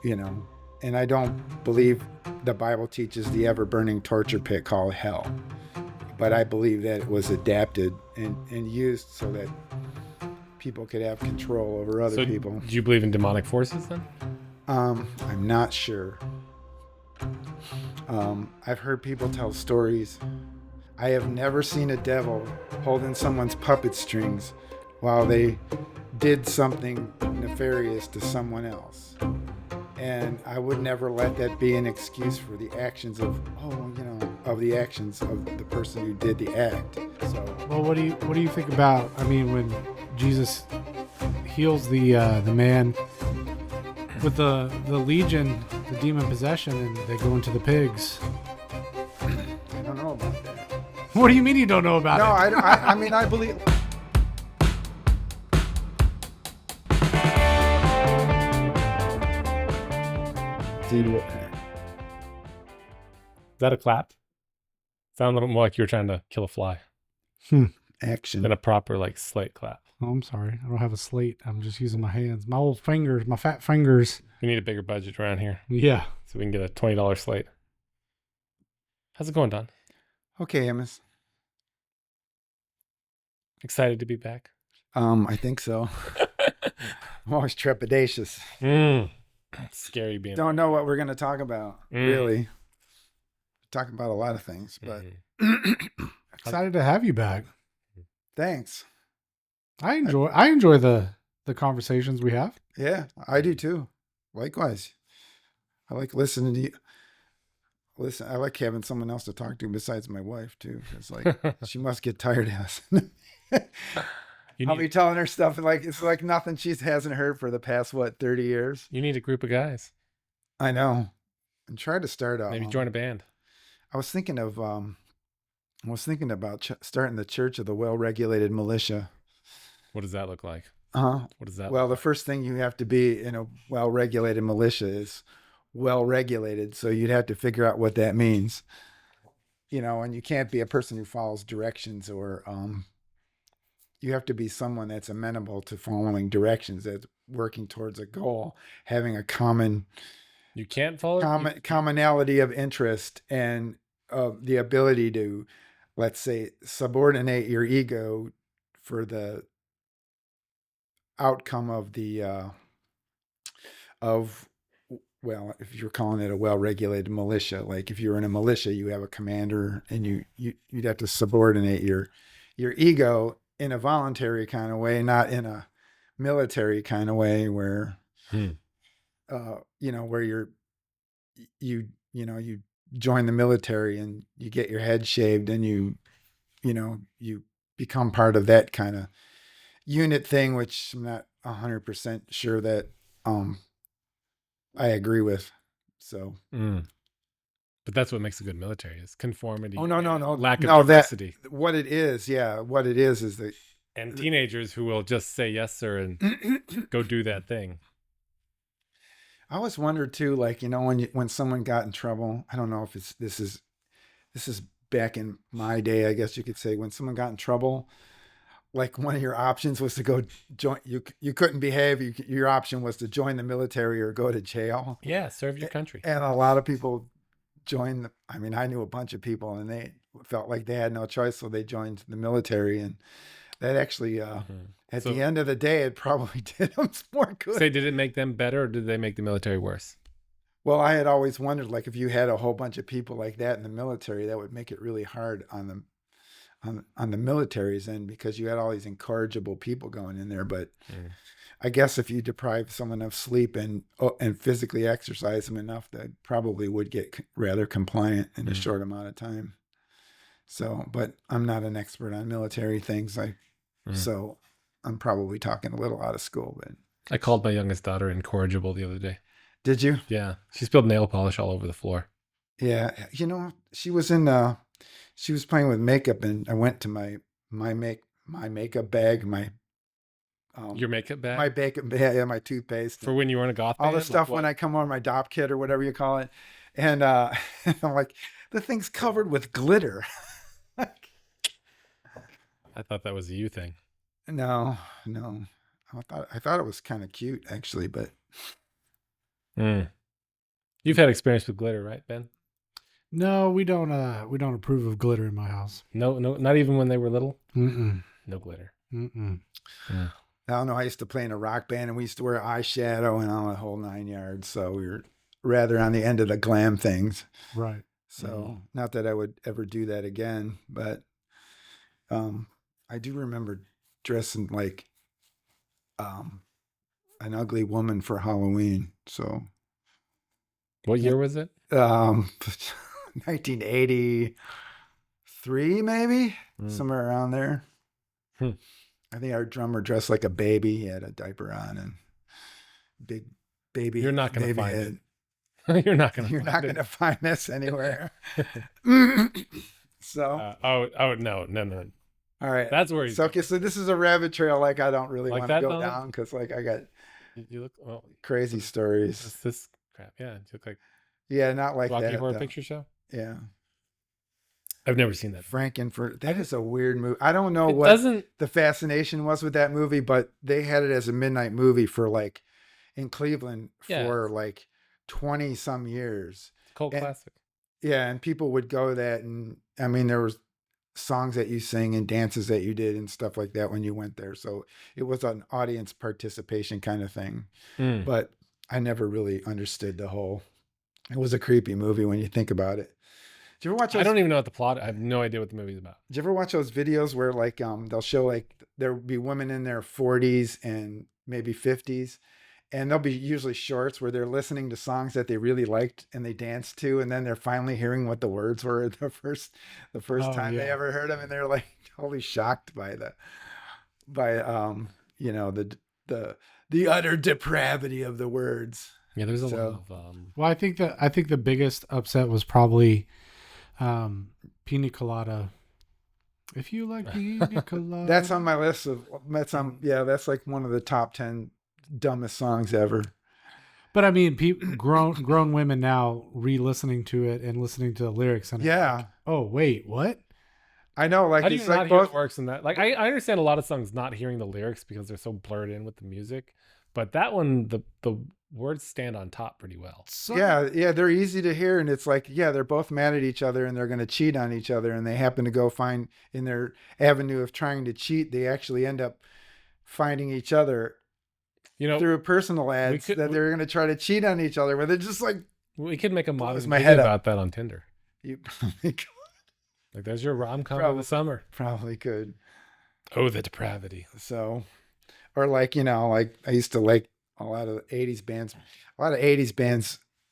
you know, and I don't believe the Bible teaches the ever burning torture pit called hell. But I believe that it was adapted and used so that people could have control over other So, people. do you believe in demonic forces then? I'm not sure. I've heard people tell stories. I have never seen a devil holding someone's puppet strings while they did something nefarious to someone else. And I would never let that be an excuse for the actions of, of the actions of the person who did the act. So, Well, what do you think about? I mean, when Jesus heals the man with the legion, the demon possession, and they go into the pigs. I don't know about that. What do you mean you don't know about No, it? I mean, I believe. Is that a clap? Sound a little more like you were trying to kill a fly Action. than a proper like slate clap. Oh, I'm sorry. I don't have a slate. I'm just using my hands. My old fingers, my fat fingers. We need a bigger budget around here Yeah. so we can get a $20 slate. How's it going, Don? Okay, Amos. Excited to be back? I think so. I'm always trepidatious. Scary being. Don't know what we're going to talk about, really. Talk about a lot of things, but Excited to have you back. thanks. I enjoy the conversations we have. Yeah, I do too. Likewise. I like listening to you. Listen, I like having someone else to talk to besides my wife too. It's like she must get tired of us. I'll be telling her stuff and like it's like nothing she hasn't heard for the past 30 years. You need a group of guys. I know. And try to start out. Maybe join a band. I was thinking of about starting the Church of the Well-Regulated Militia. What does that look like? What does that? Well, the first thing you have to be in a well-regulated militia is well-regulated. So you'd have to figure out what that means, and you can't be a person who follows directions or, you have to be someone that's amenable to following directions, that's working towards a goal, having a you can't follow commonality of interest and the ability to, let's say, subordinate your ego for the outcome of if you're calling it a well-regulated militia, like if you're in a militia, you have a commander and you'd have to subordinate your ego in a voluntary kind of way, not in a military kind of way where, where you join the military and you get your head shaved and you become part of that kind of unit thing, which I'm not 100% sure that I agree with. So, but that's what makes a good military is conformity. Oh no, lack of diversity. What it is that and teenagers who will just say yes sir and go do that thing. I always wondered too, like when someone got in trouble. I don't know if this is back in my day, I guess you could say, when someone got in trouble. Like one of your options was to go join. You couldn't behave. Your option was to join the military or go to jail. Yeah, serve your country. And a lot of people joined. I knew a bunch of people, and they felt like they had no choice, so they joined the military. And that actually, at the end of the day, it probably did them more good. Say, did it make them better, or did they make the military worse? Well, I had always wondered, like, if you had a whole bunch of people like that in the military, that would make it really hard on them. On the military's end, because you had all these incorrigible people going in there. But I guess if you deprive someone of sleep and physically exercise them enough, they probably would get rather compliant in a short amount of time. So, but I'm not an expert on military things. So I'm probably talking a little out of school. But I called my youngest daughter incorrigible the other day. Did you? Yeah, she spilled nail polish all over the floor. Yeah, she was she was playing with makeup, and I went to my makeup bag, your makeup bag, my makeup bag, yeah, my toothpaste for when you were in a goth band, all the stuff when I come on my DOP kit or whatever you call it, and I'm like, the thing's covered with glitter. I thought that was a you thing. No, I thought it was kind of cute actually, but Mm. You've had experience with glitter, right, Ben? No, we don't approve of glitter in my house. No, not even when they were little. Mm-mm. No glitter. Mm-mm. Yeah. I don't know. I used to play in a rock band, and we used to wear eyeshadow and all the whole 9 yards. So we were rather on the end of the glam things. Right. So not that I would ever do that again, but I do remember dressing like an ugly woman for Halloween. So What year was it? 1983 maybe, somewhere around there. Hmm. I think our drummer dressed like a baby. He had a diaper on and big baby. You're not going to baby find head. it. You're not going You're to. not going to find this anywhere. So, No. all right. That's where he's. So, okay, so this is a rabbit trail. Like I don't really Like want to that, go Donald? down because, like, I got You look. Well, crazy stories. what's this crap? Yeah, you look like Yeah, not like Rocky that. Horror though. Picture Show. Yeah, I've never seen that. Frankenfurter. That is a weird movie. I don't know It what doesn't. the fascination was with that movie, but they had it as a midnight movie for like in Cleveland Yeah. for like 20 some years. Cult And- classic. Yeah, and people would go to that, and I mean there was songs that you sing and dances that you did and stuff like that when you went there. So it was an audience participation kind of thing. Mm. But I never really understood the whole. It was a creepy movie when you think about it. Did you ever watch? I Those, don't even know what the plot. I have no idea what the movie's about. Did you ever watch those videos where like they'll show like there'll be women in their 40s and maybe 50s, and there'll be usually shorts where they're listening to songs that they really liked and they danced to, and then they're finally hearing what the words were the first Oh, time they yeah. ever heard them, and they're like totally shocked by you know the utter depravity of the words. Yeah, there's a So- lot of. Well, I think the biggest upset was probably Pina Colada. If you like Pina Colada, That's on my list of that's like one of the top 10 dumbest songs ever. But I mean, grown women now re-listening to it and listening to the lyrics and Yeah, oh wait, what? I know. Like How do you it's not like hear both. the works in that? Like, I understand a lot of songs not hearing the lyrics because they're so blurred in with the music, but that one, the words stand on top pretty well. Yeah, they're easy to hear, and it's like, yeah, they're both mad at each other, and they're going to cheat on each other, and they happen to go find in their avenue of trying to cheat, they actually end up finding each other You know, through personal ads could- that they're going to try to cheat on each other. Where they're just like, we could make a modern Blows my video head up. about that on Tinder. you Like, there's your rom-com of Probably. the summer. probably could. Oh, the depravity. So, or like, you know, like I used to like a lot of 80s bands,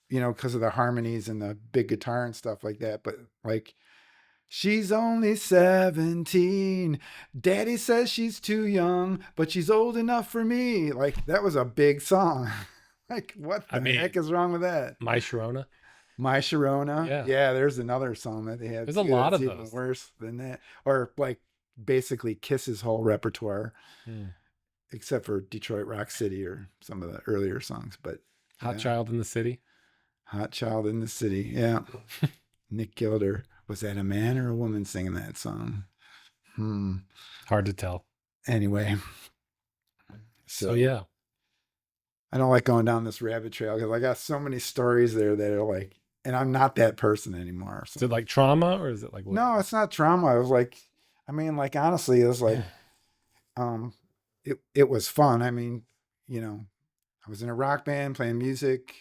because of the harmonies and the big guitar and stuff like that. But like, she's only 17. Daddy says she's too young, but she's old enough for me. Like, that was a big song. Like, what the heck is wrong with that? My Sharona. My Sharona. Yeah. Yeah, there's another song that they had. There's a too lot that's of even those. worse than that. Or like basically Kiss's whole repertoire, except for Detroit Rock City or some of the earlier songs. But Hot yeah. Child in the City. Hot Child in the City. Yeah. Nick Gilder. Was that a man or a woman singing that song? Hard to tell. Anyway. So yeah. I don't like going down this rabbit trail because I got so many stories there that are like, and I'm not that person anymore. Is it like trauma or is it like what? No, it's not trauma. It was like, I mean, like honestly, it was like, it was fun. I mean, you know, I was in a rock band playing music.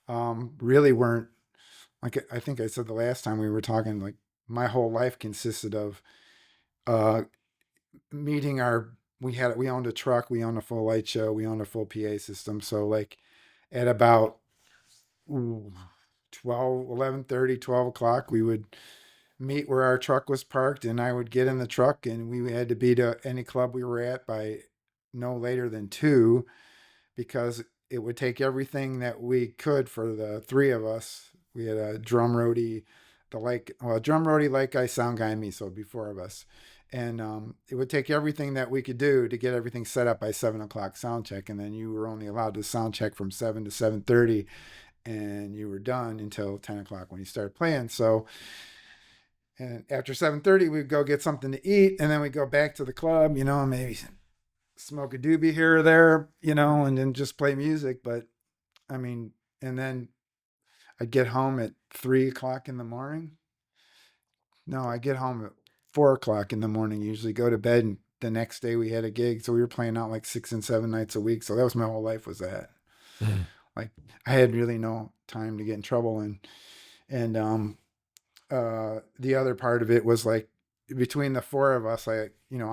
Really weren't like I think I said the last time we were talking. Like my whole life consisted of meeting our. We owned a truck. We owned a full light show. We owned a full PA system. So like at about 11:30, 12 o'clock, we would meet where our truck was parked, and I would get in the truck, and we had to be to any club we were at by no later than 2, because it would take everything that we could for the 3 of us. We had a drum roadie, drum roadie, light guy, sound guy, and me, so it'd be 4 of us. And it would take everything that we could do to get everything set up by 7 o'clock sound check, and then you were only allowed to sound check from 7 to 7:30, and you were done until 10 o'clock when you started playing. So, and after 7:30, we'd go get something to eat, and then we'd go back to the club, you know, maybe smoke a doobie here or there, you know, and then just play music. But I mean, and then I'd get home at 3 o'clock in the morning. No, I get home at 4 o'clock in the morning, usually go to bed. And the next day we had a gig. So we were playing out like 6 and 7 nights a week. So that was my whole life was that. Mhm. Like I had really no time to get in trouble. And the other part of it was like between the four of us, I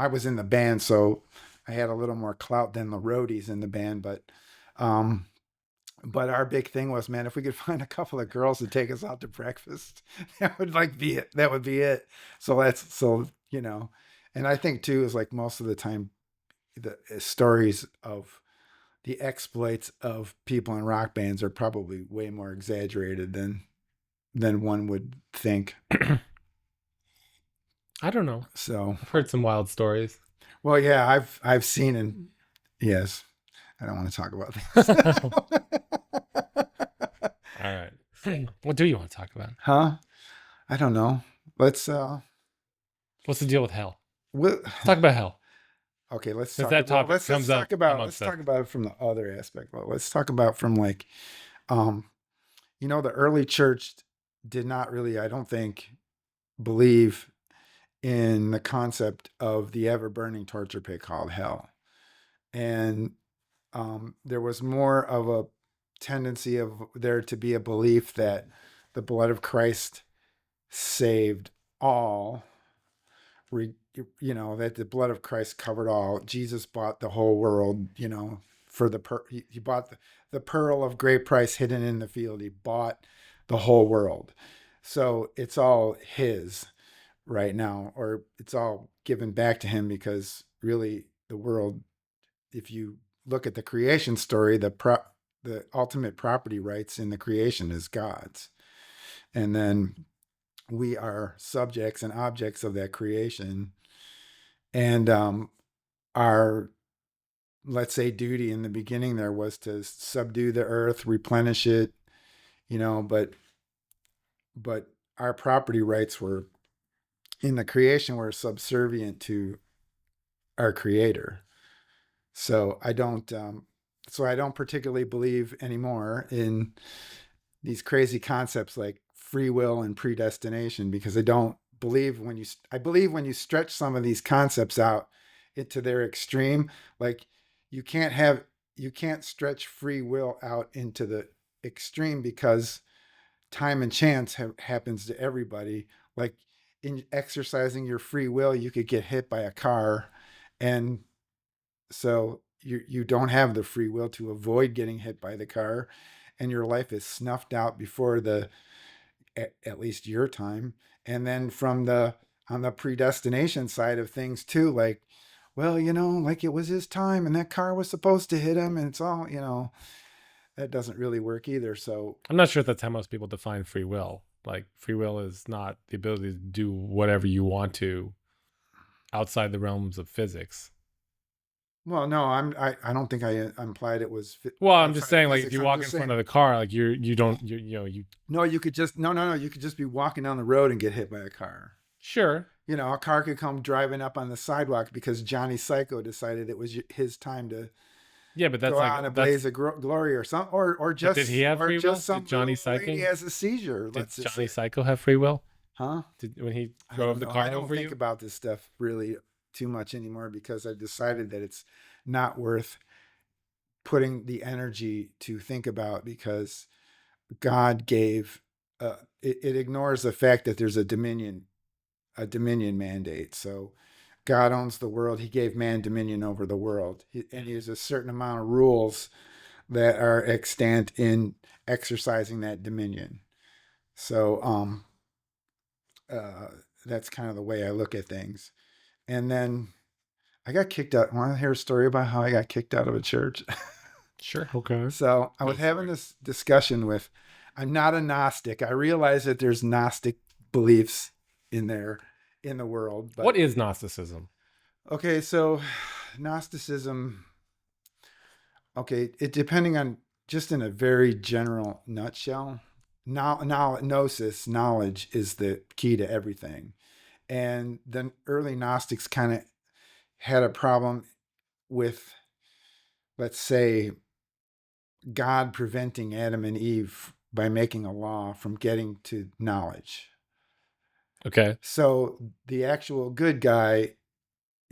was in the band, so I had a little more clout than the roadies in the band. Um, but our big thing was, man, if we could find a couple of girls to take us out to breakfast, that would like be it. That would be it. So and I think too is like most of the time the stories of the exploits of people in rock bands are probably way more exaggerated than one would think. I don't know. So, I've heard some wild stories. well, yeah, I've seen and yes, I don't want to talk about this. All right. What do you want to talk about? Huh? I don't know. Let's What's the deal with hell? we'll, Let's talk about hell. okay, let's 'Cause talk that about topic let's comes up talk about amongst let's us. talk about it from the other aspect. Well, let's talk about from like um the early church did not really, I don't think, believe in the concept of the ever burning torture pit called hell. And there was more of a tendency of there to be a belief that the blood of Christ saved all, that the blood of Christ covered all. Jesus bought the whole world, for he bought the pearl of great price hidden in the field. He bought the whole world. So it's all his right now, or it's all given back to him, because really the world, if you look at the creation story, the ultimate property rights in the creation is God's. And then we are subjects and objects of that creation. And our, let's say, duty in the beginning there was to subdue the earth, replenish it, but our property rights were in the creation were subservient to our creator. So I don't particularly believe anymore in these crazy concepts like free will and predestination, because I don't believe I believe when you stretch some of these concepts out into their extreme, like you can't stretch free will out into the extreme, because time and chance happens to everybody. Like in exercising your free will, you could get hit by a car, and so you don't have the free will to avoid getting hit by the car, and your life is snuffed out before at least your time. And then on the predestination side of things too, like, well, like it was his time and that car was supposed to hit him, and it's all, that doesn't really work either. So I'm not sure if that's how most people define free will. Like, free will is not the ability to do whatever you want to outside the realms of physics. well, no, I don't think I implied it was Well, I'm just outside saying, of like, if physics. you I'm walk in just front saying, of the car, like you don't, you no, you could just no, you could just be walking down the road and get hit by a car. sure. A car could come driving up on the sidewalk because Johnny Psycho decided it was his time to Yeah, but that's go out in a like blaze of glory, or something, or just did he have free will? some Did Johnny little lady Psycho? has a seizure. Did Let's just Johnny say, Psycho have free will? huh? When he I drove don't the know. car I don't over think you? about this stuff really too much anymore, because I've decided that it's not worth putting the energy to think about, because God gave it ignores the fact that there's a dominion mandate. So God owns the world. He gave man dominion over the world, and he has a certain amount of rules that are extant in exercising that dominion. So uh, that's kind of the way I look at things. And then I got kicked out. Want to hear a story about how I got kicked out of a church? Sure. Okay. So I Go was for having it. this discussion with, I'm not a Gnostic. I realize that there's Gnostic beliefs in the world. But What is Gnosticism? okay, so Gnosticism, okay, it depending on, just in a very general nutshell, gnosis, knowledge, is the key to everything. And the early Gnostics kind of had a problem with, let's say, God preventing Adam and Eve by making a law from getting to knowledge. Okay. So the actual good guy,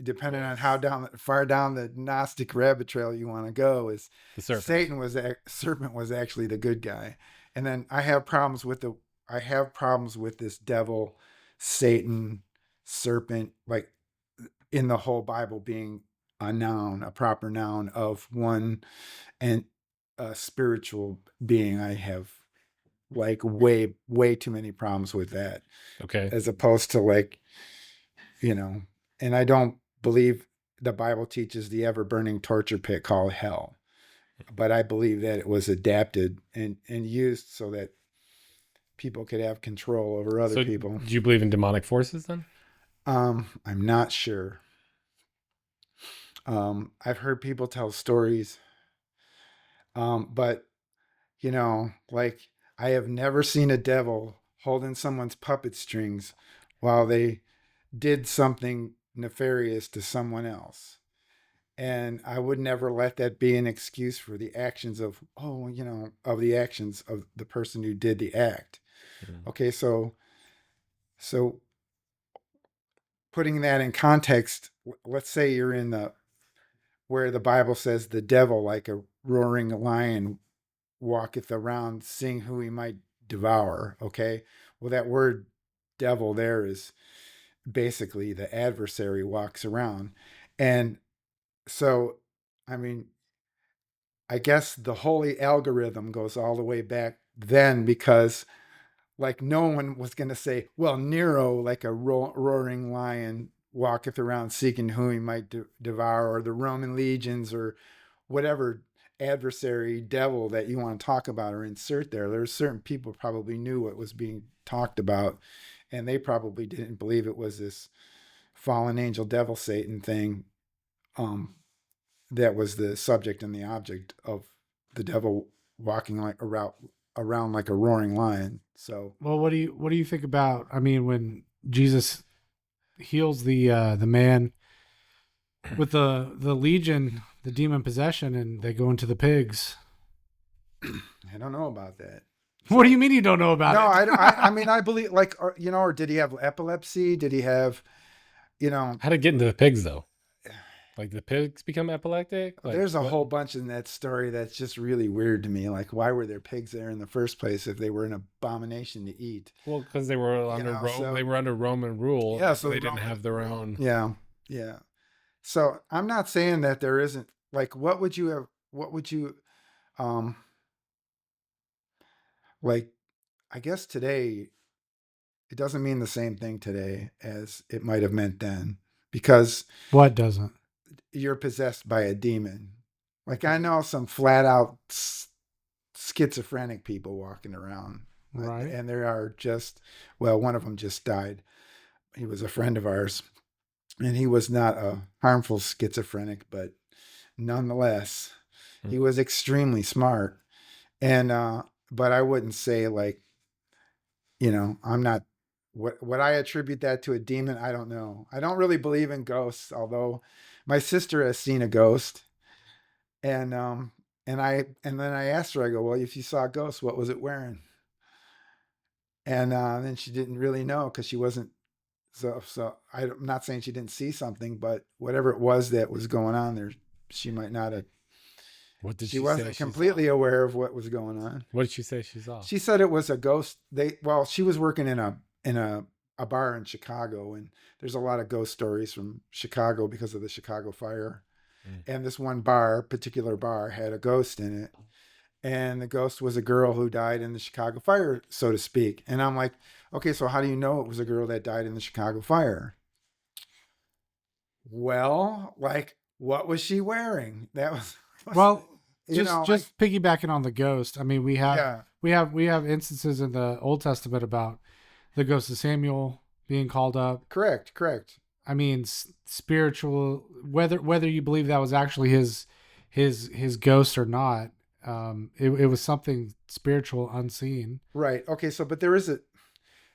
depending on how far down the Gnostic rabbit trail you want to go, is The serpent. Serpent was actually the good guy. And then I have problems with this devil, Satan, serpent, like in the whole Bible being a noun, a proper noun of one and a spiritual being. I have like way too many problems with that, Okay. as opposed to like, and I don't believe the Bible teaches the ever burning torture pit called hell, but I believe that it was adapted and used so that people could have control over other people. Do you believe in demonic forces then? I'm not sure. I've heard people tell stories, but like I have never seen a devil holding someone's puppet strings while they did something nefarious to someone else. And I would never let that be an excuse for the actions of the actions of the person who did the act. Mhm. Okay, so putting that in context, let's say you're in where the Bible says the devil, like a roaring lion, walketh around, seeing who he might devour. Okay, well, that word devil there is basically the adversary walks around. And so, I mean, I guess the holy algorithm goes all the way back then, because like no one was going to say, well, Nero, like a roaring lion, walketh around seeking who he might devour, or the Roman legions, or whatever adversary devil that you want to talk about or insert there. There's certain people probably knew what was being talked about, and they probably didn't believe it was this fallen angel devil Satan thing. That was the subject and the object of the devil walking like around like a roaring lion. So, Well, what do you think about? I mean, when Jesus heals the man with the legion, the demon possession, and they go into the pigs. I don't know about that. What do you mean you don't know about it? No, I mean, I believe, like, or did he have epilepsy? Did he have, How did it get into the pigs though? Like the pigs become epileptic? Like, there's a what? whole bunch in that story that's just really weird to me. Like, why were there pigs there in the first place if they were an abomination to eat? Well, because they were under they were under Roman rule. Yeah, so they didn't have their own. Yeah, yeah. So I'm not saying that there isn't, like, what would you, like, I guess today, it doesn't mean the same thing today as it might have meant then, because What doesn't? you're possessed by a demon. Like, I know some flat out schizophrenic people walking around. Right. And there are one of them just died. He was a friend of ours, and he was not a harmful schizophrenic, but nonetheless, he was extremely smart. And, but I wouldn't say, like, I'm not, what I attribute that to a demon, I don't know. I don't really believe in ghosts, although my sister has seen a ghost. And then I asked her, I go, well, if you saw a ghost, what was it wearing? And then she didn't really know, because she wasn't, so I'm not saying she didn't see something, but whatever it was that was going on there, she might not have. What did she wasn't completely aware of what was going on. What did she say she saw? She said it was a ghost. She was working in a bar in Chicago, and there's a lot of ghost stories from Chicago because of the Chicago fire. And this one particular bar, had a ghost in it. And the ghost was a girl who died in the Chicago fire, so to speak. And I'm like, okay, so how do you know it was a girl that died in the Chicago fire? Well, like, what was she wearing? That was well, just piggybacking on the ghost. I mean, we have instances in the Old Testament about the ghost of Samuel being called up. Correct. I mean, spiritual. Whether you believe that was actually his ghost or not, it was something spiritual, unseen. Right. Okay. So, but there is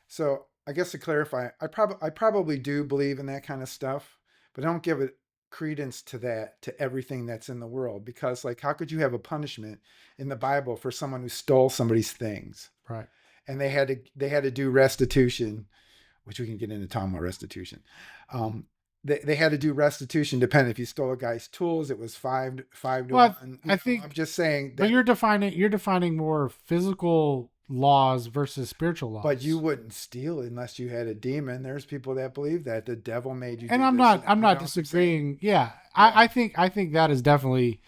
so I guess to clarify, I probably do believe in that kind of stuff, but I don't give it credence to that, to everything that's in the world, because like, how could you have a punishment in the Bible for someone who stole somebody's things? Right. And they had to do restitution, which we can get into talking about restitution. They had to do restitution depending if you stole a guy's tools, it was five to Well, one. I think, I'm just saying that, but you're defining more physical laws versus spiritual laws. but you wouldn't steal unless you had a demon. There's people that believe that the devil made you. and do I'm this. not You know what I'm saying? disagreeing. Yeah. I think that is definitely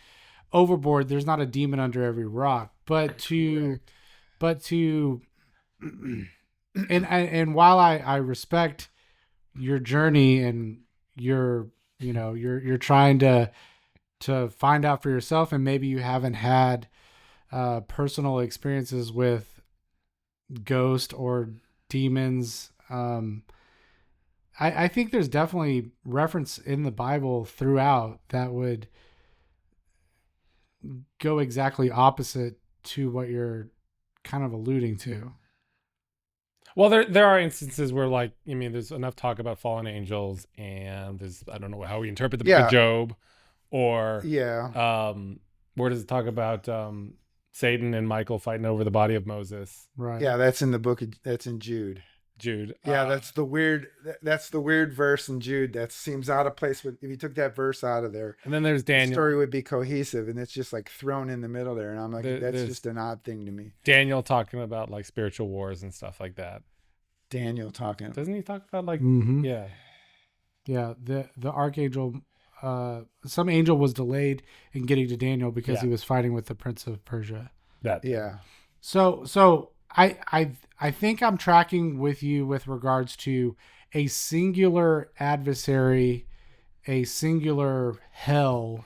overboard. There's not a demon under every rock, but to and while I respect your journey and you're trying to find out for yourself, and maybe you haven't had personal experiences with ghost or demons. I think there's definitely reference in the Bible throughout that would go exactly opposite to what you're kind of alluding to. Well, there are instances where, like, I mean, there's enough talk about fallen angels, and there's, I don't know how we interpret the book of Job, or Yeah. where does it talk about Satan and Michael fighting over the body of Moses? Right. Yeah, that's in the book. That's in Jude. Jude. Yeah, that's the weird. That's the weird verse in Jude. That seems out of place. If you took that verse out of there, And then there's the Daniel. story would be cohesive, and it's just like thrown in the middle there. And I'm like, that's There's- just an odd thing to me. Daniel talking about like spiritual wars and stuff like that. Daniel talking. Doesn't he talk about like Mm-hmm. yeah? Yeah. The archangel, some angel was delayed in getting to Daniel because Yeah. he was fighting with the prince of Persia. That Yeah. So I think I'm tracking with you with regards to a singular adversary, a singular hell,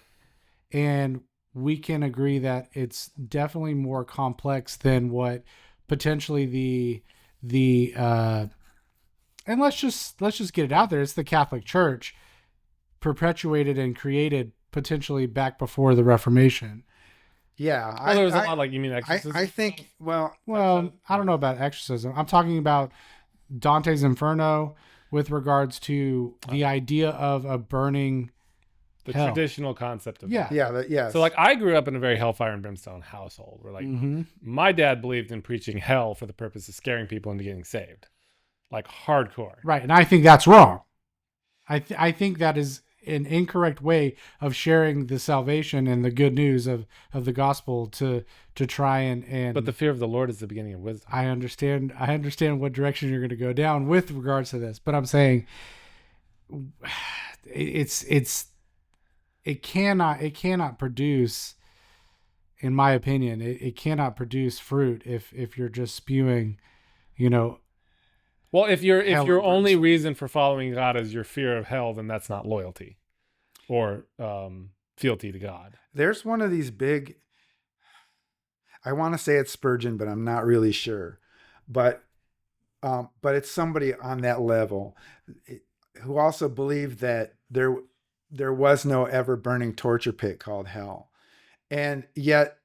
and we can agree that it's definitely more complex than what potentially the and let's just get it out there. It's the Catholic Church perpetuated and created potentially back before the Reformation. Yeah. well, there was a lot, like, you mean exorcism? I think. Well, Well, I don't know about exorcism. I'm talking about Dante's Inferno with regards to the idea of a burning. the hell. traditional concept of Yeah. that. yeah. Yes. So like I grew up in a very hellfire and brimstone household where like Mhm. my dad believed in preaching hell for the purpose of scaring people into getting saved, like hardcore. Right, and I think that's wrong. I think that is an incorrect way of sharing the salvation and the good news of the gospel to try and. But the fear of the Lord is the beginning of wisdom. I understand what direction you're going to go down with regards to this, but I'm saying it cannot produce, in my opinion, it cannot produce fruit if you're just spewing, Well, if your Hell only works. reason for following God is your fear of hell, then that's not loyalty or fealty to God. There's one of these big. I want to say it's Spurgeon, but I'm not really sure. But it's somebody on that level who also believed that there was no ever burning torture pit called hell, and yet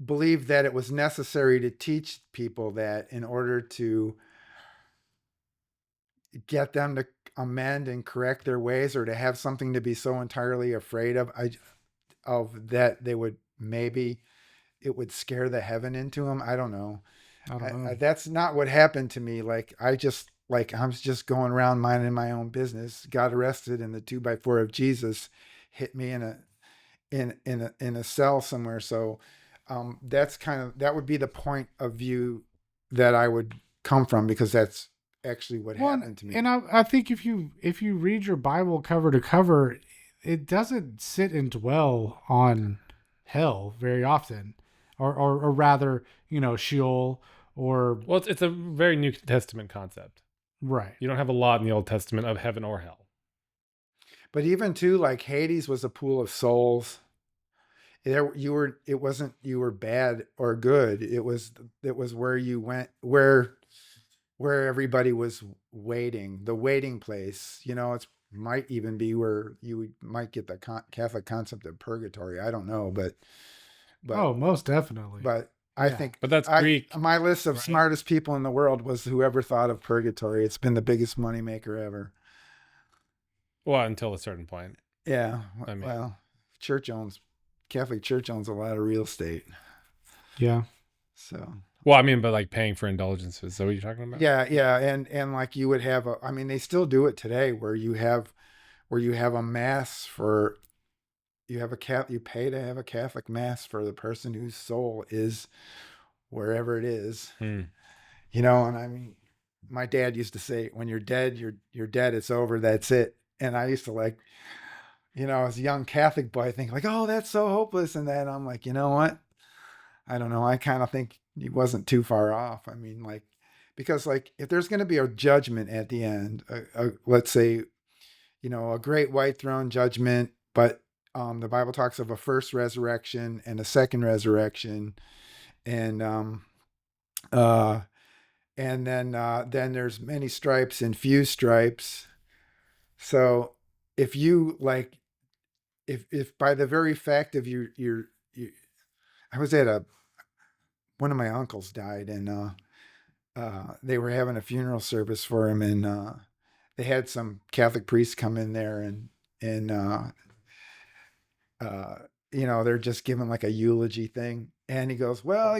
believed that it was necessary to teach people that in order to get them to amend and correct their ways, or to have something to be so entirely afraid of that they would, maybe it would scare the heaven into them. I don't know. I don't know. That's not what happened to me. I was just going around minding my own business, got arrested, and the 2x4 of Jesus hit me in a cell somewhere. So that would be the point of view that I would come from, because that's actually what happened to me. And I think if you read your Bible cover to cover, it doesn't sit and dwell on hell very often, or rather, Sheol, or Well, it's a very New Testament concept. right. You don't have a lot in the Old Testament of heaven or hell. But even too, like Hades was a pool of souls. It wasn't you were bad or good. It was where you went, where everybody was waiting, the waiting place. It might even be where you might get the Catholic concept of purgatory. I don't know, but Oh, most definitely. but I Yeah. think But that's Greek. my list of right? smartest people in the world was whoever thought of purgatory. It's been the biggest moneymaker ever. Well, until a certain point. Yeah. I mean, Well, Catholic Church owns a lot of real estate. Yeah. So well, I mean, but like paying for indulgences. Is that what you're talking about? yeah, and like you would have I mean, they still do it today, where you have a mass for you pay to have a Catholic mass for the person whose soul is wherever it is. Hmm. And I mean, my dad used to say, when you're dead, you're dead, it's over, that's it. And I used to, like, as a young Catholic boy, I think like, oh, that's so hopeless. And then I'm like, you know what? I don't know. I kind of think he wasn't too far off. I mean, like, because like if there's going to be a judgment at the end, let's say, a great white throne judgment, but the Bible talks of a first resurrection and a second resurrection, and uh, then there's many stripes and few stripes. So if you like, if by the very fact of you I was at one of my uncles died, and they were having a funeral service for him, and they had some Catholic priests come in there, and they're just giving like a eulogy thing, and he goes, well,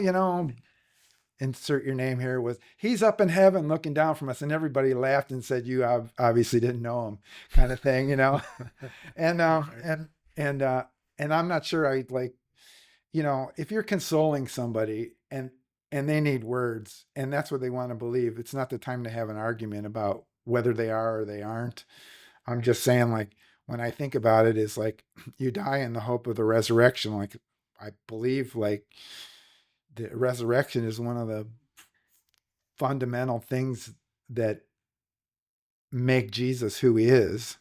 insert your name here, he's up in heaven looking down from us, and everybody laughed and said, you obviously didn't know him, kind of thing, and and I'm not sure I like, if you're consoling somebody and they need words and that's what they want to believe, it's not the time to have an argument about whether they are or they aren't. I'm just saying, like, when I think about it, is like you die in the hope of the resurrection. Like, I believe like the resurrection is one of the fundamental things that make Jesus who he is.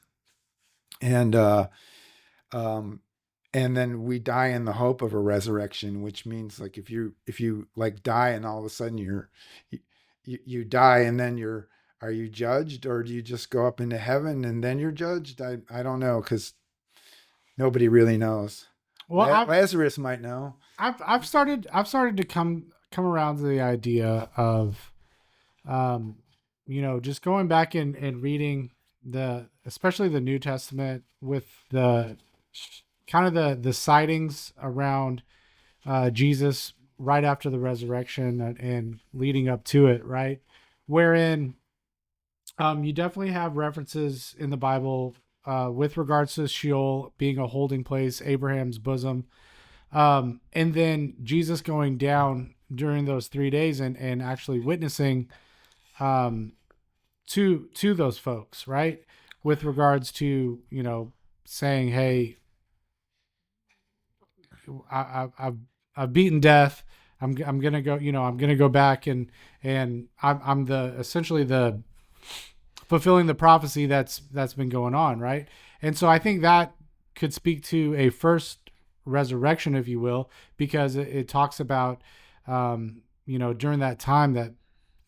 And and then we die in the hope of a resurrection, which means like if you like die and all of a sudden you die, and then are you judged, or do you just go up into heaven and then you're judged? I don't know, because nobody really knows. Well, Lazarus might know. I've started to come around to the idea of, just going back and reading especially the New Testament, with the kind of the sightings around Jesus right after the resurrection and leading up to it, right? Wherein you definitely have references in the Bible with regards to Sheol being a holding place, Abraham's bosom, and then Jesus going down during those 3 days and actually witnessing to those folks, right? With regards to, saying, hey, I've beaten death. I'm gonna go. I'm gonna go back and I'm the essentially the fulfilling the prophecy that's been going on, right? And so I think that could speak to a first resurrection, if you will, because it talks about during that time that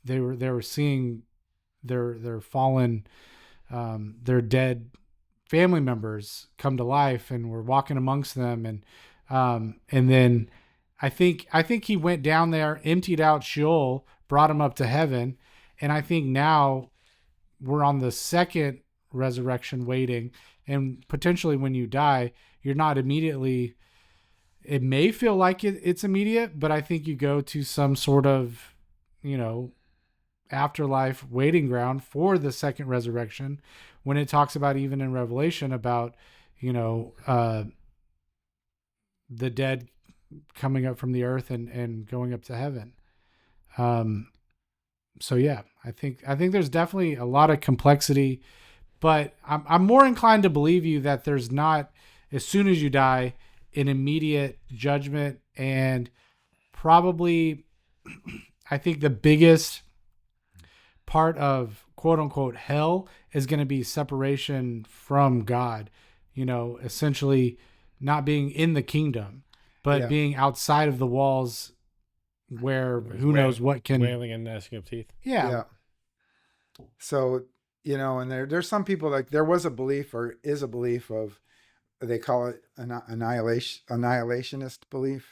they were seeing their fallen, their dead family members come to life and were walking amongst them, and then I think he went down there, emptied out Sheol, brought him up to heaven, and I think now we're on the second resurrection waiting, and potentially when you die, you're not immediately. It may feel like it's immediate, but I think you go to some sort of, afterlife waiting ground for the second resurrection, when it talks about, even in Revelation, about the dead coming up from the earth and going up to heaven. So yeah, I think there's definitely a lot of complexity, but I'm more inclined to believe you that there's not, as soon as you die, an immediate judgment. And probably I think the biggest part of quote unquote hell is going to be separation from God, essentially not being in the kingdom, but being outside of the walls, where who knows what can, wailing and gnashing of teeth. Yeah. So, and there's some people, like, there was a belief, or is a belief, of, they call it annihilationist belief.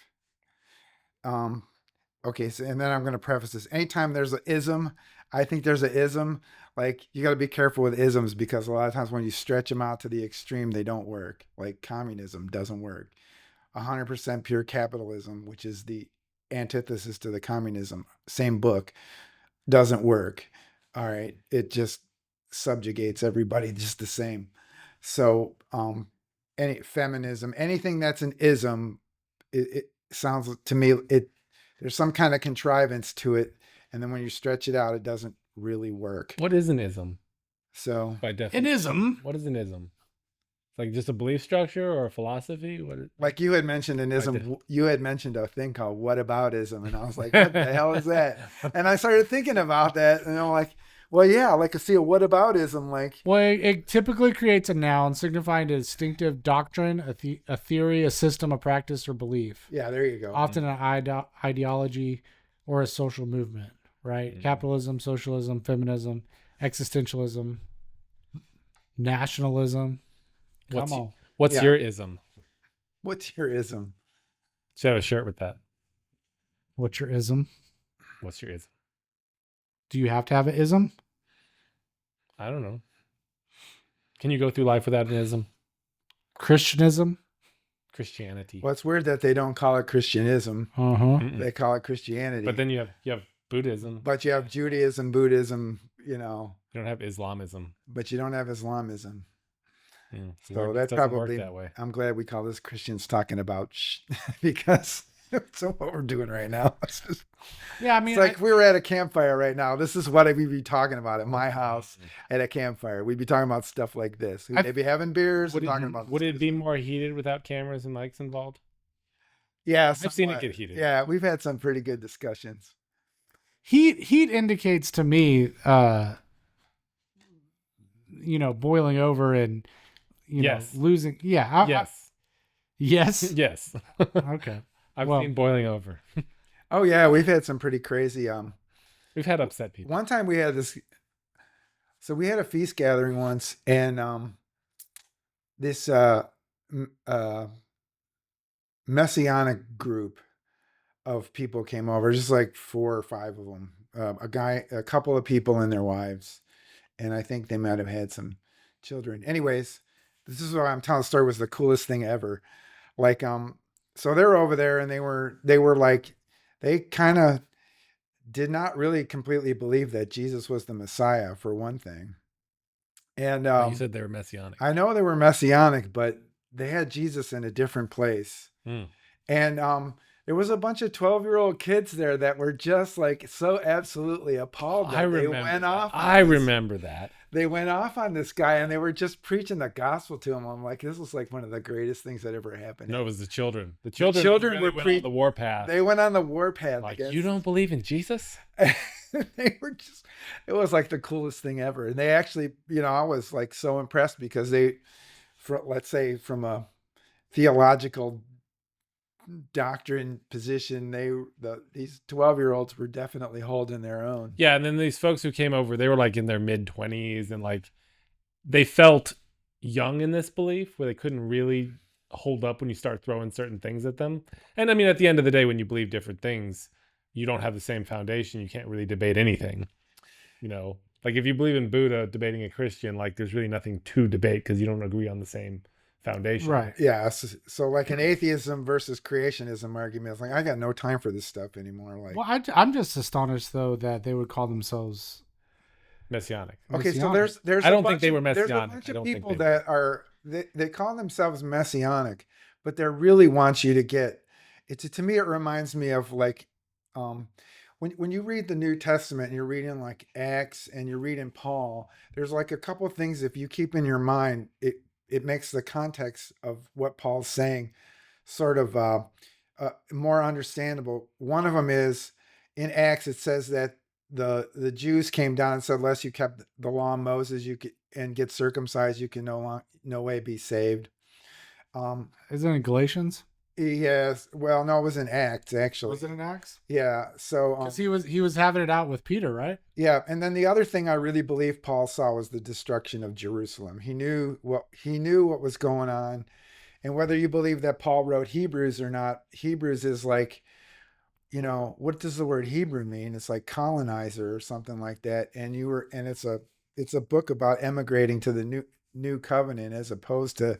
okay, so and then I'm going to preface this. Anytime there's an ism, I think there's an ism. Like you got to be careful with isms because a lot of times when you stretch them out to the extreme, they don't work. Like communism doesn't work. 100% pure capitalism, which is the antithesis to the communism, same book, doesn't work. All right, it just subjugates everybody just the same. So, any feminism, anything that's an ism, it sounds to me there's some kind of contrivance to it, and then when you stretch it out, it doesn't really work. What is an ism So, by An definition? ism. What is an ism? It's like just a belief structure or a philosophy? What is, like you had mentioned an ism, did. you had mentioned a thing called whataboutism, and I was like, what the hell is that? And I started thinking about that, and I'm like, well, yeah, like I see a whataboutism, like Well, it typically creates a noun signifying a distinctive doctrine, a theory, a system, a practice, or belief. yeah, there you go. Often an ideology or a social movement, right? Mhm. Capitalism, socialism, feminism, existentialism, nationalism. What's, Come on. what's Yeah. your ism? What's your ism? Should have a shirt with that. What's your ism? What's your ism? Do you have to have an ism? I don't know. Can you go through life without an ism? Christianism? Christianity. Well, it's weird that they don't call it Christianism; Uh-huh. Mm-mm. they call it Christianity. But then you have Buddhism. but you have Judaism, Buddhism, you know, You don't have Islamism. but you don't have Islamism. Yeah, So that's doesn't probably work that way. I'm glad we call this Christians talking about because so what we're doing right now. It's, just, Yeah, I mean, it's like if we were at a campfire right now. This is what we'd be talking about at my house at a campfire. We'd be talking about stuff like this. We'd be having beers and talking about. Would it be more heated without cameras and mics involved? Yeah, I've seen it somewhat. get heated. Yeah, we've had some pretty good discussions. heat indicates to me, boiling over and, Yes. losing. Yeah. Yes. Yes. Yes. Okay. I've Well- seen boiling over. Oh yeah, we've had some pretty crazy. We've had upset people. One time we had this. So we had a feast gathering once, and this messianic group of people came over, just like 4 or 5 of them. A couple of people and their wives, and I think they might have had some children. Anyways, this is what I'm telling the story was the coolest thing ever. Like, so they were over there, and they were like, they kind of did not really completely believe that Jesus was the Messiah, for one thing. And You said they were messianic. I know they were messianic, but they had Jesus in a different place. Mm. And there was a bunch of 12-year-old kids there that were just like so absolutely appalled that they went off. I remember that. They went off on this guy, and they were just preaching the gospel to him. I'm like, this was like one of the greatest things that ever happened. No, it was the children. The children really were went on the warpath. They went on the warpath. Like, against- you don't believe in Jesus? they were just, it was like the coolest thing ever. And they actually, I was like so impressed because let's say from a theological doctrine position, these 12-year-olds were definitely holding their own. Yeah, and then these folks who came over, they were like in their mid-20s, and like they felt young in this belief where they couldn't really hold up when you start throwing certain things at them. And I mean, at the end of the day, when you believe different things, you don't have the same foundation. You can't really debate anything. Like if you believe in Buddha debating a Christian, like there's really nothing to debate because you don't agree on the same foundation. Right. Yeah. So like an atheism versus creationism argument, it's like, I got no time for this stuff anymore. Like, Well, I'm just astonished though that they would call themselves. Messianic. okay, so Messianic. there's I a don't think bunch they of- were There's a messianic. bunch I of don't think people they that are they call themselves messianic, but they really want you to get it. To me, it reminds me of like when you read the New Testament and you're reading like Acts and you're reading Paul. There's like a couple of things if you keep in your mind, it makes the context of what Paul's saying sort of more understandable. One of them is in Acts. It says that the Jews came down and said, unless you kept the law of Moses, you could and get circumcised, you can no way be saved. Isn't it Galatians? Yes. Well, no, it was in Acts actually. Was it in Acts? Yeah. So Because he was having it out with Peter, right? yeah, and then the other thing I really believe Paul saw was the destruction of Jerusalem. He knew what was going on, and whether you believe that Paul wrote Hebrews or not, Hebrews is like you know, what does the word Hebrew mean? It's like colonizer or something like that. And it's a book about emigrating to the new covenant, as opposed to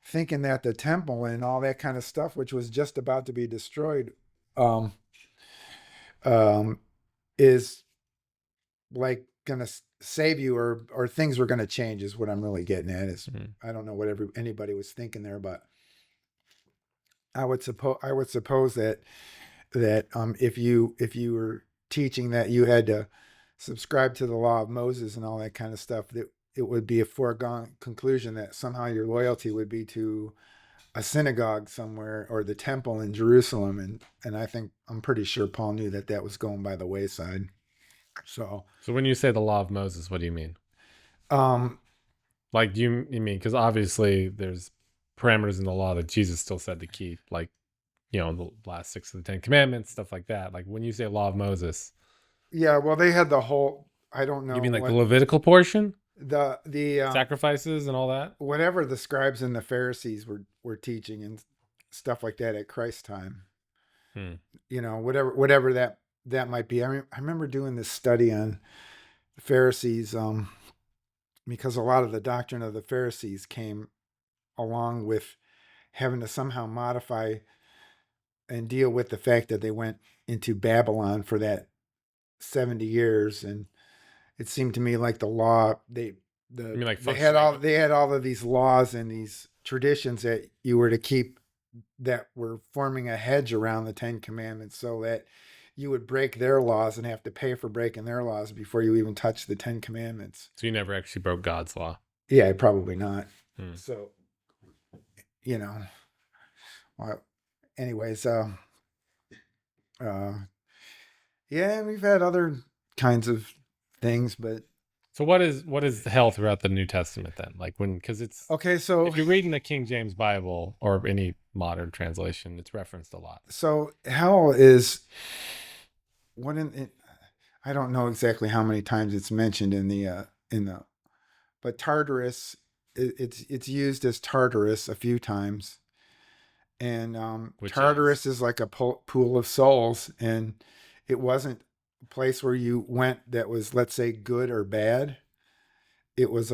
thinking that the temple and all that kind of stuff, which was just about to be destroyed, um, um, is like gonna save you, or things were gonna change, is what I'm really getting at. Is Mhm. I don't know what anybody was thinking there, but I would suppose that if you were teaching that you had to subscribe to the law of Moses and all that kind of stuff, that it would be a foregone conclusion that somehow your loyalty would be to a synagogue somewhere or the temple in Jerusalem, and I'm pretty sure Paul knew that that was going by the wayside. So, So when you say the law of Moses, what do you mean? um, Like, do you mean, because obviously there's parameters in the law that Jesus still said to keep, like, the last 6 of the 10 commandments, stuff like that. Like when you say law of Moses, yeah, well, they had the whole. I don't you know mean like the what Levitical portion, the sacrifices and all that? whatever the scribes and the Pharisees were teaching and stuff like that at Christ's time. Hmm. You know, whatever that might be. I remember doing this study on the Pharisees, because a lot of the doctrine of the Pharisees came along with having to somehow modify and deal with the fact that they went into Babylon for that 70 years. And it seemed to me like the law, You mean like they had all of these laws and these traditions that you were to keep, that were forming a hedge around the 10 commandments, so that you would break their laws and have to pay for breaking their laws before you even touch the 10 commandments. So you never actually broke God's law. Yeah, probably not. Hmm. So, you know, well, anyways, uh, yeah, we've had other kinds of things, but So what is hell throughout the New Testament then? Like because it's, okay. So, if you're reading the King James Bible or any modern translation, it's referenced a lot. so hell is what in it, I don't know exactly how many times it's mentioned in the but Tartarus, it's used as Tartarus a few times, and Which Tartarus is like a pool of souls, and it wasn't a place where you went that was, let's say, good or bad. It was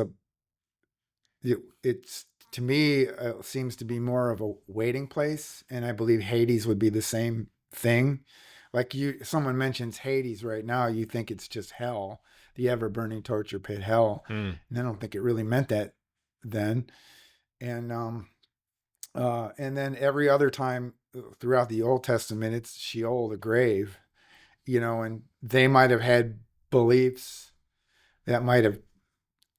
it's to me, seems to be more of a waiting place, and I believe Hades would be the same thing. Like someone mentions Hades right now, you think it's just hell, the ever burning torture pit, hell, Hmm. and I don't think it really meant that then. And then every other time throughout the Old Testament, it's Sheol, the grave, and they might have had beliefs that might have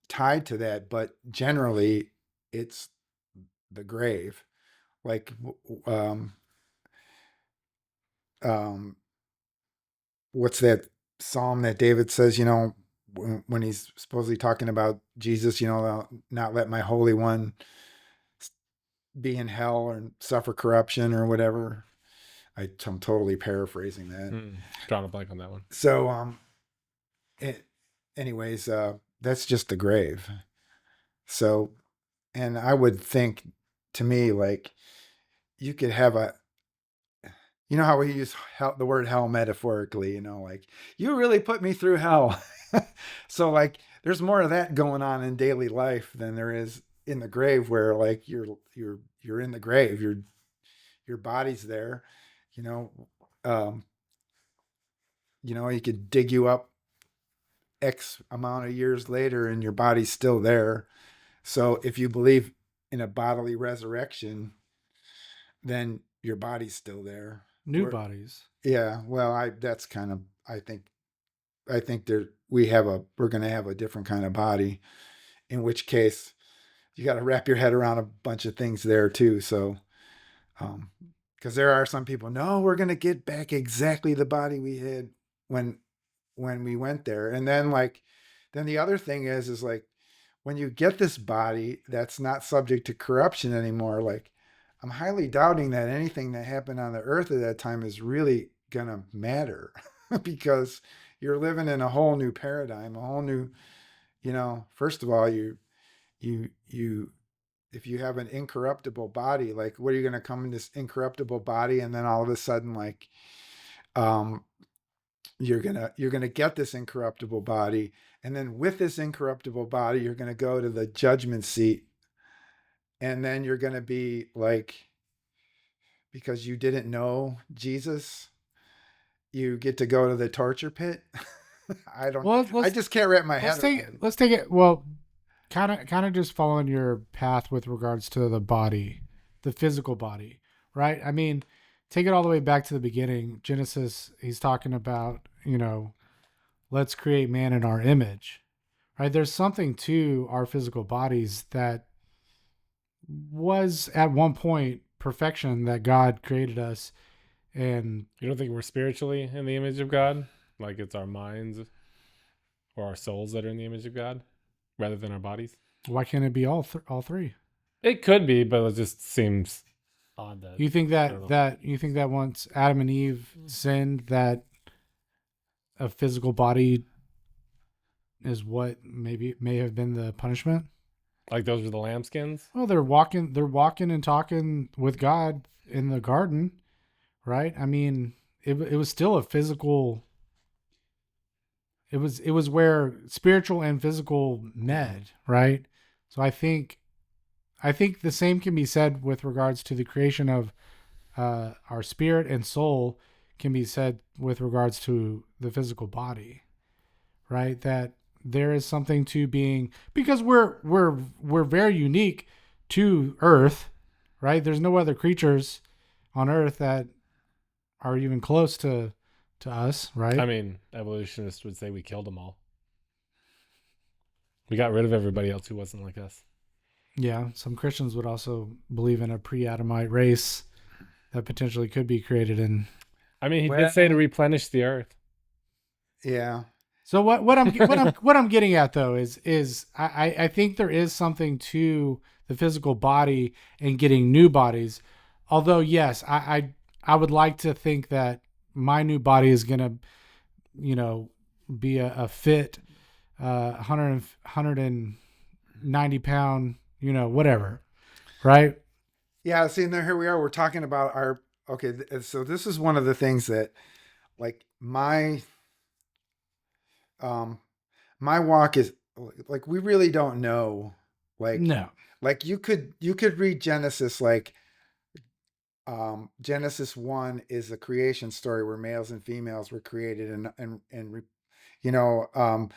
tied to that, but generally it's the grave. Like, um, what's that psalm that David says, when he's supposedly talking about Jesus, I'll not let my Holy One be in hell or suffer corruption or whatever. I'm totally paraphrasing that. Drawing a blank on that one. So, it, anyways, that's just the grave. So, and I would think, to me, like, you could have how we use the word hell metaphorically, like, you really put me through hell. So, like, there's more of that going on in daily life than there is in the grave, where, like, you're in the grave, your body's there, you know, um, he could dig you up X amount of years later and your body's still there. So if you believe in a bodily resurrection, then your body's still there. New bodies. Yeah, well, that's kind of, I think we're going to have a different kind of body, in which case you got to wrap your head around a bunch of things there too. So, because there are some people, no, we're going to get back exactly the body we had when we went there. And then, like, then the other thing is like, when you get this body that's not subject to corruption anymore, like, I'm highly doubting that anything that happened on the earth at that time is really gonna matter, because you're living in a whole new paradigm, a whole new, first of all, you if you have an incorruptible body, like, what are you going to come in this incorruptible body, and then all of a sudden, like, um, you're gonna get this incorruptible body, and then with this incorruptible body, you're gonna go to the judgment seat, and then you're gonna be like, because you didn't know Jesus, you get to go to the torture pit. I don't. Well, I just can't wrap my head around it. let's take it. Well, kind of just following your path with regards to the body, the physical body, right? I mean, take it all the way back to the beginning. Genesis, he's talking about, let's create man in our image, right? There's something to our physical bodies that was at one point perfection that God created us. And You don't think we're spiritually in the image of God? Like it's our minds or our souls that are in the image of God rather than our bodies? why can't it be all three? It could be, but it just seems odd that You think I don't that know. you think that once Adam and Eve sinned, that a physical body is what may have been the punishment? Like those were the lambskins? Well, they're walking and talking with God in the garden, right? I mean, it was still a physical. It was where spiritual and physical met, right? So I think the same can be said with regards to the creation of our spirit and soul, can be said with regards to the physical body, right? That there is something to being, because we're very unique to Earth, right? There's no other creatures on Earth that are even close to us, right? I mean, evolutionists would say we killed them all. We got rid of everybody else who wasn't like us. Yeah, some Christians would also believe in a pre-Adamite race that potentially could be created in. I mean, he Well- did say to replenish the earth. Yeah. So what I'm getting at though is I think there is something to the physical body and getting new bodies. Although yes, I would like to think that my new body is gonna, be a fit 190 pound, whatever, right? Yeah, see, and here we are. We're talking about our okay. So this is one of the things that, like my walk is like we really don't know. No. Like you could read Genesis like Genesis 1 is a creation story where males and females were created and you know um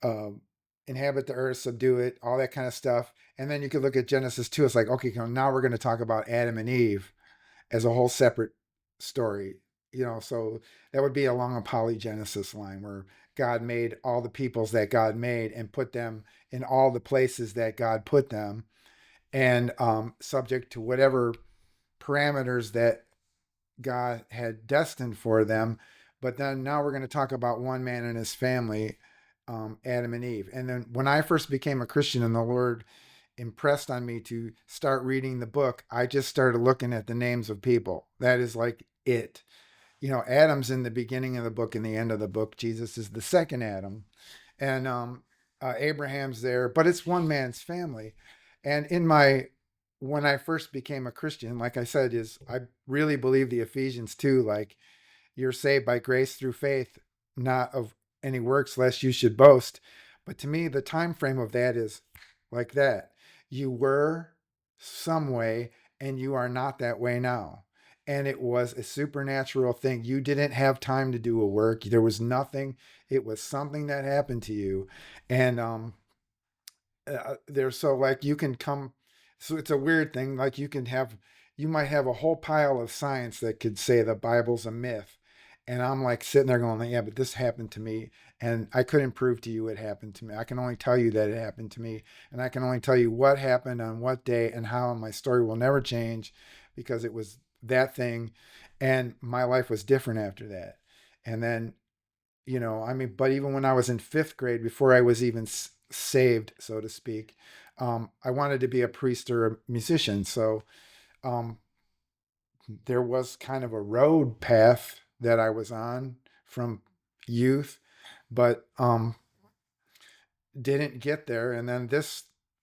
uh, inhabit the earth, subdue it, all that kind of stuff. And then you could look at Genesis 2. It's like, okay, now we're going to talk about Adam and Eve as a whole separate story. So that would be along a polygenesis line where God made all the peoples that God made and put them in all the places that God put them, and subject to whatever parameters that God had destined for them. But then now we're going to talk about one man and his family, Adam and Eve. And then when I first became a Christian and the Lord impressed on me to start reading the book, I just started looking at the names of people. That is like it. Adam's in the beginning of the book and the end of the book. Jesus is the second Adam. And Abraham's there, but it's one man's family. And when I first became a Christian, like I said, I really believe the Ephesians 2, like you're saved by grace through faith, not of any works, lest you should boast. But to me, the time frame of that is like that. You were some way and you are not that way now. And it was a supernatural thing. You didn't have time to do a work. There was nothing. It was something that happened to you. And there's so like you can come. So it's a weird thing. Like you might have a whole pile of science that could say the Bible's a myth. And I'm like sitting there going, yeah, but this happened to me. And I couldn't prove to you it happened to me. I can only tell you that it happened to me. And I can only tell you what happened on what day and how. And my story will never change because it was that thing. And my life was different after that. And then, but even when I was in fifth grade, before I was even saved, so to speak, I wanted to be a priest or a musician. So there was kind of a road path that I was on from youth, but didn't get there. And then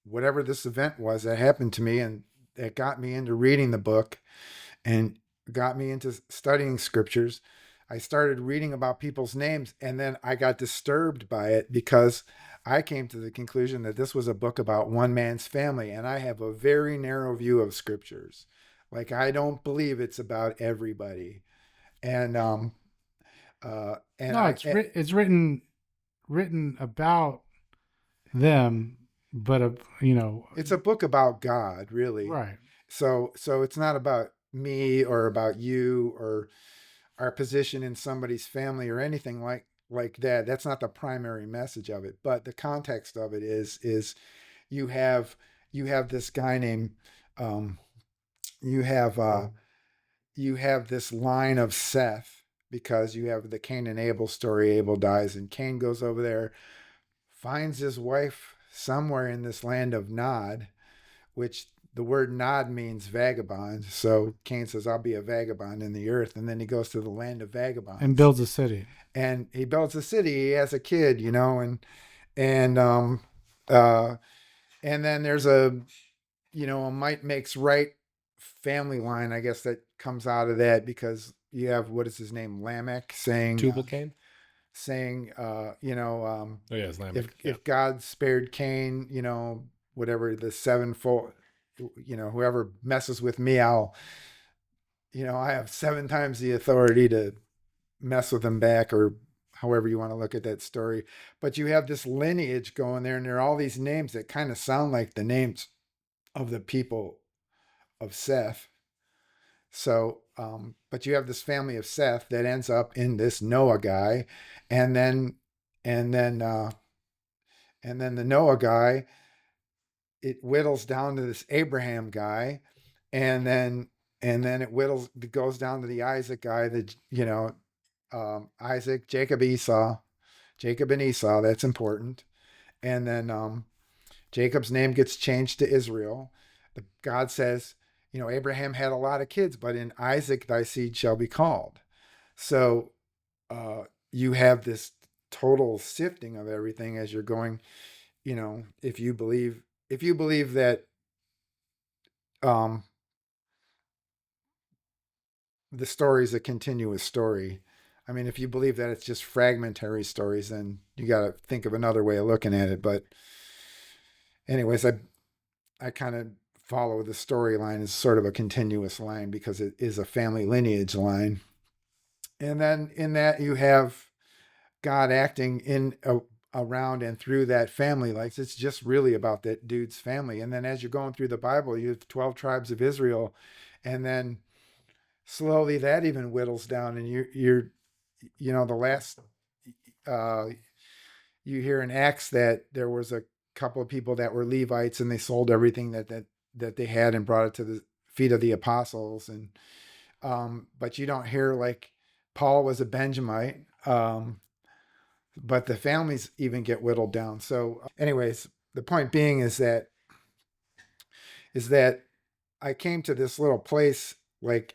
whatever this event was that happened to me, and it got me into reading the book and got me into studying scriptures. I started reading about people's names, and then I got disturbed by it because I came to the conclusion that this was a book about one man's family, and I have a very narrow view of scriptures. Like I don't believe it's about everybody, and and No, it's written about them, but it's a book about God, really. right. So it's not about me or about you or our position in somebody's family or anything like that. That's not the primary message of it, but the context of it is you have you have this guy named um, you have you have this line of Seth because you have the Cain and Abel story. Abel dies, and Cain goes over there, finds his wife somewhere in this land of Nod, which the word Nod means vagabond. So Cain says, I'll be a vagabond in the earth. And then he goes to the land of vagabonds And builds a city. and he builds a city. He has a kid, and, uh, and then there's a might makes right family line, I guess, that comes out of that because you have, what is his name? Lamech Tubal Cain. saying, Oh yeah, it's Lamech. if God spared Cain, whatever the sevenfold, whoever messes with me, I have 7 times the authority to mess with them back, or however you want to look at that story. But you have this lineage going there, and there are all these names that kind of sound like the names of the people of Seth. So, but you have this family of Seth that ends up in this Noah guy, and then, and then, and then the Noah guy, it whittles down to this Abraham guy, and then it goes down to the Isaac guy, Isaac, Jacob and Esau. That's important. And then Jacob's name gets changed to Israel. God says, Abraham had a lot of kids, but in Isaac thy seed shall be called. So you have this total sifting of everything as you're going. If you believe that um, the story is a continuous story. I mean, if you believe that it's just fragmentary stories, then you got to think of another way of looking at it. But, anyways, I kind of follow the storyline as sort of a continuous line because it is a family lineage line. And then in that you have God acting around and through that family. Like it's just really about that dude's family. And then as you're going through the Bible, you have the 12 tribes of Israel, and then slowly that even whittles down, and you're the last you hear in Acts that there was a couple of people that were Levites, and they sold everything that they had and brought it to the feet of the apostles. And but you don't hear like Paul was a Benjamite, but the families even get whittled down. So anyways, the point being is that I came to this little place, like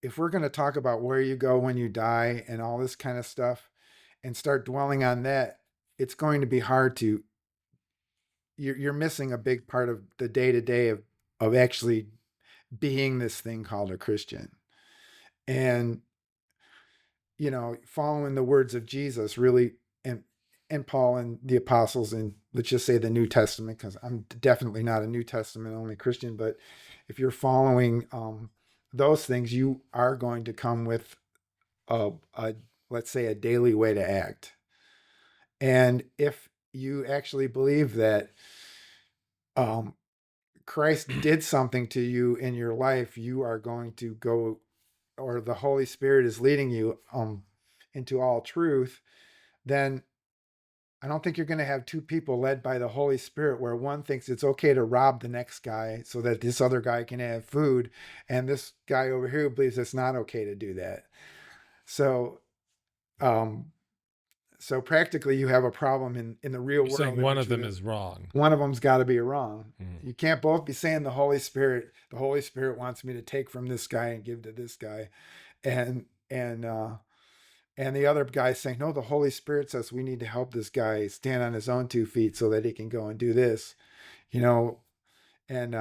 if we're going to talk about where you go when you die and all this kind of stuff and start dwelling on that, it's going to be hard to, you're missing a big part of the day to day of actually being this thing called a Christian. And, following the words of Jesus really, and Paul and the apostles, and let's just say the New Testament, because I'm definitely not a New Testament only Christian, but if you're following those things, you are going to come with let's say a daily way to act. And if you actually believe that Christ did something to you in your life, you are going to go, or the Holy Spirit is leading you into all truth, then I don't think you're going to have two people led by the Holy Spirit where one thinks it's okay to rob the next guy so that this other guy can have food, and this guy over here believes it's not okay to do that. So, so practically you have a problem in the real world. Saying one of them is wrong. One of them's got to be wrong. You can't both be saying the Holy Spirit wants me to take from this guy and give to this guy. And the other guy saying, no, the Holy Spirit says we need to help this guy stand on his own 2 feet so that he can go and do this, and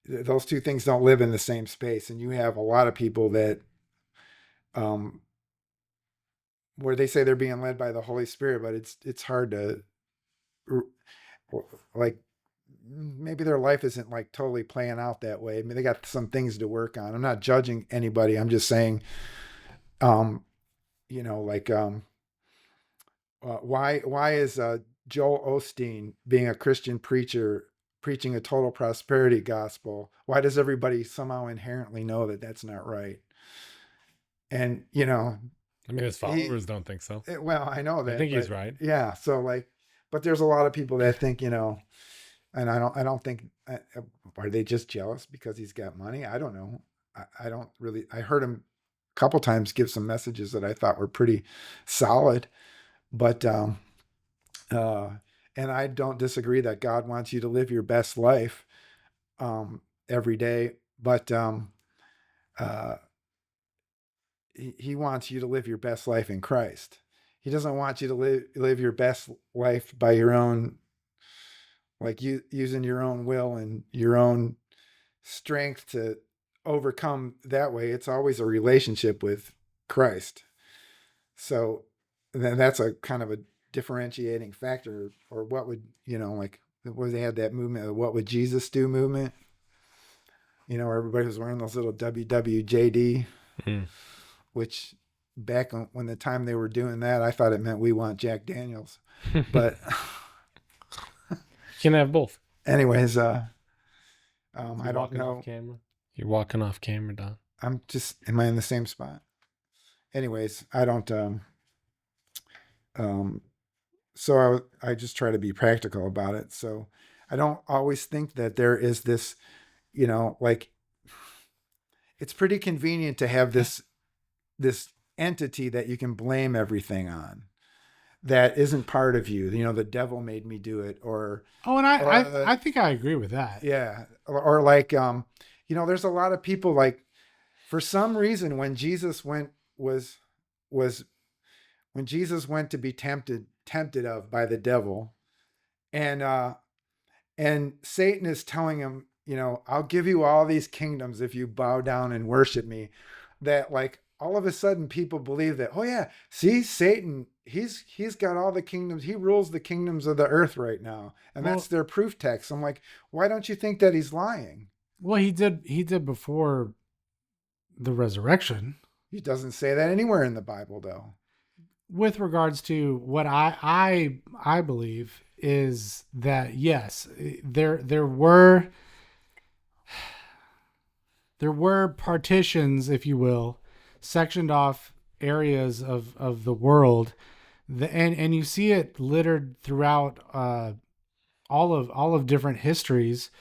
those two things don't live in the same space. And you have a lot of people that, um, where they say they're being led by the Holy Spirit, but it's hard to, like, maybe their life isn't like totally playing out that way. I mean, they got some things to work on. I'm not judging anybody. I'm just saying, like, why is Joel Osteen, being a Christian preacher, preaching a total prosperity gospel? Why does everybody somehow inherently know that that's not right? And I mean, his followers don't think so. well, I know that. I think he's right. Yeah. So like, but there's a lot of people that think, and I don't think, are they just jealous because he's got money? I don't know. I don't really, I heard him a couple times give some messages that I thought were pretty solid, but, and I don't disagree that God wants you to live your best life, every day, but, he wants you to live your best life in Christ. He doesn't want you to live your best life by your own, like, using your own will and your own strength to overcome that way. It's always a relationship with Christ. So then that's a kind of a differentiating factor. Or what would, like, where they had that movement, what would Jesus do movement? Where everybody was wearing those little WWJD. Which back when the time they were doing that, I thought it meant we want Jack Daniels. But you can have both. Anyways, I don't know. You're walking off camera, Don. Am I in the same spot? Anyways, I don't, so I just try to be practical about it. So I don't always think that there is this, like, it's pretty convenient to have this entity that you can blame everything on that isn't part of you. The devil made me do it, I think I agree with that. Yeah. Or like, there's a lot of people, like, for some reason, when Jesus went to be tempted of by the devil, and Satan is telling him, I'll give you all these kingdoms if you bow down and worship me, that, like, all of a sudden people believe that, oh yeah, see, Satan, he's got all the kingdoms. He rules the kingdoms of the earth right now. And that's their proof text. I'm like, why don't you think that he's lying? Well, he did before the resurrection. He doesn't say that anywhere in the Bible, though. With regards to what I believe is that, yes, there were partitions, if you will, sectioned off areas of the world, and you see it littered throughout all of different histories.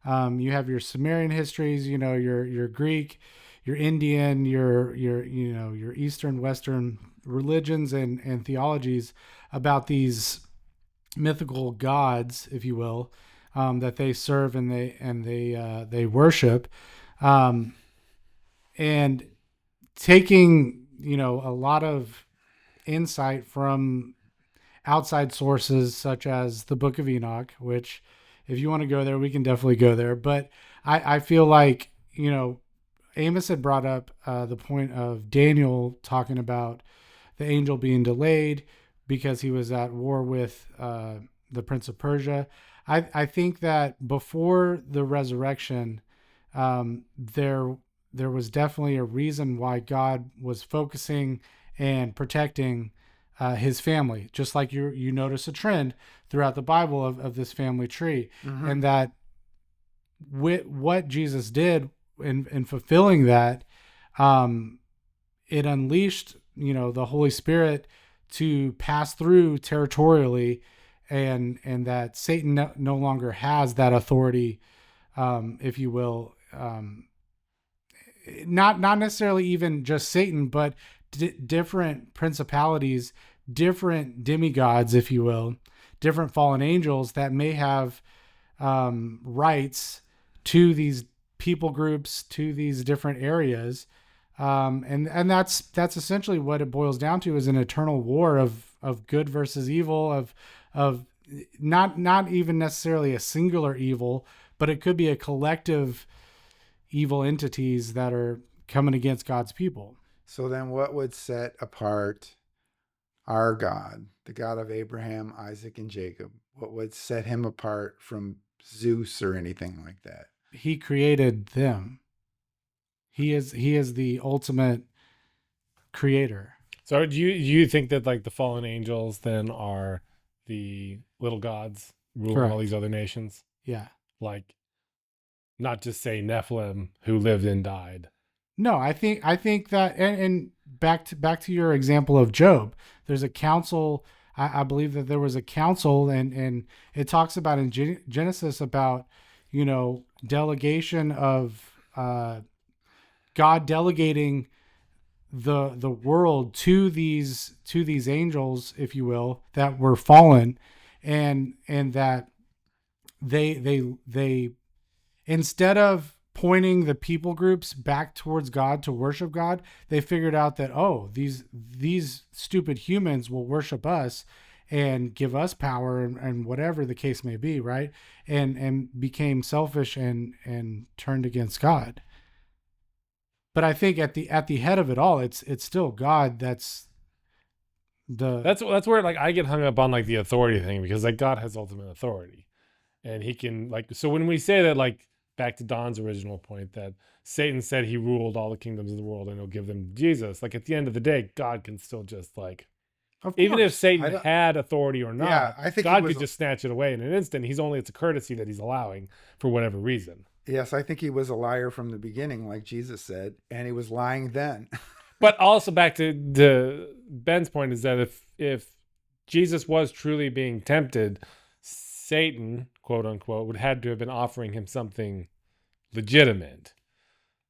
You have your Sumerian histories, your Greek, your Indian, your Eastern, Western religions and theologies about these mythical gods, if you will, that they serve and they worship, and taking, a lot of insight from outside sources such as the Book of Enoch, which, if you want to go there, we can definitely go there. But I feel like, Amos had brought up the point of Daniel talking about the angel being delayed because he was at war with the Prince of Persia. I think that before the resurrection, there was definitely a reason why God was focusing and protecting his family, just like you notice a trend throughout the Bible of this family tree. Mm-hmm. And that what Jesus did in fulfilling that, it unleashed, the Holy Spirit to pass through territorially, and that Satan no longer has that authority, if you will, not necessarily even just Satan, but different principalities, different demigods, if you will, different fallen angels that may have rights to these people groups, to these different areas, and that's essentially what it boils down to, is an eternal war of good versus evil, of not even necessarily a singular evil, but it could be a collective evil entities that are coming against God's people. So then what would set apart our God, the God of Abraham, Isaac, and Jacob? What would set him apart from Zeus or anything like that? He created them. He is the ultimate creator. So do you think that like the fallen angels then are the little gods ruling all Correct. these other nations? Yeah. Like, not just say Nephilim who lived and died. No, I think that, and back to your example of Job, there's a council. I believe that there was a council, and it talks about in Genesis about, delegation of God delegating the world to these angels, if you will, that were fallen, and that they instead of pointing the people groups back towards God to worship God, they figured out that, oh, these stupid humans will worship us and give us power, and whatever the case may be, right? And became selfish and turned against God. But I think at the head of it all, it's still God. That's where like I get hung up on like the authority thing, because like God has ultimate authority, and he can like, so when we say that, like back to Don's original point that Satan said he ruled all the kingdoms of the world and he'll give them to Jesus, like at the end of the day, God can still just like, even if Satan had authority or not, Yeah, I think God could just snatch it away in an instant. It's a courtesy that he's allowing for whatever reason. Yes, I think he was a liar from the beginning, like Jesus said, and he was lying then. But also back to Ben's point is that if Jesus was truly being tempted, Satan, quote unquote, would had to have been offering him something legitimate.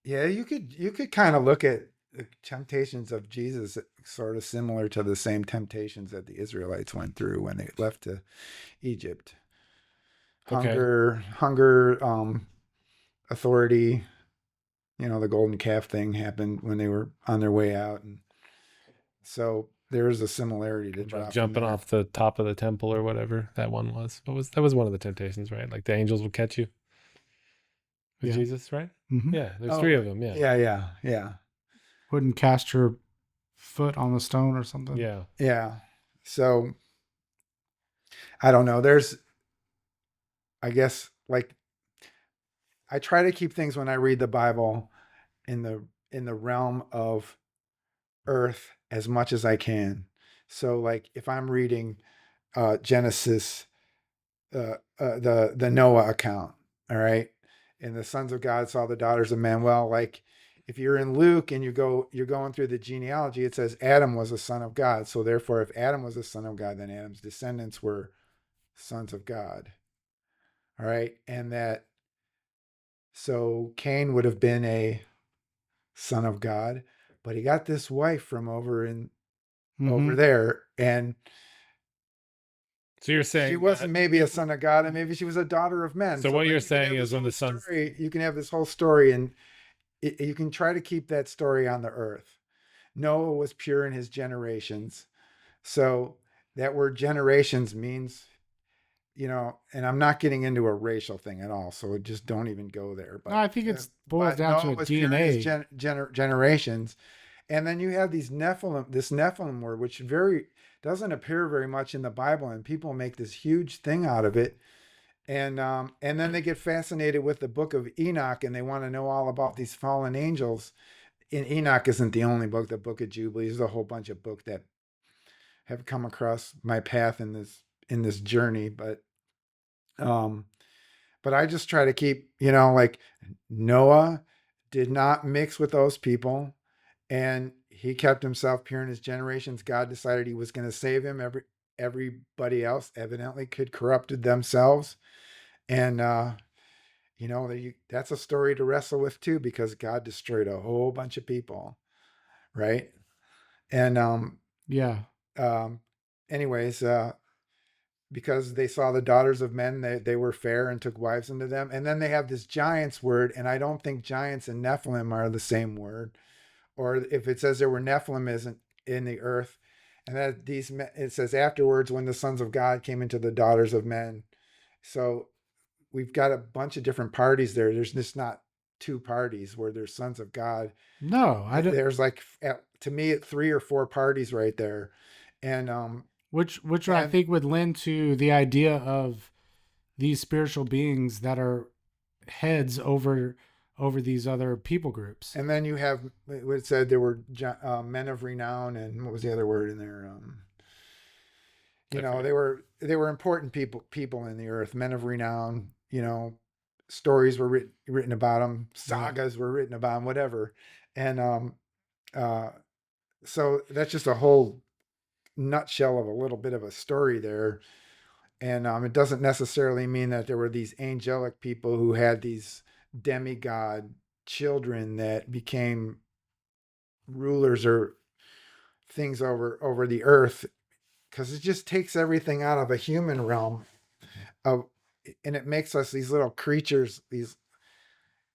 Yeah, you could kind of look at the temptations of Jesus sort of similar to the same temptations that the Israelites went through when they left to Egypt. Hunger, authority, the golden calf thing happened when they were on their way out, and so there is a similarity to jumping off the top of the temple or whatever that one was. That was one of the temptations, right? Like the angels would catch you with Jesus, right? Mm-hmm. Yeah, there's 3 of them. Yeah. Wouldn't cast your foot on the stone or something. Yeah. So I don't know. There's, I guess, like, I try to keep things when I read the Bible in the realm of earth as much as I can. So like if I'm reading Genesis, the Noah account, all right, and the sons of God saw the daughters of men. Well, like if you're in Luke and you're going through the genealogy, it says Adam was a son of God. So therefore, if Adam was a son of God, then Adam's descendants were sons of God. All right, and so Cain would have been a son of God, but he got this wife from over there, and so you're saying she wasn't maybe a son of God, and maybe she was a daughter of men. So what you're saying is when the sons, you can have this whole story, and you can try to keep that story on the earth. Noah was pure in his generations, so that word generations means, and I'm not getting into a racial thing at all, so just don't even go there. But no, I think it's boils down to a DNA. Generations, and then you have this Nephilim word, which doesn't appear very much in the Bible, and people make this huge thing out of it, and then they get fascinated with the book of Enoch, and they want to know all about these fallen angels. And Enoch isn't the only book. The Book of Jubilees, there's a whole bunch of books that have come across my path in this journey, but I just try to keep, like Noah did not mix with those people, and he kept himself pure in his generations. God decided he was going to save him. Everybody else evidently could corrupted themselves, and that's a story to wrestle with too, because God destroyed a whole bunch of people, right? And anyways, because they saw the daughters of men, they were fair and took wives unto them. And then they have this giants word, and I don't think giants and Nephilim are the same word. Or if it says there were Nephilim isn't in the earth, and that it says afterwards when the sons of God came into the daughters of men. So we've got a bunch of different parties there. There's just not two parties where there's sons of God. No, I don't. There's like, to me, 3 or 4 parties right there. And Which I and think would lend to the idea of these spiritual beings that are heads over these other people groups. and then you have it said there were men of renown, and what was the other word in there? They were important people in the earth, men of renown. Stories were written about them, sagas were written about them, whatever. And uh, so that's just a whole nutshell of a little bit of a story there. And it doesn't necessarily mean that there were these angelic people who had these demigod children that became rulers or things over the earth, because it just takes everything out of a human realm of, and it makes us these little creatures. These,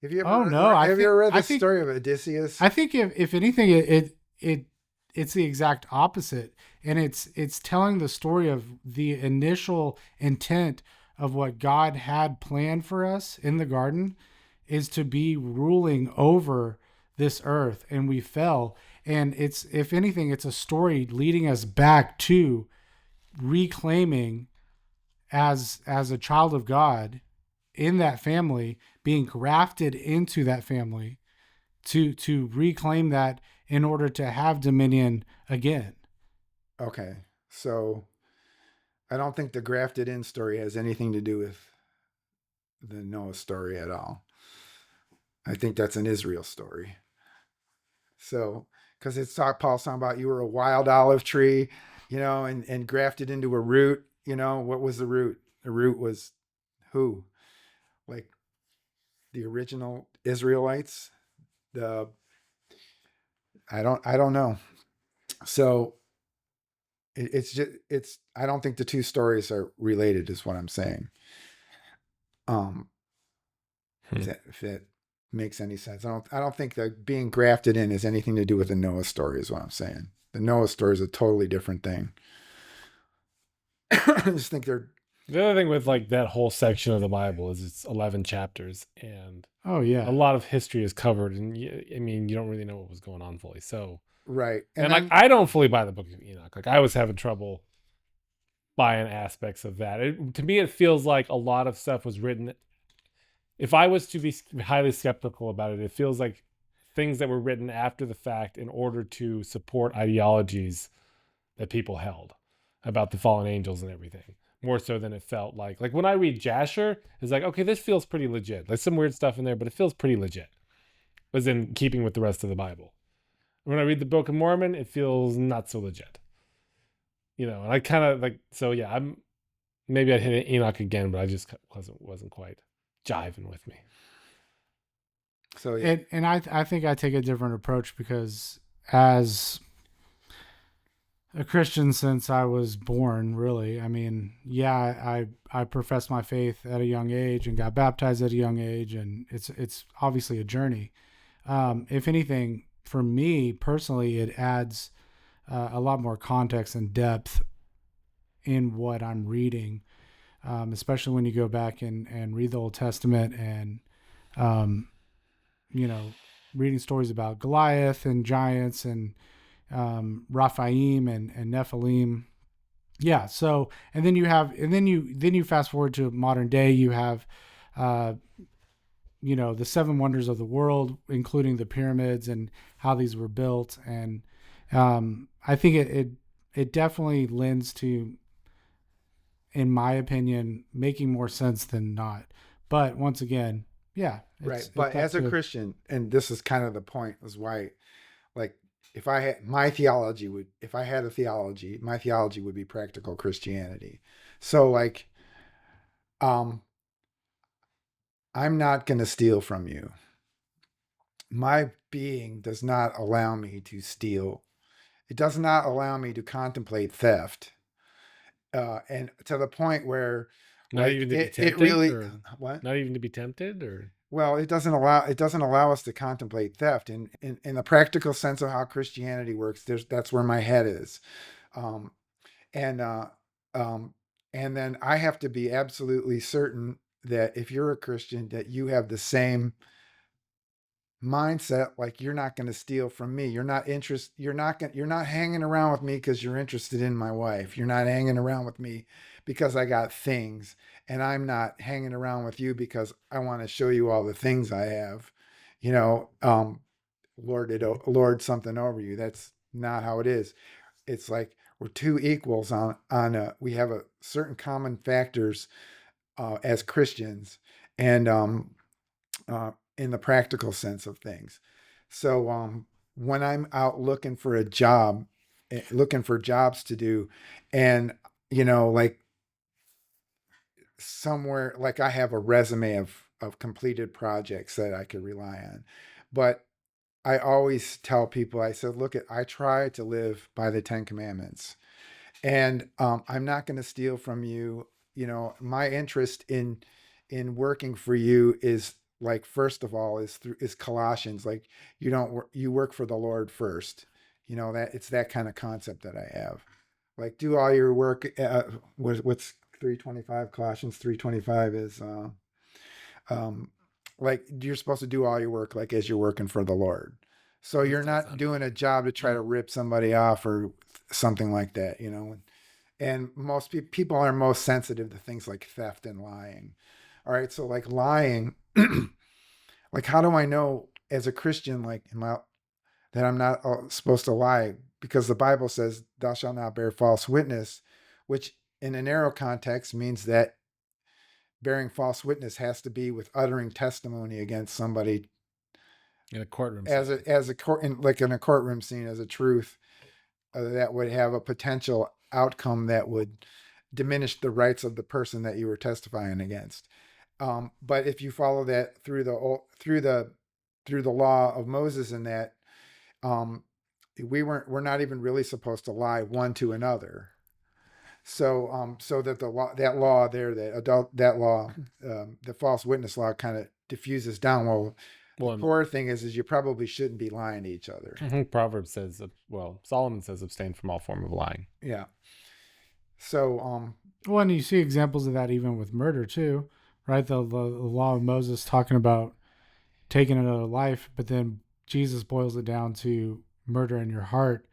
have you ever Oh no, have you ever read the I think story of Odysseus? I think if anything, it's the exact opposite, and it's telling the story of the initial intent of what God had planned for us in the garden, is to be ruling over this earth, and we fell. And it's, if anything, it's a story leading us back to reclaiming as a child of God in that family, being grafted into that family to reclaim that in order to have dominion again. Okay, so I don't think the grafted in story has anything to do with the Noah story at all. I think that's an Israel story. So, because Paul's talking about you were a wild olive tree, and grafted into a root. What was the root? The root was who? Like the original Israelites. The I don't know. So it's I don't think the two stories are related, is what I'm saying. If that makes any sense. I don't think that being grafted in has anything to do with the Noah story, is what I'm saying. The Noah story is a totally different thing. I just think they're, The other thing with like that whole section of the Bible is it's 11 chapters, and Oh yeah. a lot of history is covered, and I mean, you don't really know what was going on fully. So, right. and then, like, I don't fully buy the Book of Enoch. Like, I was having trouble buying aspects of that. To me, it feels like a lot of stuff was written. If I was to be highly skeptical about it, it feels like things that were written after the fact in order to support ideologies that people held about the fallen angels and everything, more so than it felt like when I read Jasher, it's like, okay, this feels pretty legit. There's some weird stuff in there, but it feels pretty legit. It was in keeping with the rest of the Bible. When I read the Book of Mormon, it feels not so legit. And I kind of like, so yeah, maybe I'd hit Enoch again, but I just wasn't quite jiving with me. so yeah. And I think I take a different approach, because as a Christian since I was born, really, I mean, yeah, I professed my faith at a young age and got baptized at a young age, and it's obviously a journey. If anything, for me personally, it adds a lot more context and depth in what I'm reading, especially when you go back and read the Old Testament, and reading stories about Goliath and giants and Raphaim and Nephilim. Yeah. So, and then you fast forward to modern day, you have, the 7 wonders of the world, including the pyramids and how these were built. And I think it definitely lends to, in my opinion, making more sense than not. But once again, yeah. Right. But as a Christian, and this is kind of the point, is why, like, if I had my theology if I had a theology, my theology would be practical Christianity. So like, I'm not going to steal from you. My being does not allow me to steal. It does not allow me to contemplate theft. And to the point where, not even to be tempted, it really, what? Not even to be tempted, or well, it doesn't allow us to contemplate theft in the practical sense of how Christianity works. That's where my head is, and then I have to be absolutely certain that if you're a Christian, that you have the same mindset, like you're not going to steal from me. You're not hanging around with me because you're interested in my wife. You're not hanging around with me because I got things. And I'm not hanging around with you because I want to show you all the things I have. You know, lord something over you. That's not how it is. It's like we're two equals we have a certain common factors as Christians, and in the practical sense of things. So when I'm out looking for a job, looking for jobs to do, and like somewhere, like I have a resume of completed projects that I could rely on, but I always tell people, I said, look, I try to live by the 10 Commandments, and I'm not going to steal from you. My interest in working for you is, like, first of all, is Colossians. Like, you work for the Lord first. That it's that kind of concept that I have. Like, do all your work. What's 3:25? Colossians 3:25 is um, like you're supposed to do all your work like as you're working for the Lord. So you're not doing a job to try to rip somebody off or something like that. And most people are most sensitive to things like theft and lying. All right, so like lying, like how do I know as a Christian, like that I'm not supposed to lie? Because the Bible says, "Thou shalt not bear false witness," which in a narrow context means that bearing false witness has to be with uttering testimony against somebody in a courtroom as a court, like in a courtroom scene, as a truth that would have a potential outcome that would diminish the rights of the person that you were testifying against. But if you follow that through the law of Moses, and that we're not even really supposed to lie one to another. So that the false witness law kind of diffuses down. Well, the core thing is you probably shouldn't be lying to each other. Proverbs says, Solomon says, abstain from all form of lying. Yeah. So, well, and you see examples of that even with murder too, right? The law of Moses talking about taking another life, but then Jesus boils it down to murder in your heart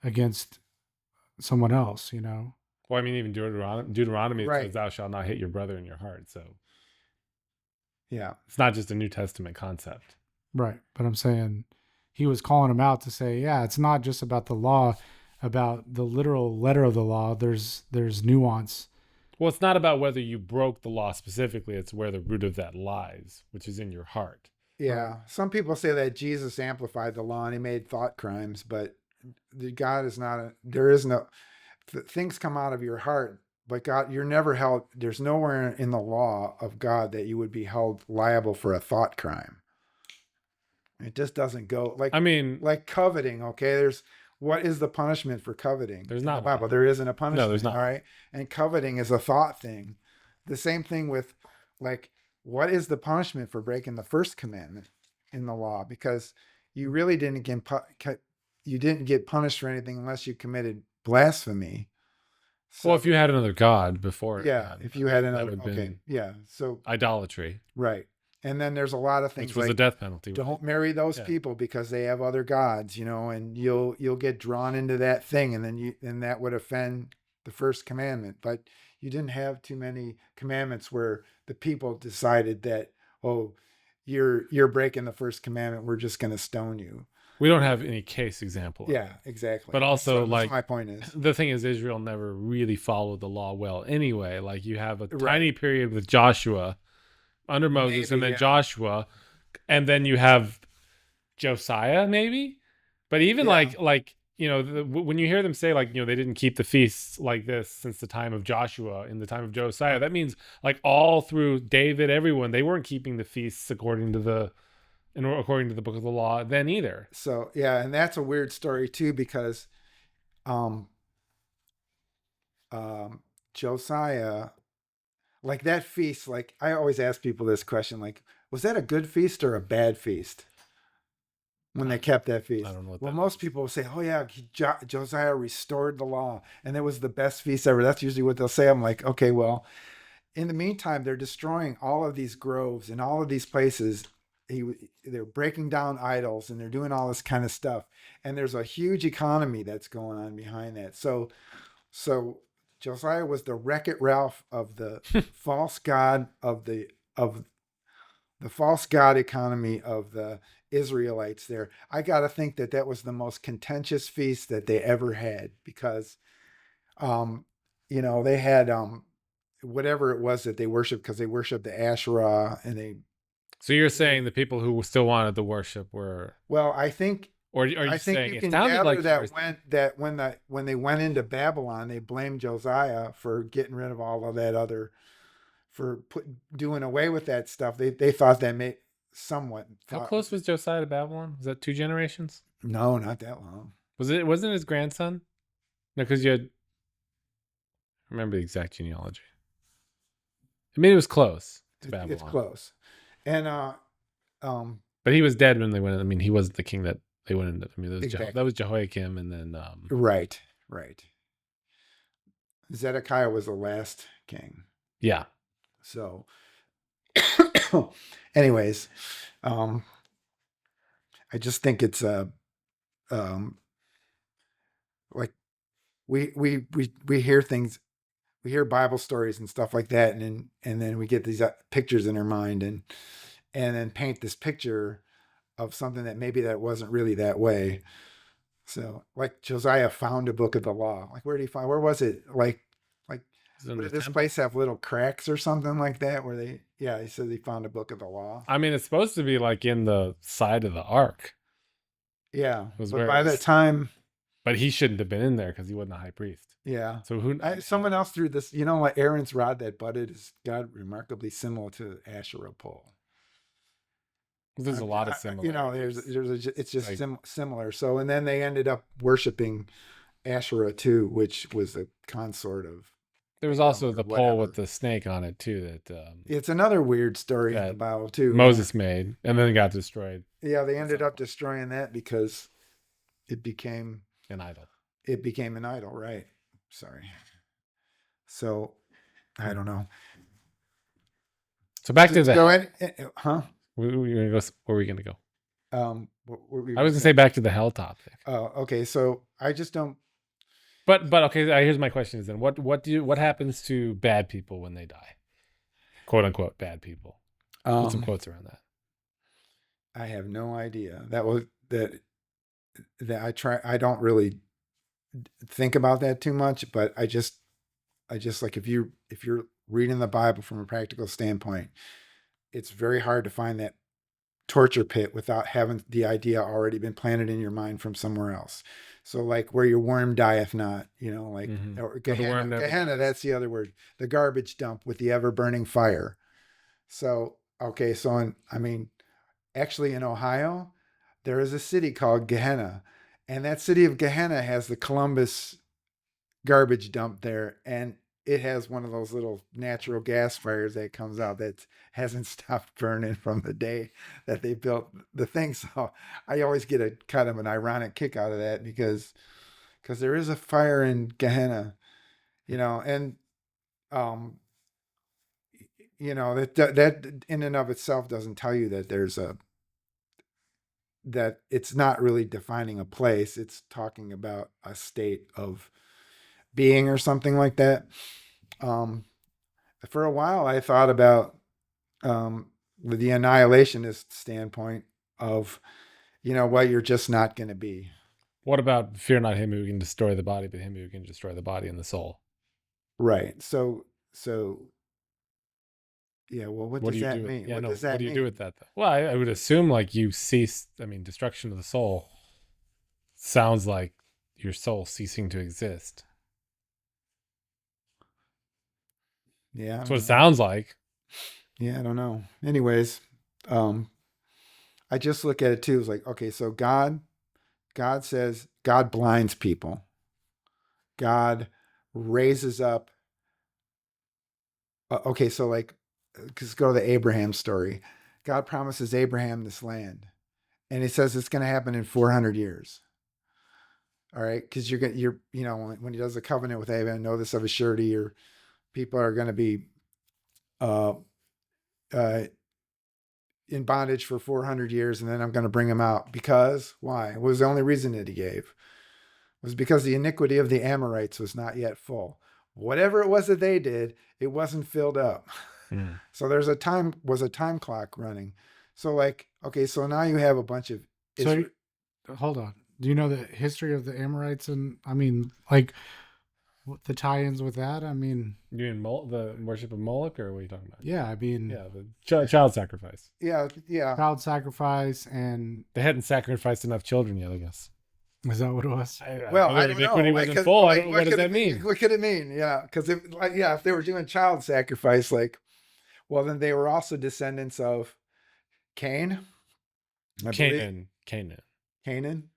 against someone else, Well, I mean, even Deuteronomy right. says, "Thou shalt not hate your brother in your heart." So, yeah, it's not just a New Testament concept, right? But I'm saying he was calling him out to say, yeah, it's not just about the law, about the literal letter of the law. There's nuance. Well, it's not about whether you broke the law specifically. It's where the root of that lies, which is in your heart. Yeah. Some people say that Jesus amplified the law and he made thought crimes, but God is not things come out of your heart, but God, you're never held. There's nowhere in the law of God that you would be held liable for a thought crime. It just doesn't go like coveting. Okay. What is the punishment for coveting? There's not in the Bible. There isn't a punishment. No, there's not. All right. And coveting is a thought thing. The same thing with, like, what is the punishment for breaking the first commandment in the law? Because you really didn't get punished for anything unless you committed blasphemy. So, well, if you had another god before, if you had another, so idolatry, right? And then there's a lot of things which was a death penalty. Don't marry those people because they have other gods, and you'll get drawn into that thing, and then that would offend the first commandment. But you didn't have too many commandments where the people decided that, oh, you're breaking the first commandment, we're just going to stone you. We don't have any case example. Yeah, exactly. But also, that's my point is, the thing is, Israel never really followed the law well anyway. Like, you have a tiny period with Joshua under Moses, and then Joshua, and then you have Josiah, maybe. But even like when you hear them say, like, they didn't keep the feasts like this since the time of Joshua, in the time of Josiah, that means like all through David, everyone, they weren't keeping the feasts according to the book of the law then either. So yeah, and that's a weird story too, because Josiah, like that feast, like I always ask people this question, like, was that a good feast or a bad feast when they kept that feast? I don't know what well, most people will say, oh yeah, Josiah restored the law and it was the best feast ever. That's usually what they'll say. I'm like, okay, well, in the meantime, they're destroying all of these groves and all of these places they're breaking down idols and they're doing all this kind of stuff. And there's a huge economy that's going on behind that. So Josiah was the Wreck-It Ralph of the false god of the false god economy of the Israelites there. I got to think that that was the most contentious feast that they ever had because, they had whatever it was that they worshiped because they worshiped the Asherah and they. So you're saying the people who still wanted the worship were, Well, I think. or are you I think saying you it can sounded gather like when they went into Babylon, they blamed Josiah for getting rid of all of that other, for doing away with that stuff. They thought that made somewhat. how close was Josiah to Babylon? Was that 2 generations? No, not that long. Wasn't his grandson? No, because you had, I remember the exact genealogy. I mean, it was close to Babylon. It's close, and but he was dead when they went in. I mean, he wasn't the king that they went into. I mean, Exactly. that was Jehoiakim, and then right. Zedekiah was the last king. yeah. So, anyways, I just think it's like we hear things, we hear Bible stories and stuff like that, and then we get these pictures in our mind, and then paint this picture of something that maybe that wasn't really that way. So, like Josiah found a book of the law. Like, where did he find? Where was it? Like, did this place have little cracks or something like that? Where they? Yeah, he says he found a book of the law. I mean, it's supposed to be like in the side of the ark. Yeah, Was but where by that time, but he shouldn't have been in there because he wasn't a high priest. yeah. So someone else threw this. Like Aaron's rod that budded is got remarkably similar to the Asherah pole. There's a lot of similarities. It's just similar. So, and then they ended up worshiping Asherah too, which was a consort of. There was also the pole with the snake on it too. That it's another weird story in the Bible too. Moses made and then got destroyed. Yeah, they ended up destroying that because it became an idol. It became an idol, right? Sorry. So, I don't know. So back to go ahead, huh? Where are we gonna go? I was gonna say back to the hell topic. Oh, okay. So I just don't. But okay. Here's my question: is then what happens to bad people when they die? "Quote unquote" bad people. Put some quotes around that. I have no idea. That I try. I don't really think about that too much, but I just like if you're reading the Bible from a practical standpoint, it's very hard to find that torture pit without having the idea already been planted in your mind from somewhere else. So like where your worm dieth not, or Gehenna, that's the other word, the garbage dump with the ever burning fire. So, okay. So actually in Ohio, there is a city called Gehenna, and that city of Gehenna has the Columbus garbage dump there. And it has one of those little natural gas fires that comes out that hasn't stopped burning from the day that they built the thing. So I always get a kind of an ironic kick out of that because there is a fire in Gehenna, and that in and of itself doesn't tell you that that it's not really defining a place. It's talking about a state of being or something like that. For a while I thought about with the annihilationist standpoint of you're just not going to be. What about fear not him who can destroy the body, but him who can destroy the body and the soul? Right. So yeah, well, what does that mean? Yeah, what do you do with that though? Well, I would assume like you cease, destruction of the soul sounds like your soul ceasing to exist. Yeah. That's what it sounds like. Yeah, I don't know. Anyways, I just look at it too. It's like, okay, so God says God blinds people. God raises up. Okay, so like, let's go to the Abraham story. God promises Abraham this land, and he says it's going to happen in 400 years. All right, because when he does the covenant with Abraham, know this of a surety, your people are going to be in bondage for 400 years and then I'm going to bring them out. Because why? What was the only reason that he gave? It was because the iniquity of the Amorites was not yet full. Whatever it was that they did, it wasn't filled up. Mm. So there's a time clock running. So like, okay, so now you have a bunch of So hold on. Do you know the history of the Amorites? And I mean, like the tie-ins with that? I mean, You mean the worship of Moloch, or what are you talking about? yeah, I mean, Yeah, the child sacrifice. yeah. child sacrifice, and They hadn't sacrificed enough children yet, I guess. is that what it was? Well, I I don't don't know. know. Wasn't full. I don't know. What does could that it mean? What could it mean? Yeah, because if they were doing child sacrifice, like, well, then they were also descendants of Cain. I believe. Canaan.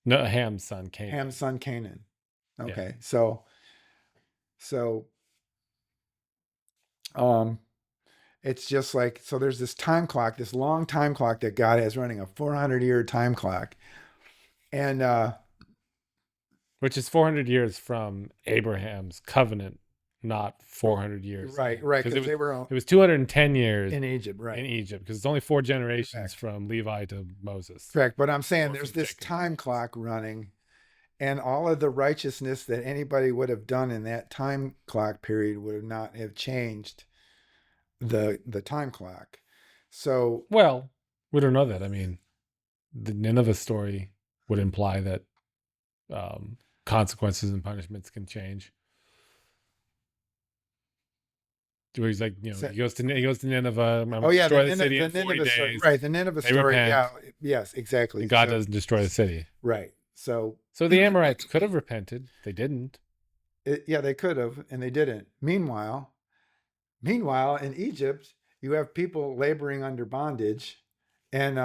No, Ham's son, Canaan. Ham's son Canaan. Okay, Yeah. so it's just like, so there's this time clock, this long time clock that God has running, a 400-year time clock, and Which is 400 years from Abraham's covenant, not 400 years. right, because they were It was 210 years in Egypt, right? in Egypt, because it's only 4 generations from Levi to Moses. Correct, but I'm saying Or there's from this Jacob. time clock running, and all of the righteousness that anybody would have done in that time clock period would not have changed the time clock. So Well, we don't know that. I mean, the Nineveh story would imply that consequences and punishments can change. Where he's like, he goes to Nineveh. oh yeah, destroy the city in 40 Nineveh days. story, right? The Nineveh They story, repent. yeah, yes, exactly. And God So- doesn't destroy the city. right. So So the Amorites could have repented. They didn't. yeah, they could have, and they didn't. Meanwhile, in Egypt, you have people laboring under bondage, and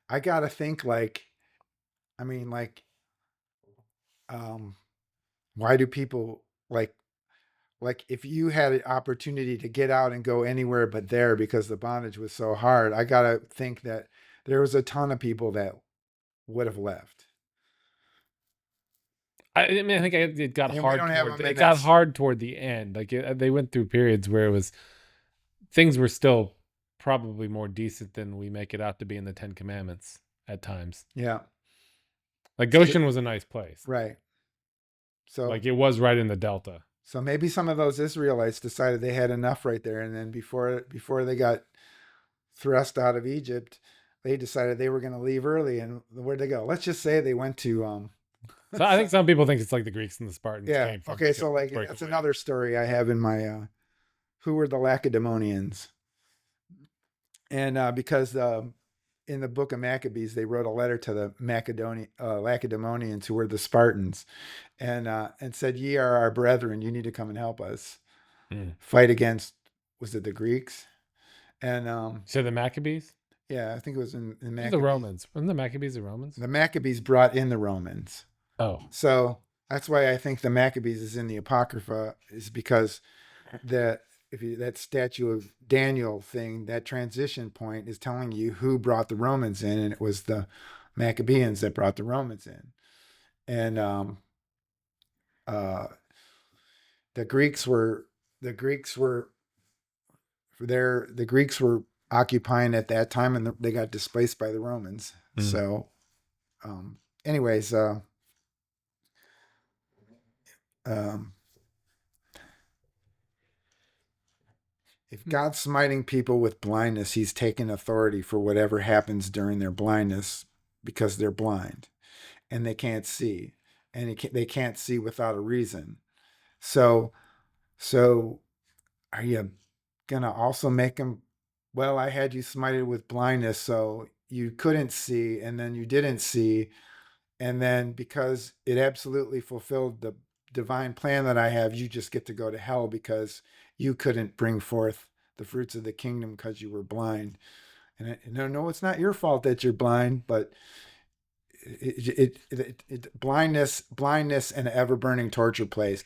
I gotta think like, I mean, like, why do people like if you had an opportunity to get out and go anywhere but there because the bondage was so hard? I gotta think that there was a ton of people that would have left. I mean, I think it got And we hard. don't have Toward, them in it got that- hard toward the end. Like they went through periods where it was things were still probably more decent than we make it out to be in the Ten Commandments at times. Yeah, Like Goshen was a nice place. right. So Like it was right in the Delta. So maybe some of those Israelites decided they had enough right there, and then before they got thrust out of Egypt, they decided they were going to leave early. And where'd they go? Let's just say they went to. So I think some people think it's like the Greeks and the Spartans. Yeah. Came from Okay. So like break that's away. another story I have in my. Who were the Lacedaemonians? And because in the book of Maccabees, they wrote a letter to the Lacedaemonians, who were the Spartans, and said, "Ye are our brethren. You need to come and help us fight against." Was it the Greeks? And So the Maccabees, yeah, I think it was in Maccabees. the Romans. Wasn't the Maccabees the Romans? The Maccabees brought in the Romans, Oh, so that's why I think the Maccabees is in the Apocrypha, is because that statue of Daniel thing, that transition point is telling you who brought the Romans in, and it was the Maccabeans that brought the Romans in. And the Greeks were occupying at that time, and they got displaced by the Romans. So anyways, if God's smiting people with blindness, he's taking authority for whatever happens during their blindness, because they're blind and they can't see, and they can't see without a reason. So are you going to also make them, well, I had you smited with blindness, so you couldn't see, and then you didn't see. And then because it absolutely fulfilled the divine plan that I have, you just get to go to hell because you couldn't bring forth the fruits of the kingdom because you were blind. And no, it's not your fault that you're blind, but blindness and an ever burning torture place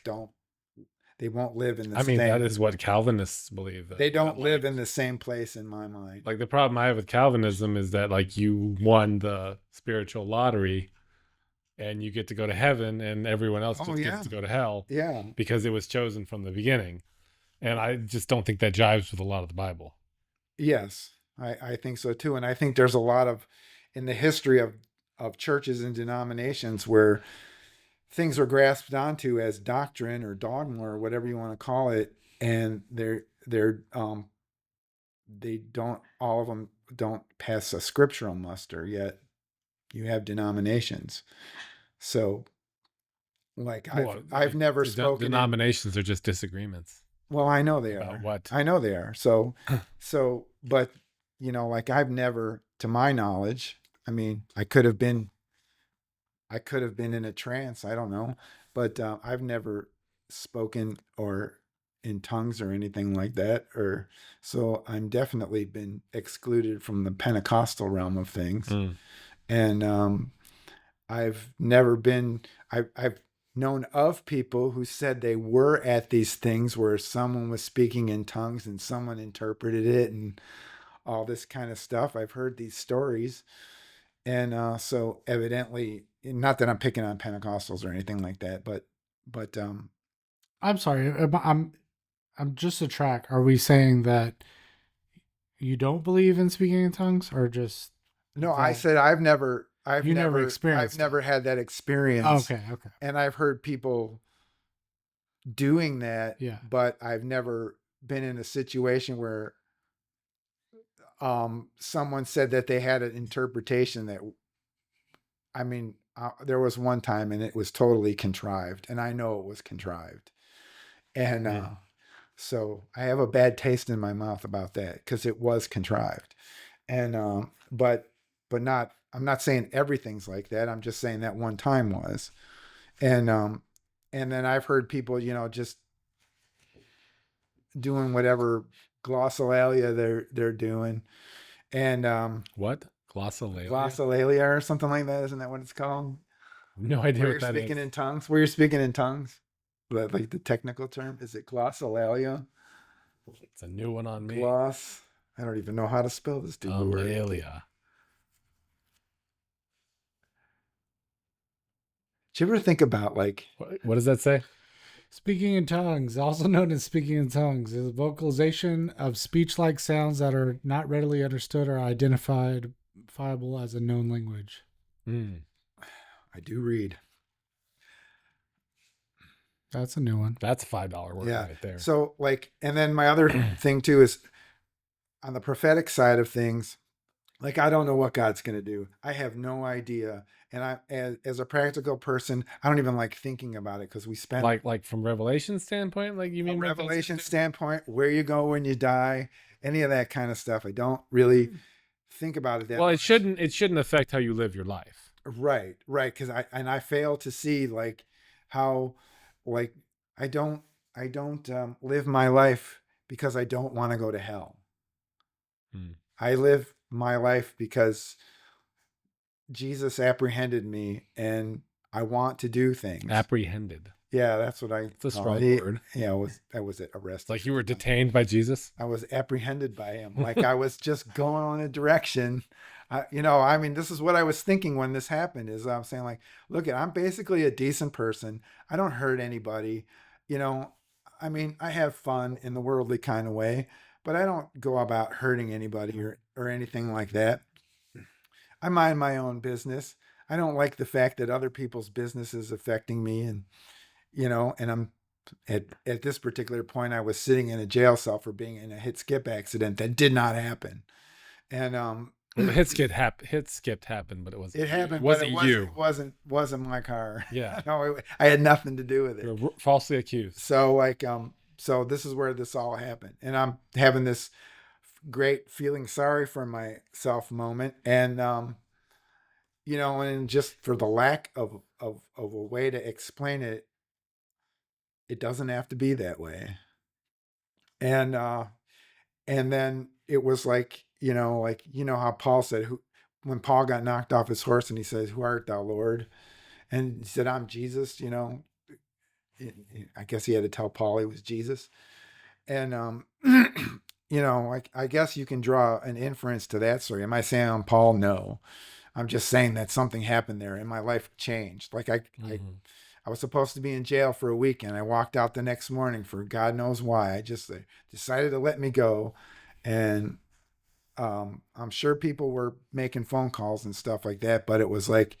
they won't live in the same. that is what Calvinists believe. They don't live in the same place in my mind. Like the problem I have with Calvinism is that like you won the spiritual lottery and you get to go to heaven and everyone else just gets to go to hell. Yeah. Because it was chosen from the beginning. And I just don't think that jives with a lot of the Bible. Yes. I think so too. And I think there's a lot of, in the history of churches and denominations where things are grasped onto as doctrine or dogma or whatever you want to call it. And they don't, all of them don't pass a scriptural muster, yet you have denominations. So like Well, I've never spoken in, denominations are just disagreements well, I know they about are. what. I know they are. But you know, like I've never, to my knowledge, I mean, I could have been in a trance. I don't know, but I've never spoken or in tongues or anything like that. Or so I'm definitely been excluded from the Pentecostal realm of things. Mm. And I've never been. I've known of people who said they were at these things where someone was speaking in tongues and someone interpreted it and all this kind of stuff. I've heard these stories, and so evidently, not that I'm picking on Pentecostals or anything like that, but I'm sorry. I'm just a track. Are we saying that you don't believe in speaking in tongues, or just no, I that- said I've You never never experienced I've never had that experience. Okay, okay. And I've heard people doing that, Yeah. but I've never been in a situation where someone said that they had an interpretation that, I mean, there was one time and it was totally contrived, and I know it was contrived. And so I have a bad taste in my mouth about that because it was contrived. And but not, I'm not saying everything's like that. I'm just saying that one time was. And then I've heard people, you know, just doing whatever glossolalia they're doing. And What? Glossolalia? glossolalia or something like that, isn't that what it's called? No idea Where what you're that speaking is. in tongues? Where you're speaking in tongues? Like the technical term? Is it glossolalia? It's a new one on me. Gloss. I don't even know how to spell this stupid word. Alalia. Did you ever think about like, What does that say? Speaking in tongues, also known as speaking in tongues, is a vocalization of speech-like sounds that are not readily understood or identifiable as a known language. Mm. I do read. That's a new one. That's a $5 word Yeah. right there. So like, and then my other thing too is on the prophetic side of things, like I don't know what God's going to do. I have no idea. And I, as a practical person, I don't even like thinking about it because we spent like from Revelation standpoint, like you a mean revelation standpoint, where you go when you die, any of that kind of stuff. I don't really think about it that Well, much. it shouldn't affect how you live your life. Right. Because I fail to see like how, like I don't live my life because I don't want to go to hell. Hmm. I live my life because Jesus apprehended me and I want to do things. Apprehended. Yeah, that's what I. It's a call strong it. word. Yeah, I was arrested. Like you were detained by Jesus. I was apprehended by him. Like I was just going in a direction. I mean, this is what I was thinking when this happened. Is I'm saying like, look, I'm basically a decent person. I don't hurt anybody. I mean, I have fun in the worldly kind of way, but I don't go about hurting anybody or anything like that. I mind my own business. I don't like the fact that other people's business is affecting me, and I'm at this particular point, I was sitting in a jail cell for being in a hit skip accident that did not happen, and The hit skip happened, but it wasn't. it happened. Wasn't but you? It wasn't my car. Yeah. No, I had nothing to do with it. You were falsely accused. So like so this is where this all happened, and I'm having this great feeling sorry for myself moment, and and just for the lack of a way to explain it, it doesn't have to be that way. And then it was like how Paul said, when Paul got knocked off his horse and he says, "Who art thou, Lord?" And he said, "I'm Jesus." I guess he had to tell Paul he was Jesus. And I guess you can draw an inference to that story. Am I saying I'm Paul? No. I'm just saying that something happened there and my life changed. Like I was supposed to be in jail for a week and I walked out the next morning for God knows why. I just decided to let me go. And I'm sure people were making phone calls and stuff like that, but it was like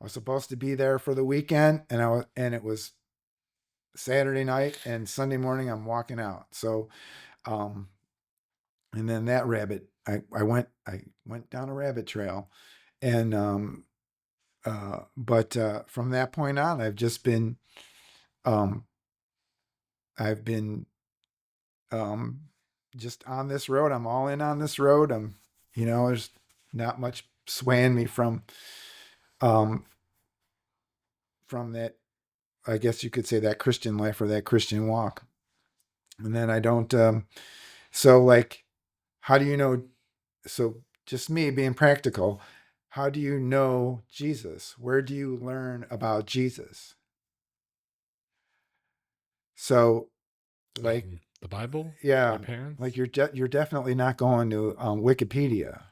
I was supposed to be there for the weekend, and it was Saturday night and Sunday morning. I'm walking out. So, um, and then that rabbit, I went down a rabbit trail, and but from that point on, um, I've been um, just on this road. I'm all in on this road. There's not much swaying me um, from that. I guess you could say that Christian life or that Christian walk. And then I don't. So like, how do you know? So just me being practical. How do you know Jesus? Where do you learn about Jesus? So like, The Bible, yeah, our parents. like you're definitely not going to Wikipedia.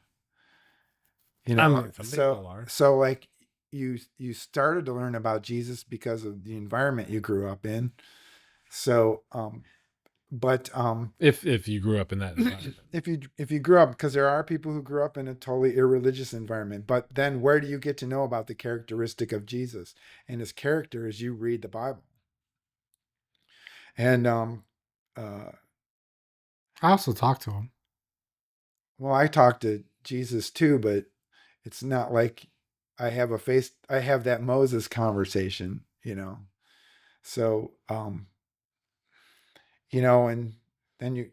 I mean, some people So are. like you started to learn about Jesus because of the environment you grew up in. So but If you grew up in that environment. if you grew up, because there are people who grew up in a totally irreligious environment, but then where do you get to know about the characteristic of Jesus and his character as you read the Bible? And uh I also talked to him. well, I talk to Jesus too, but it's not like I have that Moses conversation. So and then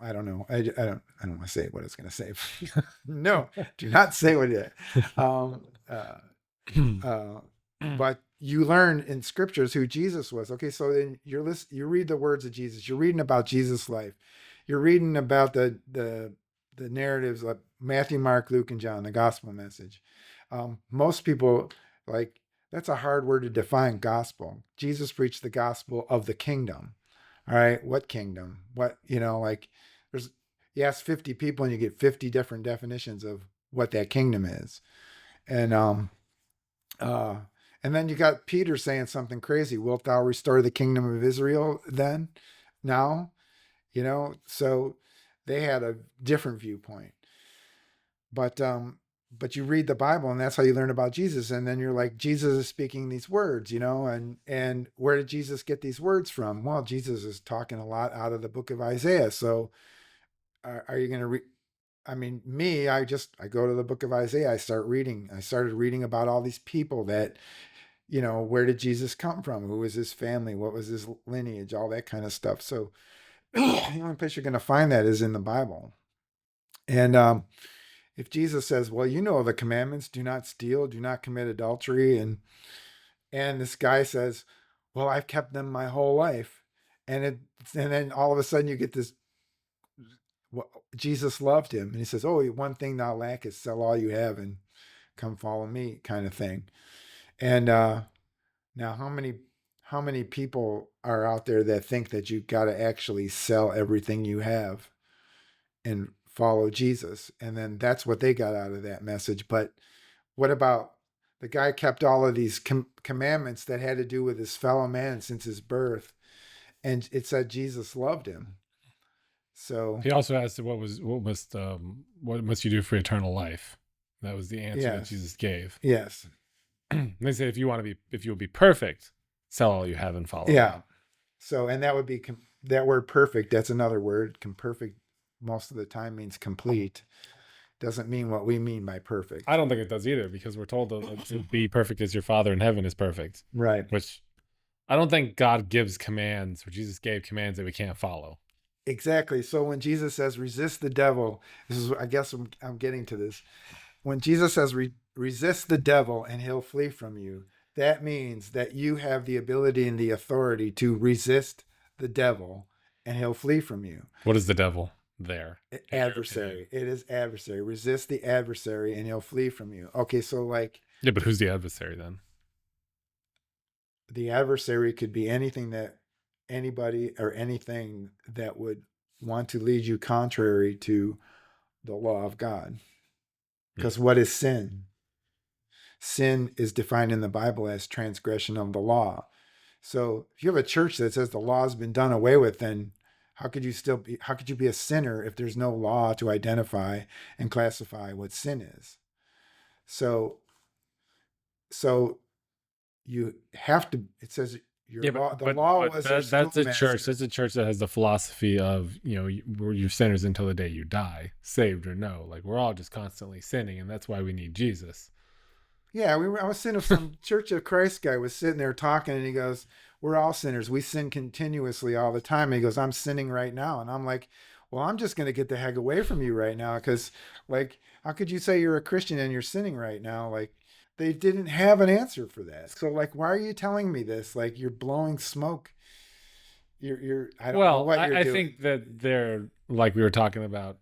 I don't know. I don't want to say what it's going to say. No, do not say what it. Um, but you learn in scriptures who Jesus was. Okay, so then you read the words of Jesus. You're reading about Jesus' life. You're reading about the narratives of Matthew, Mark, Luke, and John, the gospel message. Most people like that's a hard word to define. Gospel. Jesus preached the gospel of the kingdom. All right, what kingdom? What like there's you ask 50 people and you get 50 different definitions of what that kingdom is, and uh, and then you got Peter saying something crazy. Wilt thou restore the kingdom of Israel then? Now, so they had a different viewpoint. But you read the Bible and that's how you learn about Jesus. And then you're like, Jesus is speaking these words, and where did Jesus get these words from? Well, Jesus is talking a lot out of the book of Isaiah. So are you going to read? I mean, I go to the book of Isaiah. I started reading about all these people that, where did Jesus come from? Who was his family? What was his lineage? All that kind of stuff. So the only place you're going to find that is in the Bible. And if Jesus says, well, the commandments, do not steal, do not commit adultery. And this guy says, well, I've kept them my whole life. And then all of a sudden you get this, well, Jesus loved him. And he says, oh, one thing thou lack is sell all you have and come follow me kind of thing. And now how many people are out there that think that you've got to actually sell everything you have and follow Jesus? And then that's what they got out of that message. But what about the guy kept all of these commandments that had to do with his fellow man since his birth, and it said Jesus loved him. So he also asked what must you do for eternal life? That was the answer that Jesus gave. Yes. They say if you will be perfect, sell all you have and follow. Yeah. Me. So, and that would be that word perfect. That's another word. Perfect most of the time means complete. Doesn't mean what we mean by perfect. I don't think it does either, because we're told to be perfect as your Father in heaven is perfect. Right. Which I don't think God gives commands, or Jesus gave commands that we can't follow. Exactly. So when Jesus says resist the devil, I guess I'm getting to this. When Jesus says resist the devil and he'll flee from you, that means that you have the ability and the authority to resist the devil and he'll flee from you. What is the devil there? Adversary. It is adversary. Resist the adversary and he'll flee from you. Okay, so like... Yeah, but who's the adversary then? The adversary could be anybody or anything that would want to lead you contrary to the law of God. Because what is sin? Sin is defined in the Bible as transgression of the law. So if you have a church that says the law has been done away with, then how could you be a sinner if there's no law to identify and classify what sin is? So so you have to, it says your Yeah, law, the law was your that's a church. schoolmaster. That's a church that has the philosophy of, we're your sinners until the day you die, saved or no. Like, we're all just constantly sinning, and that's why we need Jesus. Yeah, I was sitting with some Church of Christ guy was sitting there talking, and he goes, "We're all sinners. We sin continuously all the time." And he goes, "I'm sinning right now," and I'm like, "Well, I'm just gonna get the heck away from you right now, because like, how could you say you're a Christian and you're sinning right now?" Like, they didn't have an answer for that. So like, why are you telling me this? Like, you're blowing smoke. I don't know Well, what you're I doing. think that they're, like we were talking about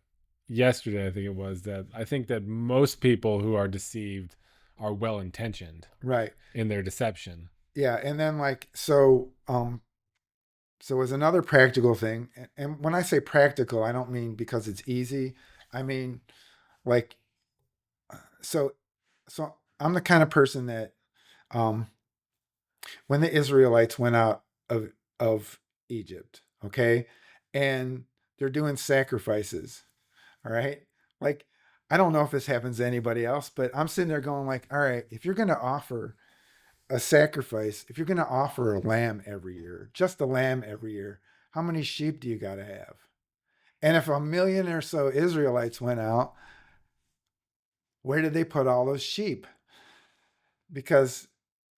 yesterday, I think it was, that I think that most people who are deceived are well intentioned Right. in their deception. Yeah, and then like so as another practical thing, and when I say practical, I don't mean because it's easy. I mean like so so I'm the kind of person that um when the Israelites went out of Egypt, okay? And they're doing sacrifices, all right? Like, I don't know if this happens to anybody else, but I'm sitting there going like, all right, if you're going to offer a sacrifice, if you're going to offer a lamb every year, just a lamb every year, how many sheep do you got to have? And if a million or so Israelites went out, where did they put all those sheep? Because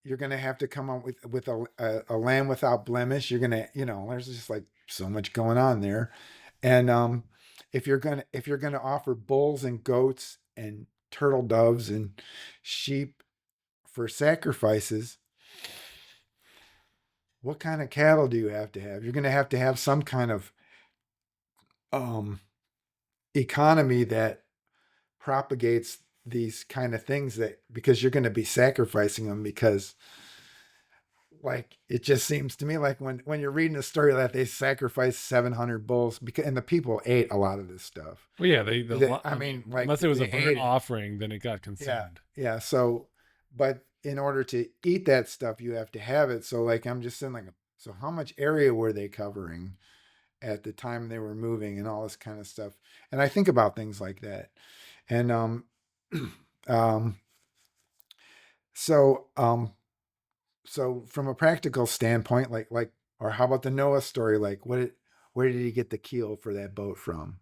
you're going to have to come up with a lamb without blemish. You're going to, there's just like so much going on there. And if you're going to offer bulls and goats and turtle doves and sheep for sacrifices, what kind of cattle do you have to have? You're going to have some kind of economy that propagates these kind of things, that because you're going to be sacrificing them, because like it just seems to me like when you're reading a story that they sacrificed 700 bulls, because and the people ate a lot of this stuff. Well, yeah, I mean, like, unless it was a they burnt ate it. offering, then it got Yeah, consumed. yeah. So, but in order to eat that stuff, you have to have it. So, like, I'm just saying, like, so how much area were they covering at the time they were moving and all this kind of stuff? And I think about things like that. And um, so so from a practical standpoint, or how about the Noah story? Like, where did he get the keel for that boat from?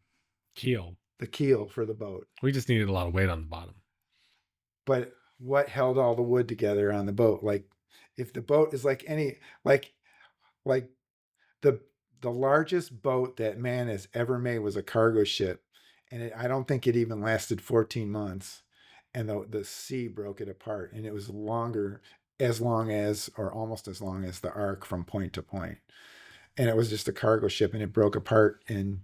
Keel. The keel for the boat. We just needed a lot of weight on the bottom. But what held all the wood together on the boat? Like, if the boat is like like the the largest boat that man has ever made was a cargo ship, and I don't think it even lasted 14 months, and the sea broke it apart, and it was as long as, or almost as long as, the ark from point to point, and it was just a cargo ship, and it broke apart, and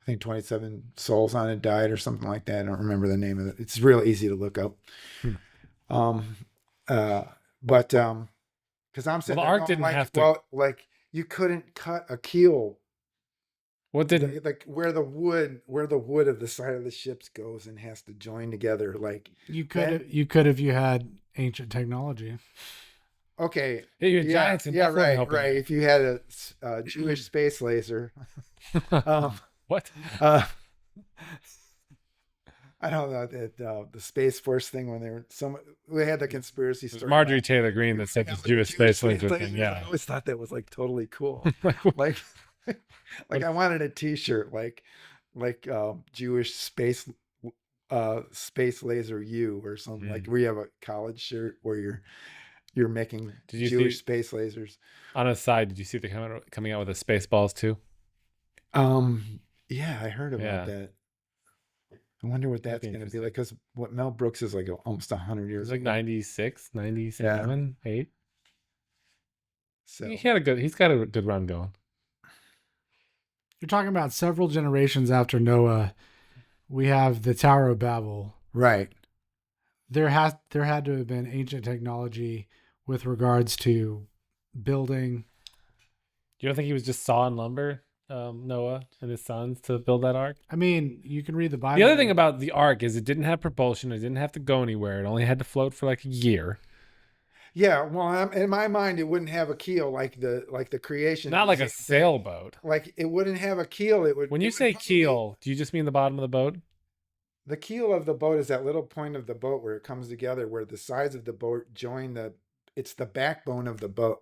I think 27 souls on it died or something like that. I don't remember the name of it. It's real easy to look up. Um, but because I'm Well, sitting the there ark going, didn't like, have to. well, like, you couldn't cut a keel, What did? like where the wood of the side of the ships goes and has to join together. Like, You that- could if you had ancient technology. okay, Hey, you had yeah, giants in yeah, Bethlehem right, helping. right. If you had a Jewish space laser, What? uh, I don't know that the Space Force thing, when we had the conspiracy It was story. Marjorie Taylor Greene that said Yeah, this with Jewish space laser thing. lasers. I Yeah. always thought that was like totally cool. Like, Like, like I wanted a T-shirt like Jewish space laser U or something, like where you have a college shirt where you're making Did you Jewish see- space lasers. on a side, did you see they're coming out with the Spaceballs too? Yeah, I heard about Yeah. that. I wonder what That'd that's be going to be like, because what Mel Brooks is like almost 100 It years was like old. 96, 97, 8. So He's got a good run going. You're talking about several generations after Noah. We have the Tower of Babel. right. There had to have been ancient technology with regards to building. You don't think he was just sawing lumber, Noah and his sons, to build that ark? I mean, you can read the Bible. The other thing about the ark is it didn't have propulsion. It didn't have to go anywhere. It only had to float for like a year. Yeah, well, in my mind, it wouldn't have a keel like the creation. Not like a museum. sailboat. Like it wouldn't have a keel. It would. When it you would say probably- keel, do you just mean the bottom of the boat? the keel of the boat is that little point of the boat where it comes together, where the sides of the boat join the. It's the backbone of the boat.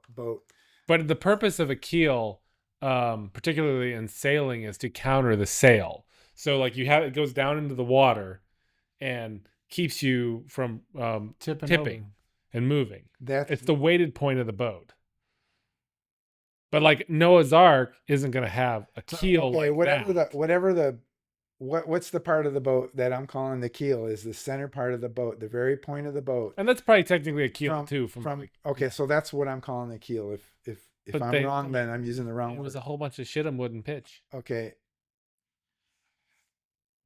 But the purpose of a keel, particularly in sailing, is to counter the sail. So like you have it goes down into the water and keeps you from Tipping tipping and moving. That's It's the weighted point of the boat. But like Noah's Ark isn't going to have a keel okay. like that. What's the part of the boat that I'm calling the keel is the center part of the boat, the very point of the boat. And that's probably technically a keel too. Okay, so that's what I'm calling the keel. If But I'm wrong, then I'm using the wrong it was word. a whole bunch of shit on wooden pitch. Okay.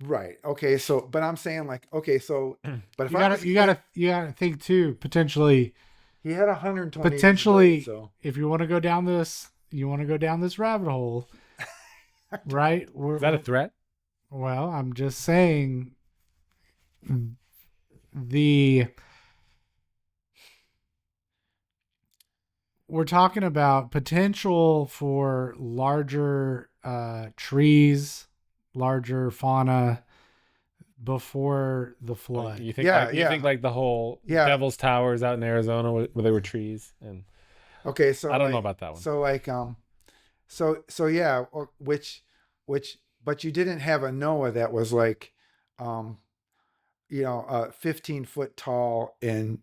Right. Okay. So, but I'm saying like, okay. So, but if you gotta think too. Potentially, he had 120. potentially, So if you want to go down this, rabbit hole, right? Is that a threat? Well, I'm just saying we're talking about potential for larger trees, larger fauna before the flood. You think? Yeah, You think like the whole Yeah. Devil's Towers out in Arizona where they were trees and okay. So I don't know like- about that one. So like so yeah, but you didn't have a Noah that was like 15 foot tall and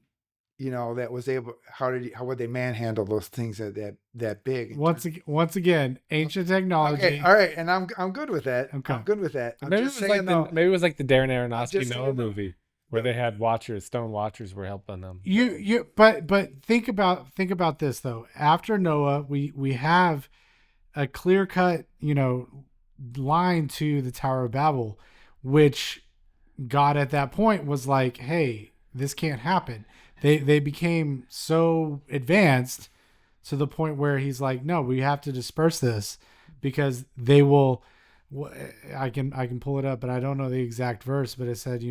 that was able. How would they manhandle those things that big? Once again, ancient technology. Okay, all right, and I'm good with that. Okay. I'm good with that. I'm Maybe just it was saying though. maybe it was like the Darren Aronofsky just Noah saying, though. movie where they had stone watchers were helping them. But think about this though. After Noah, we have a clear cut, line to the Tower of Babel, which God at that point was like, hey, this can't happen. They became so advanced to the point where he's like, no, we have to disperse this because they will. I can pull it up, but I don't know the exact verse. But it said,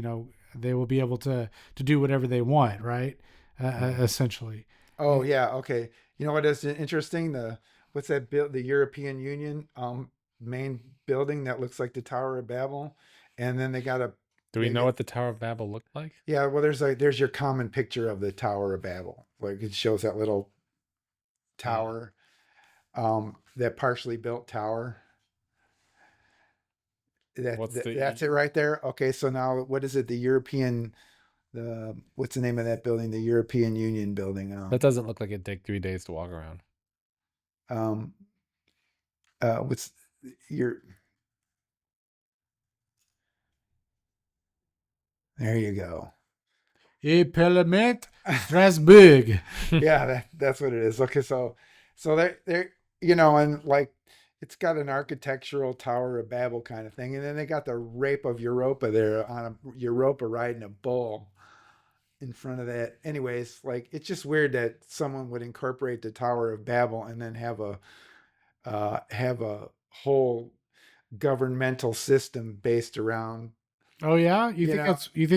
they will be able to do whatever they want, right? Essentially. Oh yeah, okay. You know what is interesting? What's that build? The European Union main building that looks like the Tower of Babel, and then they got a. Do we know what the Tower of Babel looked like? Yeah, well, there's your common picture of the Tower of Babel, like it shows that little tower, that partially built tower. That's it right there. Okay, so now what is it? What's the name of that building? The European Union building. That doesn't look like it'd take 3 days to walk around. What's your? There you go. Parlement Strasbourg. Yeah, that's what it is. Okay, so they're and like it's got an architectural Tower of Babel kind of thing, and then they got the Rape of Europa there on Europa riding a bull in front of that. Anyways, like it's just weird that someone would incorporate the Tower of Babel and then have a whole governmental system based around. Oh yeah, you think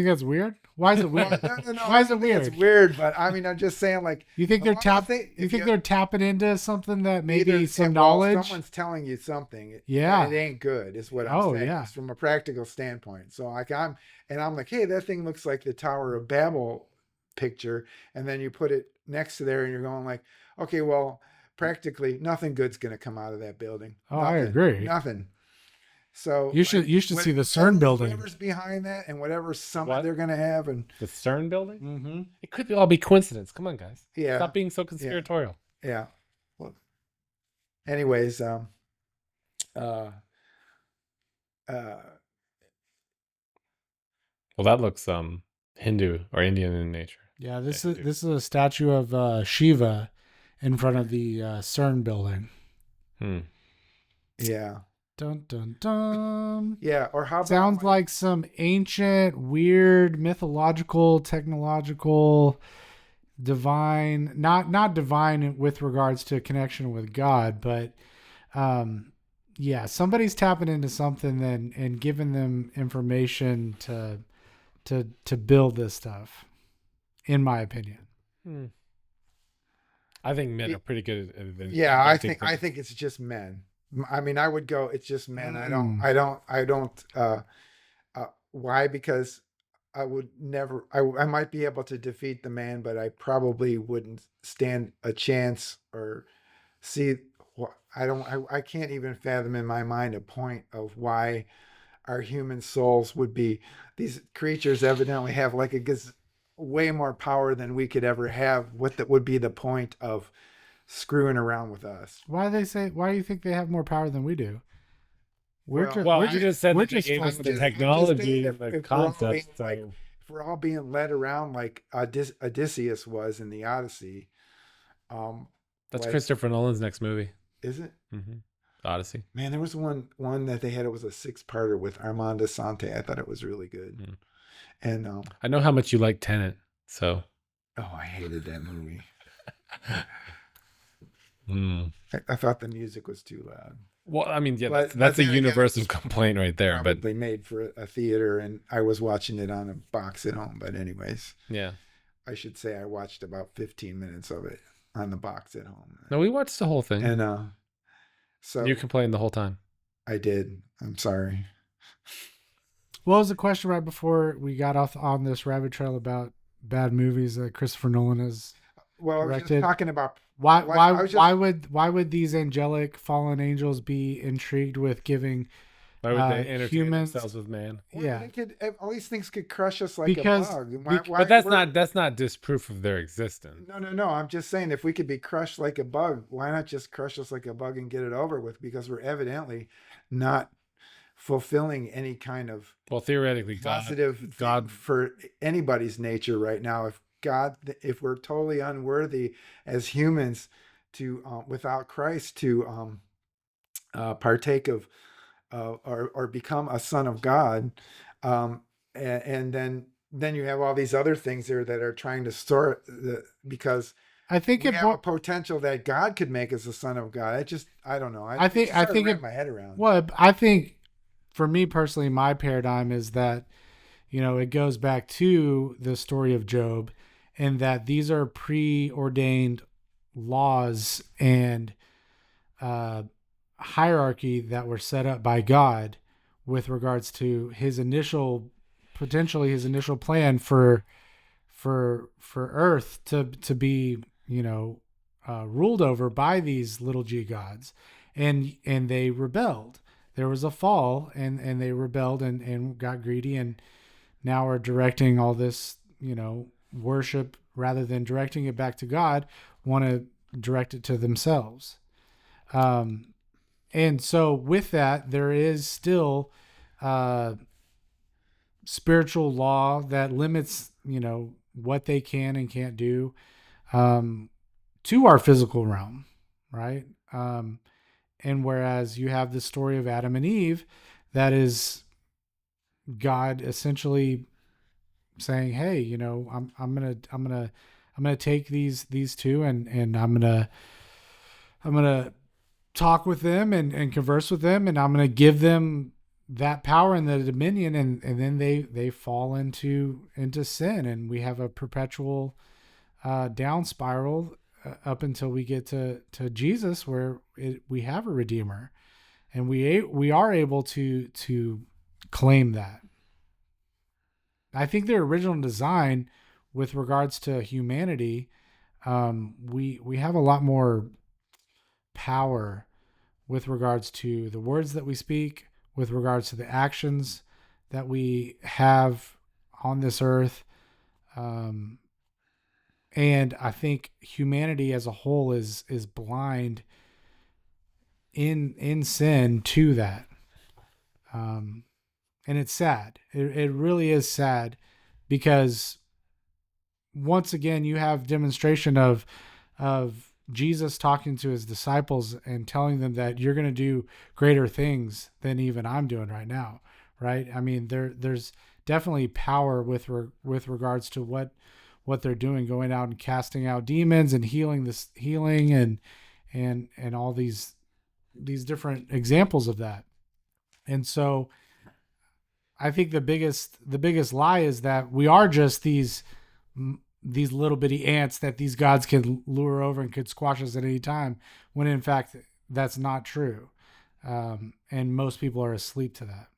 that's weird? Why is it weird? No. Why is it I think weird? It's weird, but I mean, I'm just saying, like, You think they're they're tapping into something that maybe some knowledge? Someone's telling you something. Yeah, it ain't good. Is what I'm saying. Yeah, it's from a practical standpoint. So like I'm like, hey, that thing looks like the Tower of Babel picture, and then you put it next to there, and you're going like, okay, well, practically nothing good's gonna come out of that building. Oh, I agree. Nothing. So you should see the CERN building. Whatever's behind that, and whatever summit they're gonna have, and the CERN building. Mm-hmm. It could all be coincidence. Come on, guys. Yeah. Stop being so conspiratorial. Yeah. Well. Anyways, Well, that looks Hindu or Indian in nature. Yeah, this is a statue of Shiva in front of the CERN building. Yeah. Dun dun dun. Yeah, or how about sounds like some ancient, weird, mythological, technological, divine, not divine with regards to connection with God, but yeah, somebody's tapping into something then and giving them information to build this stuff, in my opinion. I think men are pretty good at Yeah, inventing I things. think it's just men. I mean, I would go. It's just men. Mm. I don't. Why? Because I would never. I might be able to defeat the man, but I probably wouldn't stand a chance or see. I don't. I can't even fathom in my mind a point of why our human souls would be. These creatures evidently have like way more power than we could ever have. What that would be the point of screwing around with us? Why do you think they have more power than we do? Well, you just said we're that they just gave us fine the with it. technology and the if we're all being concept. like, So if we're all being led around like Odysseus was in the Odyssey, that's like, Christopher Nolan's next movie. is it? Odyssey. Man, there was one that they had. It was a 6-parter with Armand Assante. I thought it was really good. Mm. And I know how much you like Tenet, so oh, I hated that movie. mm. I thought the music was too loud. Well, I mean, yeah, But that's a then again, universal complaint right there. But Probably made for a theater, and I was watching it on a box at home. But anyways, yeah, I should say I watched about 15 minutes of it on the box at home. no, we watched the whole thing. And so You complained the whole time. I did. I'm sorry. What was the question right before we got off on this rabbit trail about bad movies that Christopher Nolan has Well, I was directed? just talking about Why I was just- why would these angelic fallen angels be intrigued with giving? Why would they entertain humans- themselves with man? well, Yeah. they could, all these things could crush us like Because- a bug. But that's not disproof of their existence. No. I'm just saying, if we could be crushed like a bug, why not just crush us like a bug and get it over with? Because we're evidently not fulfilling any kind of Well, theoretically, positive thing God- for anybody's nature right now. If we're totally unworthy as humans to without Christ to partake of or become a son of God, and then you have all these other things there that are trying to store because I think we it. have a potential that God could make us a son of God. I don't know. I think wrap my head around. Well, I think for me personally, my paradigm is that, it goes back to the story of Job, and that these are preordained laws and hierarchy that were set up by God with regards to potentially his initial plan for Earth to be ruled over by these little g gods, and they rebelled. There was a fall, and they rebelled and got greedy, and now are directing all this worship rather than directing it back to God, want to direct it to themselves. And so with that, there is still spiritual law that limits, what they can and can't do to our physical realm, right? And whereas you have the story of Adam and Eve, that is God essentially saying, "Hey, I'm gonna take these two and I'm gonna talk with them and converse with them, and I'm gonna give them that power and the dominion, and then they fall into sin, and we have a perpetual down spiral up until we get to Jesus, where we have a redeemer, and we are able to claim that. I think their original design with regards to humanity, we have a lot more power with regards to the words that we speak, with regards to the actions that we have on this earth. And I think humanity as a whole is blind in sin to that. And it's sad. It really is sad, because once again, you have demonstration of Jesus talking to his disciples and telling them that you're going to do greater things than even I'm doing right now. Right. I mean, there's definitely power with regards to what they're doing, going out and casting out demons and healing and all these different examples of that. And so I think the biggest lie is that we are just these these little bitty ants that these gods could lure over and could squash us at any time, when in fact that's not true. And most people are asleep to that.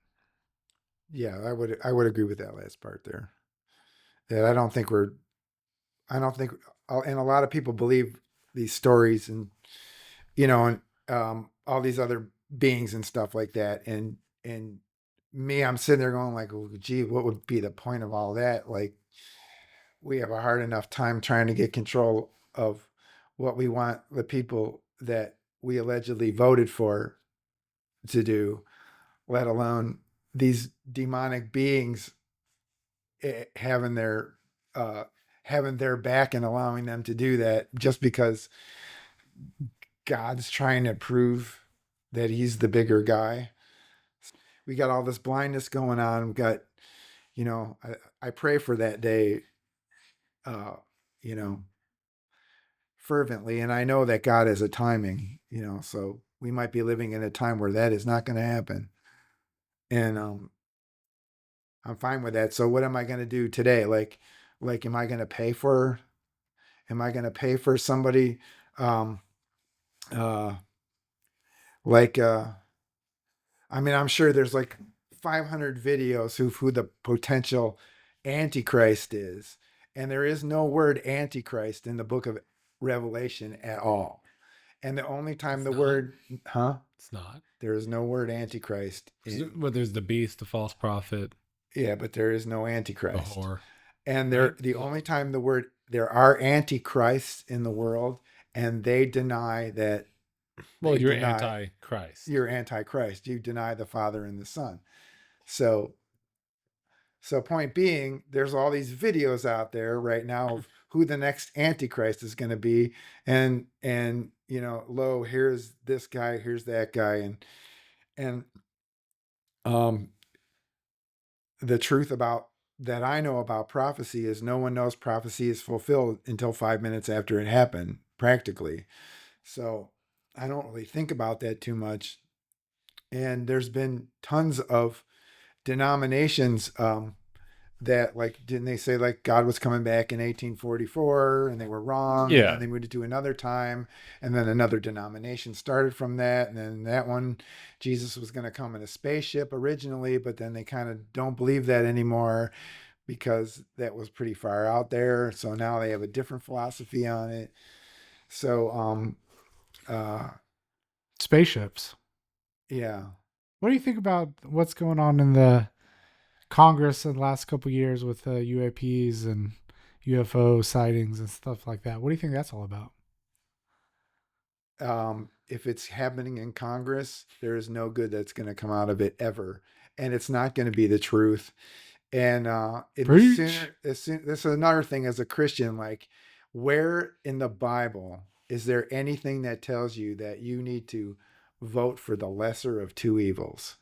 Yeah, I would agree with that last part there. That I don't think and a lot of people believe these stories and and all these other beings and stuff like that. And me, I'm sitting there going like, oh, gee, what would be the point of all that? Like, we have a hard enough time trying to get control of what we want the people that we allegedly voted for to do, let alone these demonic beings having their back and allowing them to do that just because God's trying to prove that he's the bigger guy. We got all this blindness going on. We got, I pray for that day, you know, fervently. And I know that God has a timing, so we might be living in a time where that is not going to happen. And I'm fine with that. So what am I going to do today? Like, am I going to pay for somebody, I mean, I'm sure there's like 500 videos who the potential Antichrist is. And there is no word Antichrist in the book of Revelation at all. And the only time It's not. It's It's not. there is no word Antichrist. Well, there's the beast, the false prophet, Yeah, but there is no the Antichrist. whore. And Right. the only time there are Antichrists in the world, and they deny that. Well, They you're deny- anti-Christ. You're Antichrist. You deny the Father and the Son. So point being, there's all these videos out there right now of who the next Antichrist is going to be, and lo, here's this guy, here's that guy, and the truth about that I know about prophecy is no one knows prophecy is fulfilled until 5 minutes after it happened, practically. So I don't really think about that too much. And there's been tons of denominations that, like, didn't they say like God was coming back in 1844 and they were wrong? Yeah. And they moved it to another time. And then another denomination started from that. And then that one, Jesus was going to come in a spaceship originally, but then they kind of don't believe that anymore because that was pretty far out there. So now they have a different philosophy on it. So, Spaceships. yeah. What do you think about what's going on in the Congress in the last couple of years with UAPs and UFO sightings and stuff like that? What do you think that's all about? If it's happening in Congress, there is no good that's going to come out of it ever, and it's not going to be the truth. And Preach. this is another thing as a Christian. Like, where in the Bible is there anything that tells you that you need to vote for the lesser of two evils?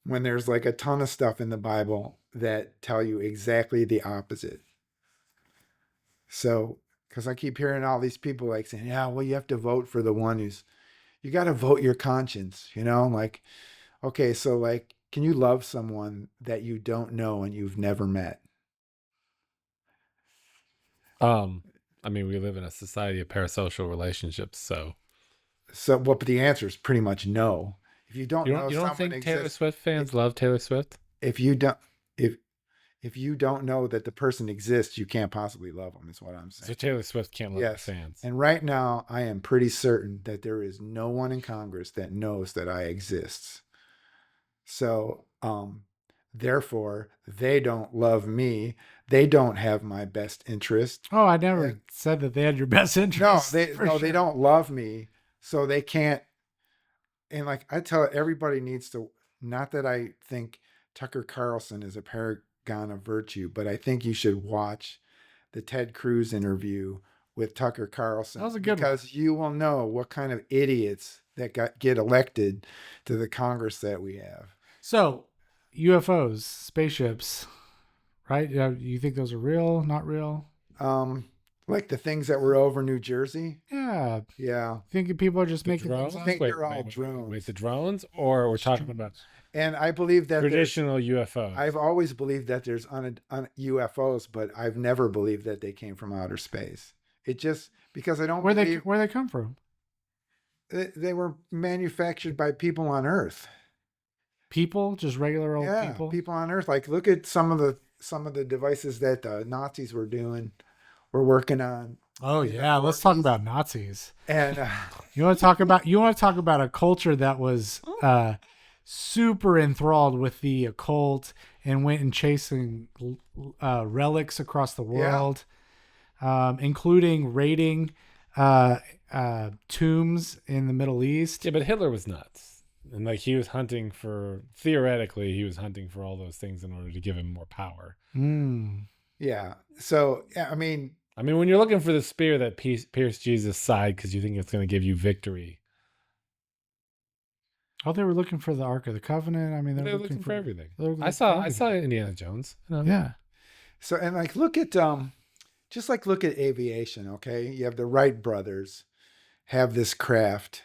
When there's like a ton of stuff in the Bible that tell you exactly the opposite. So, because I keep hearing all these people like saying, yeah, well, you have to vote for the one you got to vote your conscience, like, okay, so like, can you love someone that you don't know and you've never met? I mean, we live in a society of parasocial relationships, so But the answer is pretty much no. If you don't you know don't someone think Taylor exists, Swift fans love Taylor Swift? if you don't if you don't know that the person exists, you can't possibly love them, is what I'm saying. So Taylor Swift can't love her Yes. fans. And right now, I am pretty certain that there is no one in Congress that knows that I exist. So, therefore, they don't love me. They don't have my best interest. Oh, I never Yeah. said that they had your best No, interest. they for they sure. don't love me. So they can't. And like I tell everybody needs to, not that I think Tucker Carlson is a paragon of virtue, but I think you should watch the Ted Cruz interview with Tucker Carlson. That was a good one. because you will know what kind of idiots that get elected to the Congress that we have. So, UFOs, spaceships, right? You think those are real, not real? Like the things that were over New Jersey. Yeah, Yeah. Yeah. Thinking people are just The making drones? things I think up. they're all drones. Wait, the drones, or we're talking about And I believe that traditional UFOs? I've always believed that there's UFOs, but I've never believed that they came from outer space. It just because I don't Where believe they come from? they were manufactured by people on Earth. People, just regular old Yeah, people. people on Earth. Like look at some of the devices that the Nazis were working on. Oh in the yeah, let's talk 40s. about Nazis. And You want to talk about a culture that was super enthralled with the occult and went and chasing relics across the world, including raiding tombs in the Middle East. Yeah, but Hitler was nuts, and like he was hunting for theoretically, he was hunting for all those things in order to give him more power. Mm. yeah, so yeah, I mean, When you're looking for the spear that pierced Jesus' side because you think it's going to give you victory, Oh, they were looking for the Ark of the Covenant. I mean, they're looking for everything. I saw Indiana Jones. Yeah. so and like look at just like look at aviation. Okay, you have the Wright brothers have this craft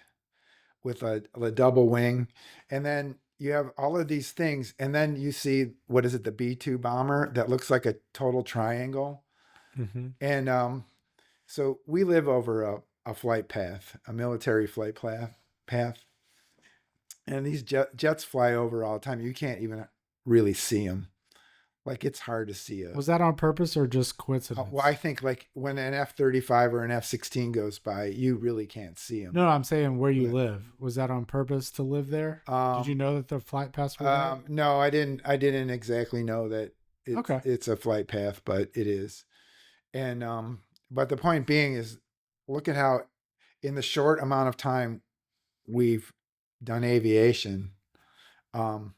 with a double wing, and then you have all of these things, and then you see what is it, the B-2 bomber that looks like a total triangle, Mm-hmm. and so we live over a flight path, a military flight path, and these jets fly over all the time. You can't even really see them. Like it's hard to see Was that on purpose or just Uh, coincidence? well, I think like when an F-35 or an F-16 goes by, you really can't see them. No, I'm saying where you Yeah. live. Was that on purpose to live there? Did you know that the flight paths were there? No, I didn't. I didn't exactly know that Okay. it's a flight path, but it is. And but the point being is, look at how in the short amount of time we've done aviation, um,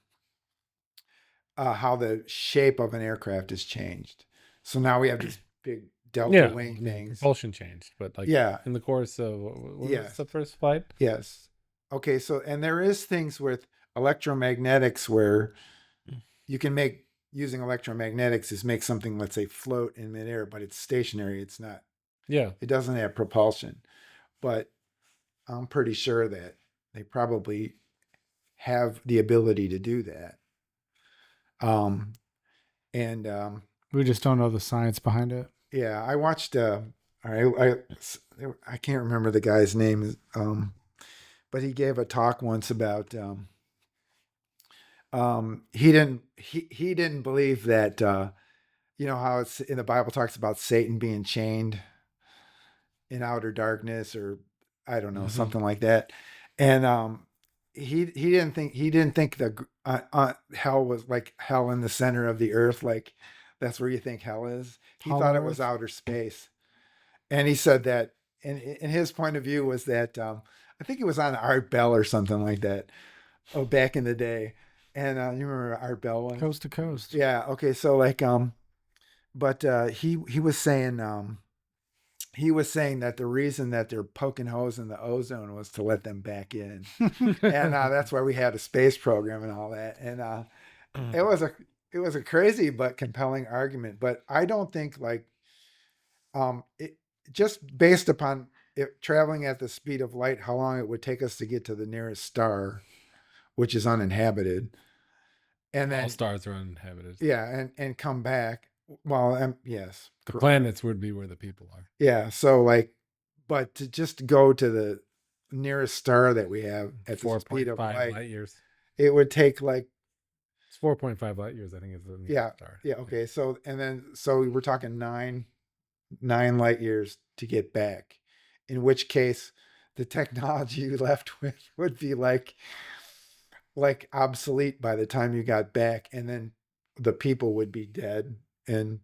how the shape of an aircraft has changed. So now we have these big delta wing things. Propulsion changed, but like Yeah. in the course of what Yeah. was the first flight? Yes. Okay. So, and there is things with electromagnetics where you can make using electromagnetics is make something, let's say, float in midair, but it's stationary. It's not. Yeah, It doesn't have propulsion. But I'm pretty sure that they probably have the ability to do that. And We just don't know the science behind it. yeah, I watched. I can't remember the guy's name. But he gave a talk once about. He didn't believe that. You know how it's in the Bible talks about Satan being chained in outer darkness, or I don't know, Mhm. something like that. And he didn't think the hell was like hell in the center of the earth, like that's where you think hell is. He Hollow thought it was Earth? outer space, and he said that. And in his point of view was that I think it was on Art Bell or something like that. Oh, back in the day, and you remember Art Bell one? Coast to coast. Yeah. Okay. So like but he was saying that the reason that they're poking holes in the ozone was to let them back in, and that's why we had a space program and all that. And it was a crazy but compelling argument. But I don't think like it just based upon it traveling at the speed of light, how long it would take us to get to the nearest star, which is uninhabited, and all then stars are uninhabited. yeah, and come back. Well, yes, The planets would be where the people are. yeah. So like, but to just go to the nearest star that we have at the speed of 4.5 light, light years. it would take like It's 4.5 light years, I think, is the nearest yeah, star. yeah. Okay, so and then so we're talking nine light years to get back. In which case, the technology you left with would be like obsolete by the time you got back, and then the people would be dead. And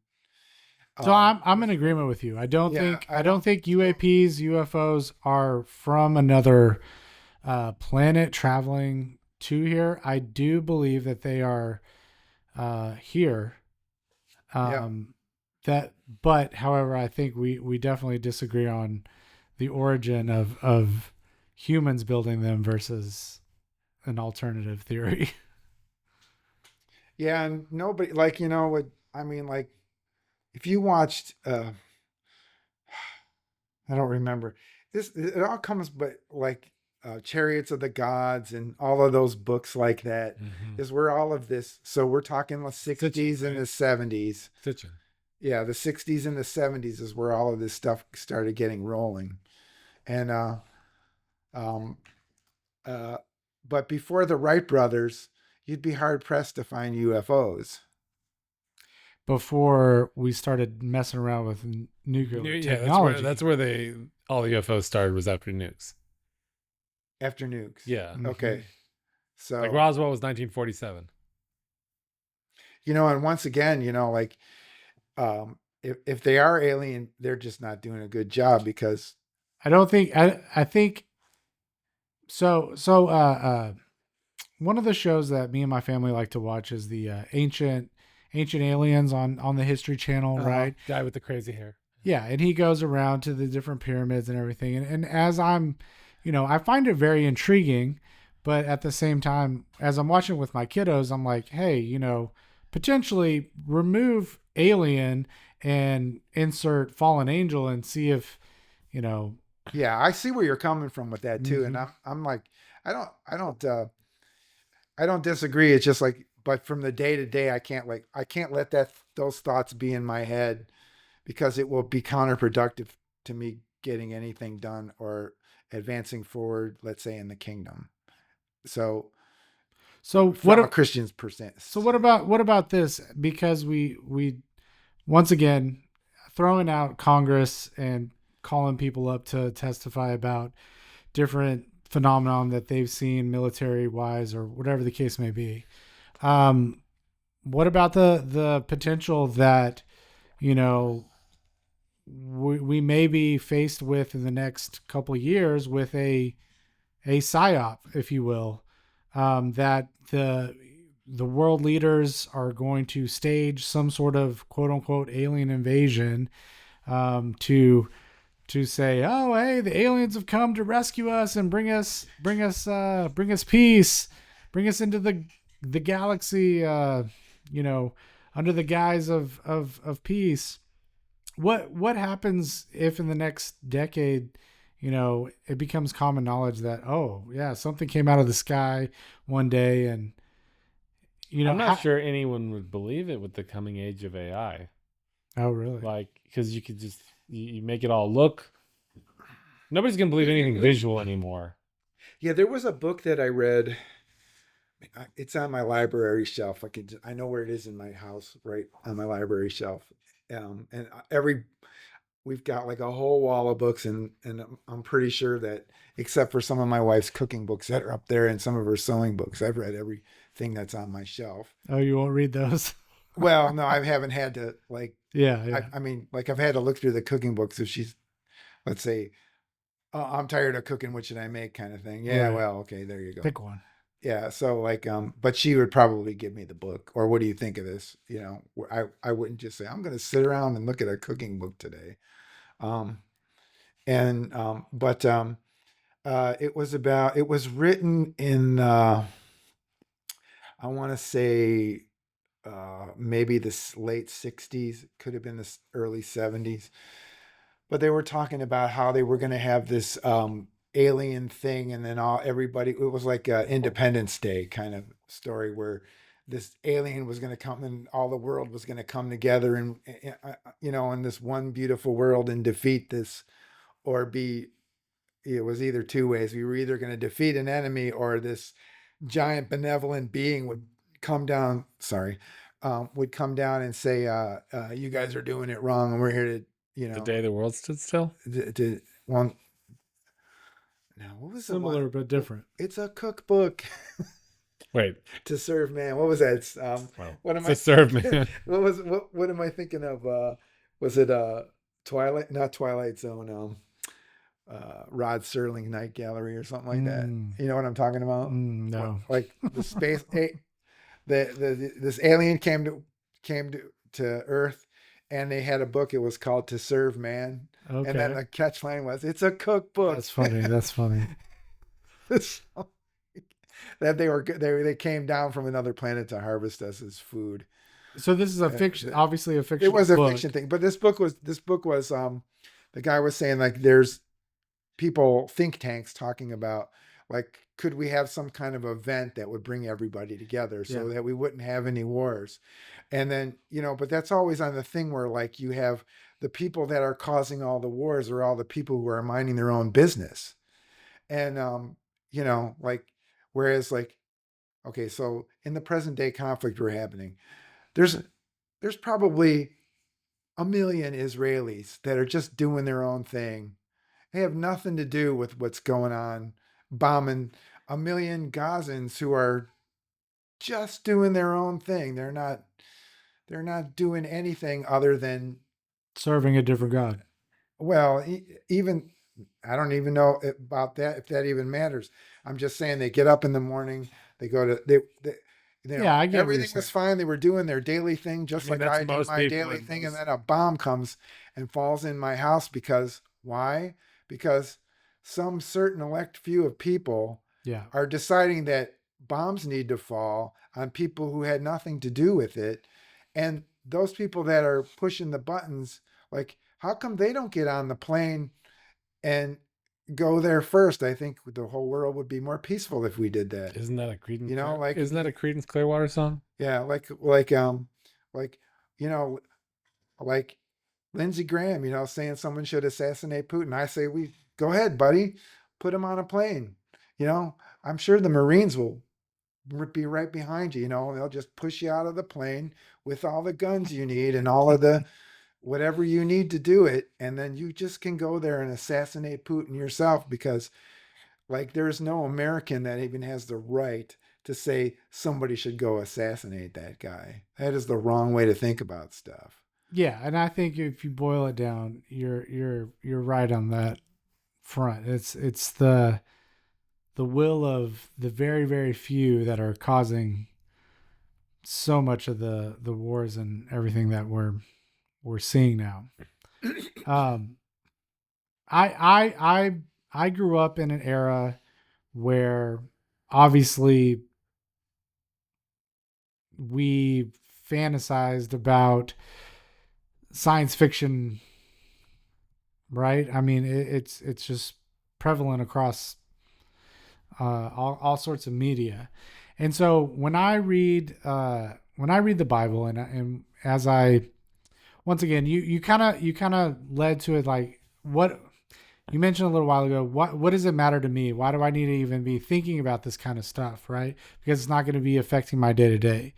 So I'm in agreement with you. I don't Yeah, think UAPs, UFOs are from another planet traveling to here. I do believe that they are here. But however, I think we definitely disagree on the origin of humans building them versus an alternative theory. yeah, and nobody like what I mean, like if you watched I don't remember. It all comes, but like Chariots of the Gods and all of those books like that is where all of this. So we're talking the 60s and the 70s. Sitchin. Yeah, the 60s and the 70s is where all of this stuff started getting rolling. And but before the Wright brothers, you'd be hard pressed to find UFOs. Before we started messing around with nuclear Yeah, technology. that's where all the UFOs started, was after nukes. After nukes. Yeah. Okay. So Like Roswell was 1947. and once again, like if they are alien, they're just not doing a good job because I don't think I think so one of the shows that me and my family like to watch is the ancient aliens on the History Channel, right? Guy with the crazy hair. Yeah, and he goes around to the different pyramids and everything. And as I'm, I find it very intriguing, but at the same time, as I'm watching with my kiddos, I'm like, hey, potentially remove alien and insert fallen angel and see if, yeah, I see where you're coming from with that too. And I'm like, I don't disagree. It's just like, but from the day to day, I can't let those thoughts be in my head because it will be counterproductive to me getting anything done or advancing forward, let's say in the kingdom. So what a Christian's percent. So what about this? Because we once again throwing out Congress and calling people up to testify about different phenomenon that they've seen military wise or whatever the case may be. What about the potential that, we may be faced with in the next couple of years with a psyop, if you will, that the world leaders are going to stage some sort of quote unquote alien invasion, to say, oh, hey, the aliens have come to rescue us and bring us peace, bring us into the galaxy, under the guise of peace. What happens if in the next decade, it becomes common knowledge that, oh yeah, something came out of the sky one day, and I'm not sure anyone would believe it with the coming age of AI. Oh really? Like, because you could just you make it all look. Nobody's gonna believe anything visual anymore. Yeah, there was a book that I read. It's on my library shelf. I know where it is in my house, right on my library shelf. And we've got like a whole wall of books, and I'm pretty sure that except for some of my wife's cooking books that are up there and some of her sewing books, I've read everything that's on my shelf. Oh, you won't read those? Well, no, I haven't had to like. Yeah. I mean, like I've had to look through the cooking books if she's, let's say, oh, I'm tired of cooking. What should I make? Kind of thing. Yeah. Right. Well, okay, there you go. Pick one. Yeah. So like, but she would probably give me the book, or what do you think of this? I wouldn't just say, I'm going to sit around and look at a cooking book today. It was written in, I want to say, maybe the late 60s, could have been the early 70s, but they were talking about how they were going to have this, alien thing, and then it was like a Independence Day kind of story where this alien was going to come and all the world was going to come together and in this one beautiful world and defeat this, or it was either two ways. We were either going to defeat an enemy, or this giant benevolent being would come down and say, you guys are doing it wrong and we're here to, the day the world stood still. Now, what was similar but different? It's a cookbook. Wait. To Serve Man. What was that? What am I? To Serve Man. What am I thinking of? Was it Twilight? Not Twilight Zone. Rod Serling Night Gallery or something like that. You know what I'm talking about? No. Like the space. This alien came to Earth, and they had a book. It was called To Serve Man. Okay. And then the catchline was, "It's a cookbook." That's funny. That they came down from another planet to harvest us as food. So this is a fiction, obviously a fiction. It was a fiction thing, but this book was the guy was saying like there's people, think tanks talking about like, could we have some kind of event that would bring everybody together so Yeah. that we wouldn't have any wars? And then, but that's always on the thing where like you have the people that are causing all the wars are all the people who are minding their own business. And, like, whereas like, okay, so in the present day conflict we're happening, there's, there's probably a million Israelis that are just doing their own thing. They have nothing to do with what's going on, bombing a million Gazans who are just doing their own thing. They're not doing anything other than, Serving a different God. well, even I don't even know about that, if that even matters. I'm just saying they get up in the morning, they go to Yeah, I get what you're everything was saying. fine. They were doing their daily thing just I mean, like that's I do most my people daily in thing, and most. then a bomb comes and falls in my house because why? Because some certain elect few of people Yeah. are deciding that bombs need to fall on people who had nothing to do with it. And those people that are pushing the buttons, like, how come they don't get on the plane and go there first? I think the whole world would be more peaceful if we did that. Isn't that a Creedence? Like, Isn't that a Creedence Clearwater song? yeah, like, you know, like Lindsey Graham, saying someone should assassinate Putin. I say, we go ahead, buddy, put him on a plane. You know, I'm sure the Marines will be right behind you. They'll just push you out of the plane with all the guns you need and all of the whatever you need to do it. And then you just can go there and assassinate Putin yourself because, like, there's no American that even has the right to say somebody should go assassinate that guy. That is the wrong way to think about stuff. Yeah, and I think if you boil it down, you're right on that front. It's the will of the very, very few that are causing so much of the wars and everything that we're seeing now. Um, I grew up in an era where obviously we fantasized about science fiction, right? I mean, it's just prevalent across all sorts of media. And so when I read the Bible and as I once again you kind of led to it, like what you mentioned a little while ago, what does it matter to me? Why do I need to even be thinking about this kind of stuff, right? Because it's not going to be affecting my day to day.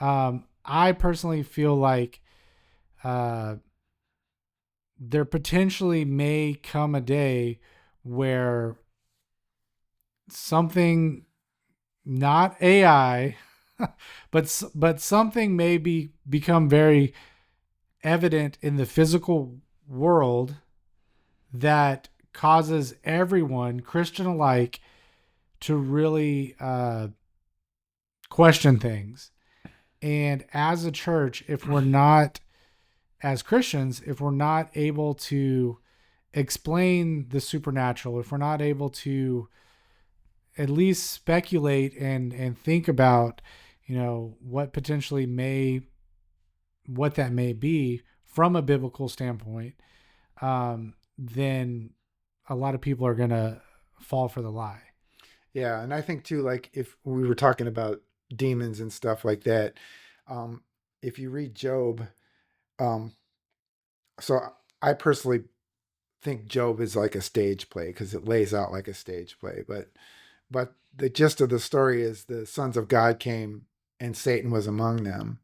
I personally feel like uh, there potentially may come a day where something, not AI, but something may become very evident in the physical world that causes everyone, Christian alike, to really question things. And as a church, if we're not, as Christians, if we're not able to explain the supernatural, if we're not able to at least speculate and think about, what potentially what that may be from a biblical standpoint, then a lot of people are going to fall for the lie. Yeah, and I think too, like if we were talking about demons and stuff like that, um, if you read Job, um, so I personally think Job is like a stage play because it lays out like a stage play. But the gist of the story is the sons of God came and Satan was among them,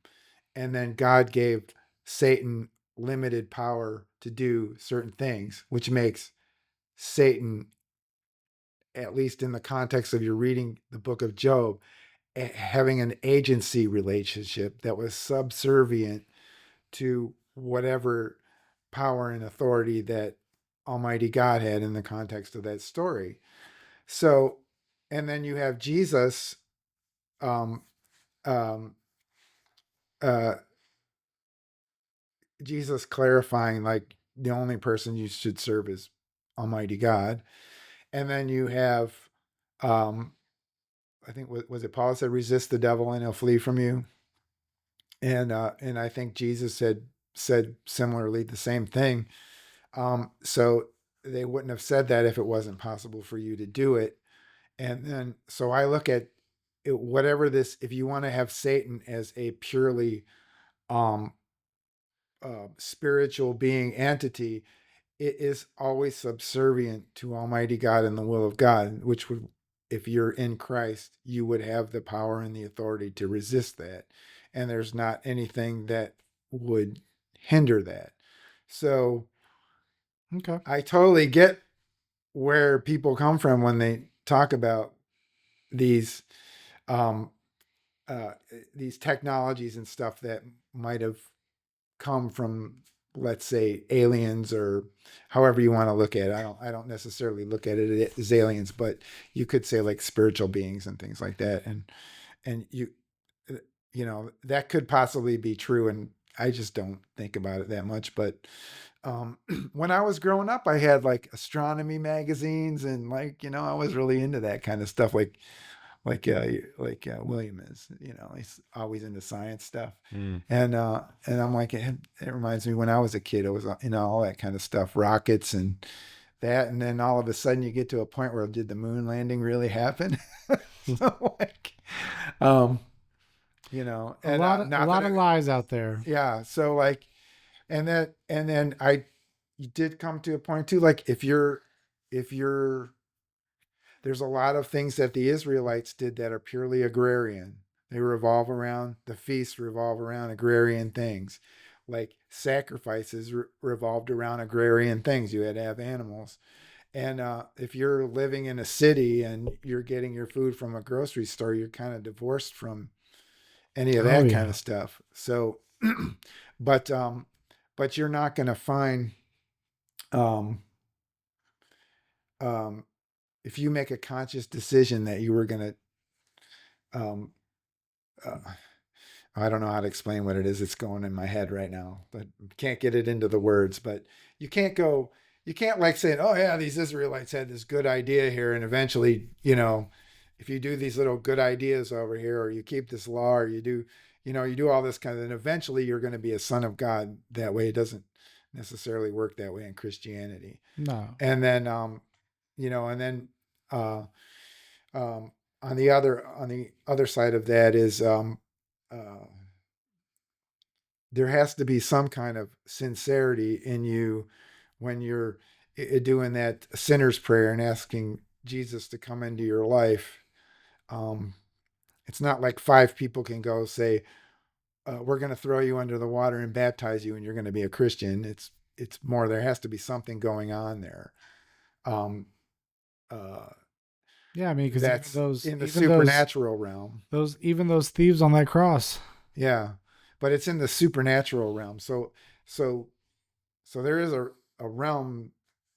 and then God gave Satan limited power to do certain things, which makes Satan, at least in the context of your reading the book of Job, having an agency relationship that was subservient to whatever power and authority that Almighty God had in the context of that story. So, and then you have Jesus, um, um, uh, Jesus clarifying like the only person you should serve is Almighty God, and then you have, um, I think was it Paul said, resist the devil and he'll flee from you. And I think Jesus said similarly the same thing. So they wouldn't have said that if it wasn't possible for you to do it. And then, so I look at it, whatever this, if you want to have Satan as a purely um, spiritual being entity, it is always subservient to Almighty God and the will of God, which would, if you're in Christ, you would have the power and the authority to resist that. And there's not anything that would hinder that. So Okay. I totally get where people come from when they talk about these um, these technologies and stuff that might have come from, let's say, aliens, or however you want to look at it. I don't necessarily look at it as aliens, but you could say like spiritual beings and things like that. And you know, that could possibly be true. And I just don't think about it that much. But when I was growing up, I had like astronomy magazines, and like, you know, I was really into that kind of stuff. Like William is, you know, he's always into science stuff. And I'm like, it reminds me when I was a kid, I was into all that kind of stuff, rockets and that. And then all of a sudden you get to a point where, did the moon landing really happen? So like, you know, A and lot of lies out there. yeah. So like, and then you did come to a point too, like if you're, there's a lot of things that the Israelites did that are purely agrarian. The feasts revolve around agrarian things. Like sacrifices revolved around agrarian things. You had to have animals. And if you're living in a city and you're getting your food from a grocery store, you're kind of divorced from any of Oh, that yeah. kind of stuff. So, but you're not going to find, um, if you make a conscious decision that you were going to, uh, I don't know how to explain what it is. It's going in my head right now, but can't get it into the words. But you can't like say, oh yeah, these Israelites had this good idea here, and eventually, you know, if you do these little good ideas over here, or you keep this law, or you do, you know, you do all this kind of, then eventually you're going to be a son of God. That way, it doesn't necessarily work that way in Christianity. No. And then, you know, and then on the other side of that is uh, there has to be some kind of sincerity in you when you're doing that sinner's prayer and asking Jesus to come into your life. Um, it's not like 5 people can go say, "We're going to throw you under the water and baptize you, and you're going to be a Christian." It's more. There has to be something going on there. Um, uh, Yeah, I mean, because that's those in the even supernatural realm. those thieves on that cross. Yeah, but it's in the supernatural realm. So there is a realm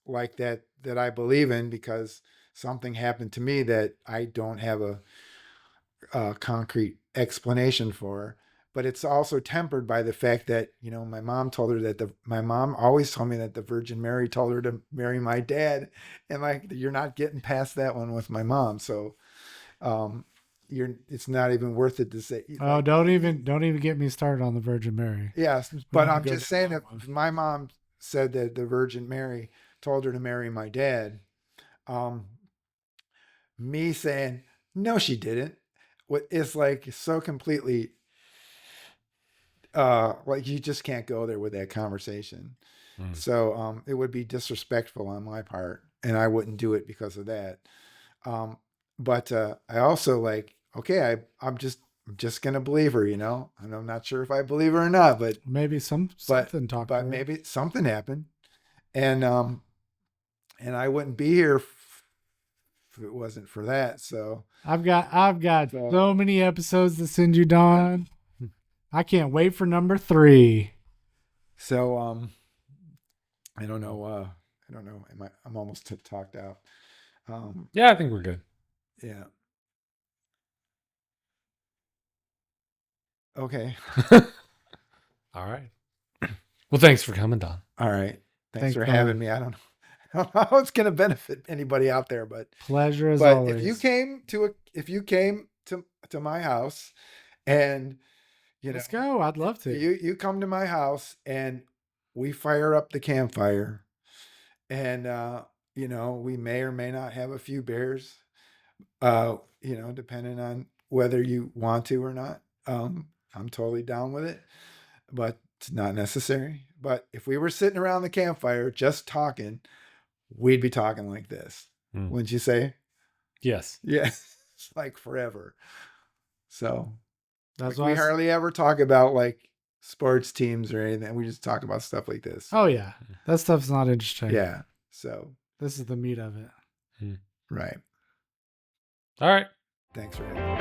like that I believe in, because something happened to me that I don't have a concrete explanation for. But it's also tempered by the fact that, you know, my mom always told me that the Virgin Mary told her to marry my dad, and like, you're not getting past that one with my mom. So it's not even worth it to say. Oh, Like, don't even get me started on the Virgin Mary. yes, We but need to I'm go just down saying that that one. my mom said that the Virgin Mary told her to marry my dad. Um, Me saying no, she didn't. What is like so completely like, you just can't go there with that conversation. So it would be disrespectful on my part, and I wouldn't do it because of that. Um, but I also like, okay, I'm just gonna believe her, you know, and I'm not sure if I believe her or not, but Maybe something talked to her. maybe something happened, and I wouldn't be here if it wasn't for that. So I've got so many episodes to send you, Don. I can't wait for number 3. so I don't know. I don't know. I'm almost talked out. Yeah, I think we're good. Yeah. Okay. All right. Well, thanks for coming, Don. All right. Thanks for Don. having me. I don't know how it's going to benefit anybody out there, but Pleasure as but always. if you came to my house, and you know, Let's go. I'd love to. you come to my house and we fire up the campfire, And, we may or may not have a few bears, depending on whether you want to or not. I'm totally down with it, but it's not necessary. But if we were sitting around the campfire just talking, we'd be talking like this. Wouldn't you say? Yes. Yeah. It's like forever. So That's we why hardly ever talk about like sports teams or anything. We just talk about stuff like this. Oh yeah, that stuff's not interesting. Yeah. So This is the meat of it. right. All right. Thanks for having me.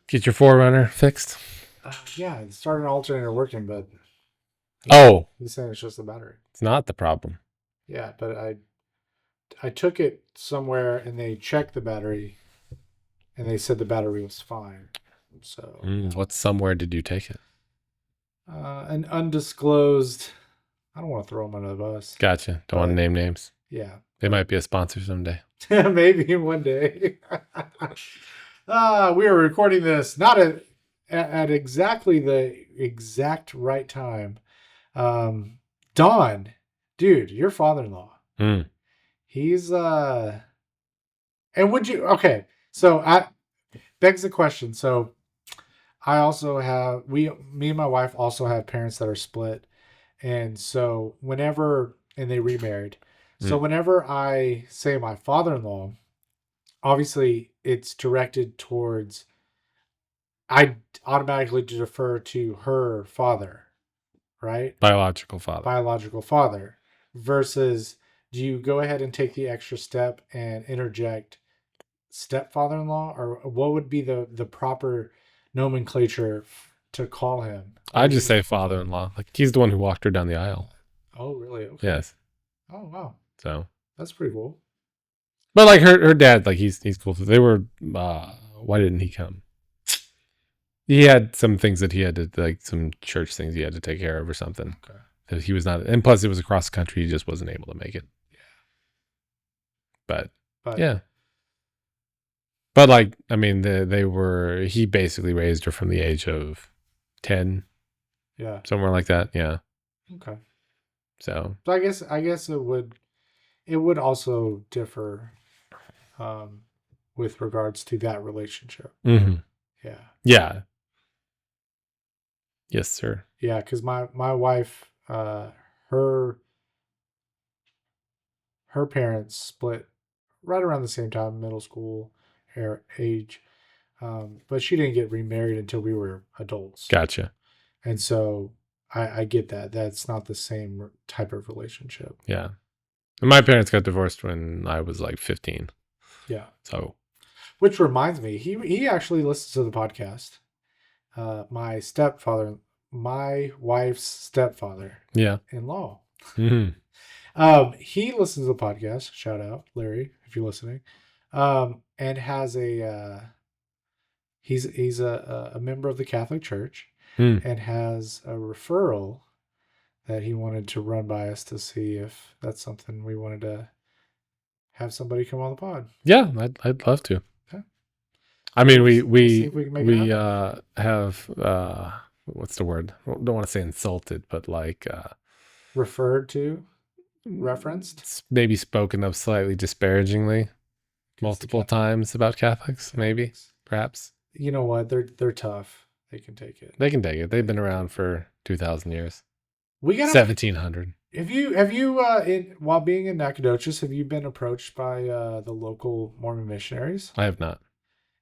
Get your Forerunner fixed. Yeah, it started an alternator working, but Oh, he's saying it's just the battery. it's not the problem. Yeah, but I took it somewhere and they checked the battery, and they said the battery was fine. So What somewhere did you take it? an undisclosed. I don't want to throw them under the bus. Gotcha. Don't want to name names. Yeah, They might be a sponsor someday. maybe one day. We are recording this not at exactly the exact right time. Don, dude, your father-in-law. He's and would you okay? So I begs the question. So I also have me and my wife also have parents that are split, and so and they remarried. So whenever I say my father-in-law, obviously it's directed towards. I automatically defer to her father, right? Biological father. Biological father. Versus, do you go ahead and take the extra step and interject stepfather-in-law, or what would be the proper nomenclature to call him? I just say father-in-law. Like he's the one who walked her down the aisle. Oh, really? Okay. Yes. Oh, wow. So, That's pretty cool. but like her dad, like he's cool. They were. Why didn't he come? He had some things that he had to like some church things he had to take care of or something. Okay. That he was not, and plus it was across the country. He just wasn't able to make it. But Yeah. But like, I mean, he basically raised her from the age of 10, yeah. somewhere like that. Yeah. Okay. So So I guess it would also differ with regards to that relationship. Yeah. Yeah. Yes, sir. Yeah, because my wife, her parents split right around the same time, middle school age, but she didn't get remarried until we were adults. Gotcha. And so I get that. That's not the same type of relationship. Yeah. And my parents got divorced when I was like 15. Yeah. So, which reminds me, he actually listens to the podcast. My wife's stepfather. Yeah. In law. Mm-hmm. He listens to the podcast. Shout out, Larry, if you're listening. And has he's a member of the Catholic Church and has a referral that he wanted to run by us to see if that's something we wanted to have somebody come on the pod. Yeah, I'd love to. Okay. I mean, See if we can make it have what's the word? I don't want to say insulted, but like referred to, referenced, maybe spoken of slightly disparagingly multiple times about Catholics, maybe, perhaps. You know what? They're tough. They can take it. They can take it. They've been around for 2,000 years. We got 1,700. Have you while being in Nacogdoches, have you been approached by the local Mormon missionaries? I have not.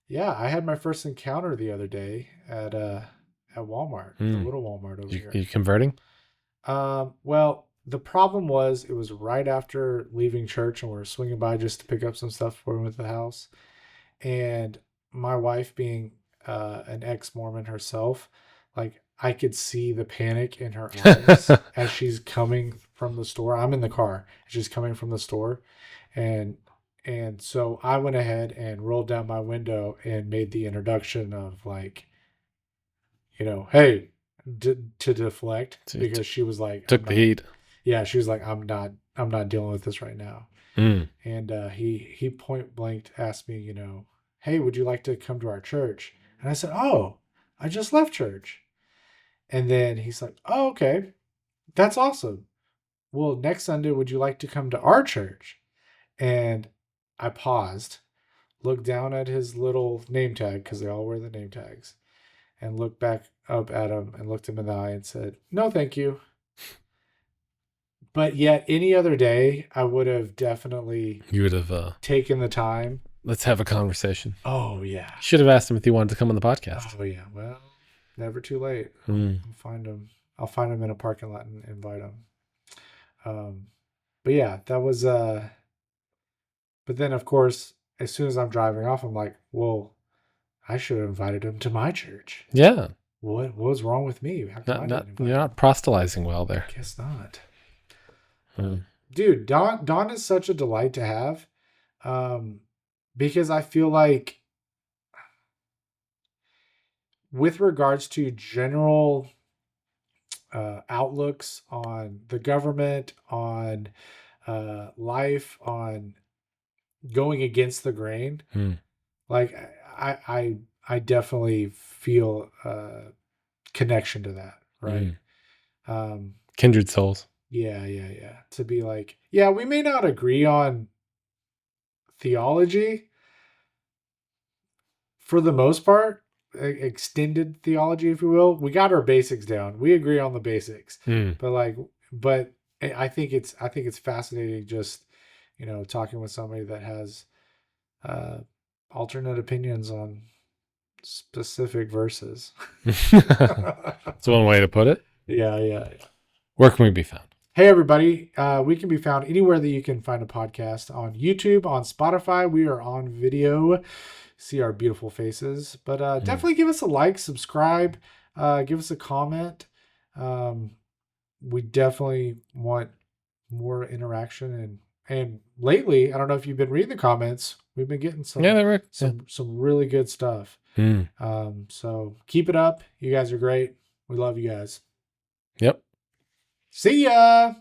Yeah, I had my first encounter the other day at Walmart, the little Walmart over here. You converting? Well, the problem was it was right after leaving church, and we were swinging by just to pick up some stuff before we went to the house. And my wife, being an ex-Mormon herself, like I could see the panic in her eyes as she's coming from the store. I'm in the car. She's coming from the store, and so I went ahead and rolled down my window and made the introduction of like, hey, to deflect, because she was like, took the heat. Yeah, she was like, I'm not dealing with this right now. And he point blank asked me, hey, would you like to come to our church? And I said, oh, I just left church. And then he's like, oh, okay. That's awesome. Well, next Sunday, would you like to come to our church? And I paused, looked down at his little name tag, because they all wear the name tags, and looked back up at him and looked him in the eye and said, no, thank you. But yet, any other day, I would have definitely You would have, taken the time. let's have a conversation. Oh, yeah. Should have asked him if he wanted to come on the podcast. Oh, yeah. Well, never too late. Mm. I'll find him in a parking lot and invite him. But yeah, that was, but then of course, as soon as I'm driving off, I'm like, well, I should have invited him to my church. Yeah. What was wrong with me? How come I didn't invite You're him? not proselytizing well there. Guess not. Mm. Dude, Don is such a delight to have. Because I feel like with regards to general outlooks on the government, on life, on going against the grain, like I definitely feel connection to that, right? Kindred souls. Yeah. To be like, yeah, we may not agree on theology for the most part, extended theology, if you will. We got our basics down. We agree on the basics. But I think it's fascinating just, talking with somebody that has alternate opinions on specific verses. That's one way to put it. Yeah. Where can we be found? Hey, everybody. We can be found anywhere that you can find a podcast: on YouTube, on Spotify. We are on video. See our beautiful faces. But definitely give us a like, subscribe, give us a comment. We definitely want more interaction. And lately, I don't know if you've been reading the comments, we've been getting some really good stuff. So keep it up. You guys are great. We love you guys. Yep. See ya.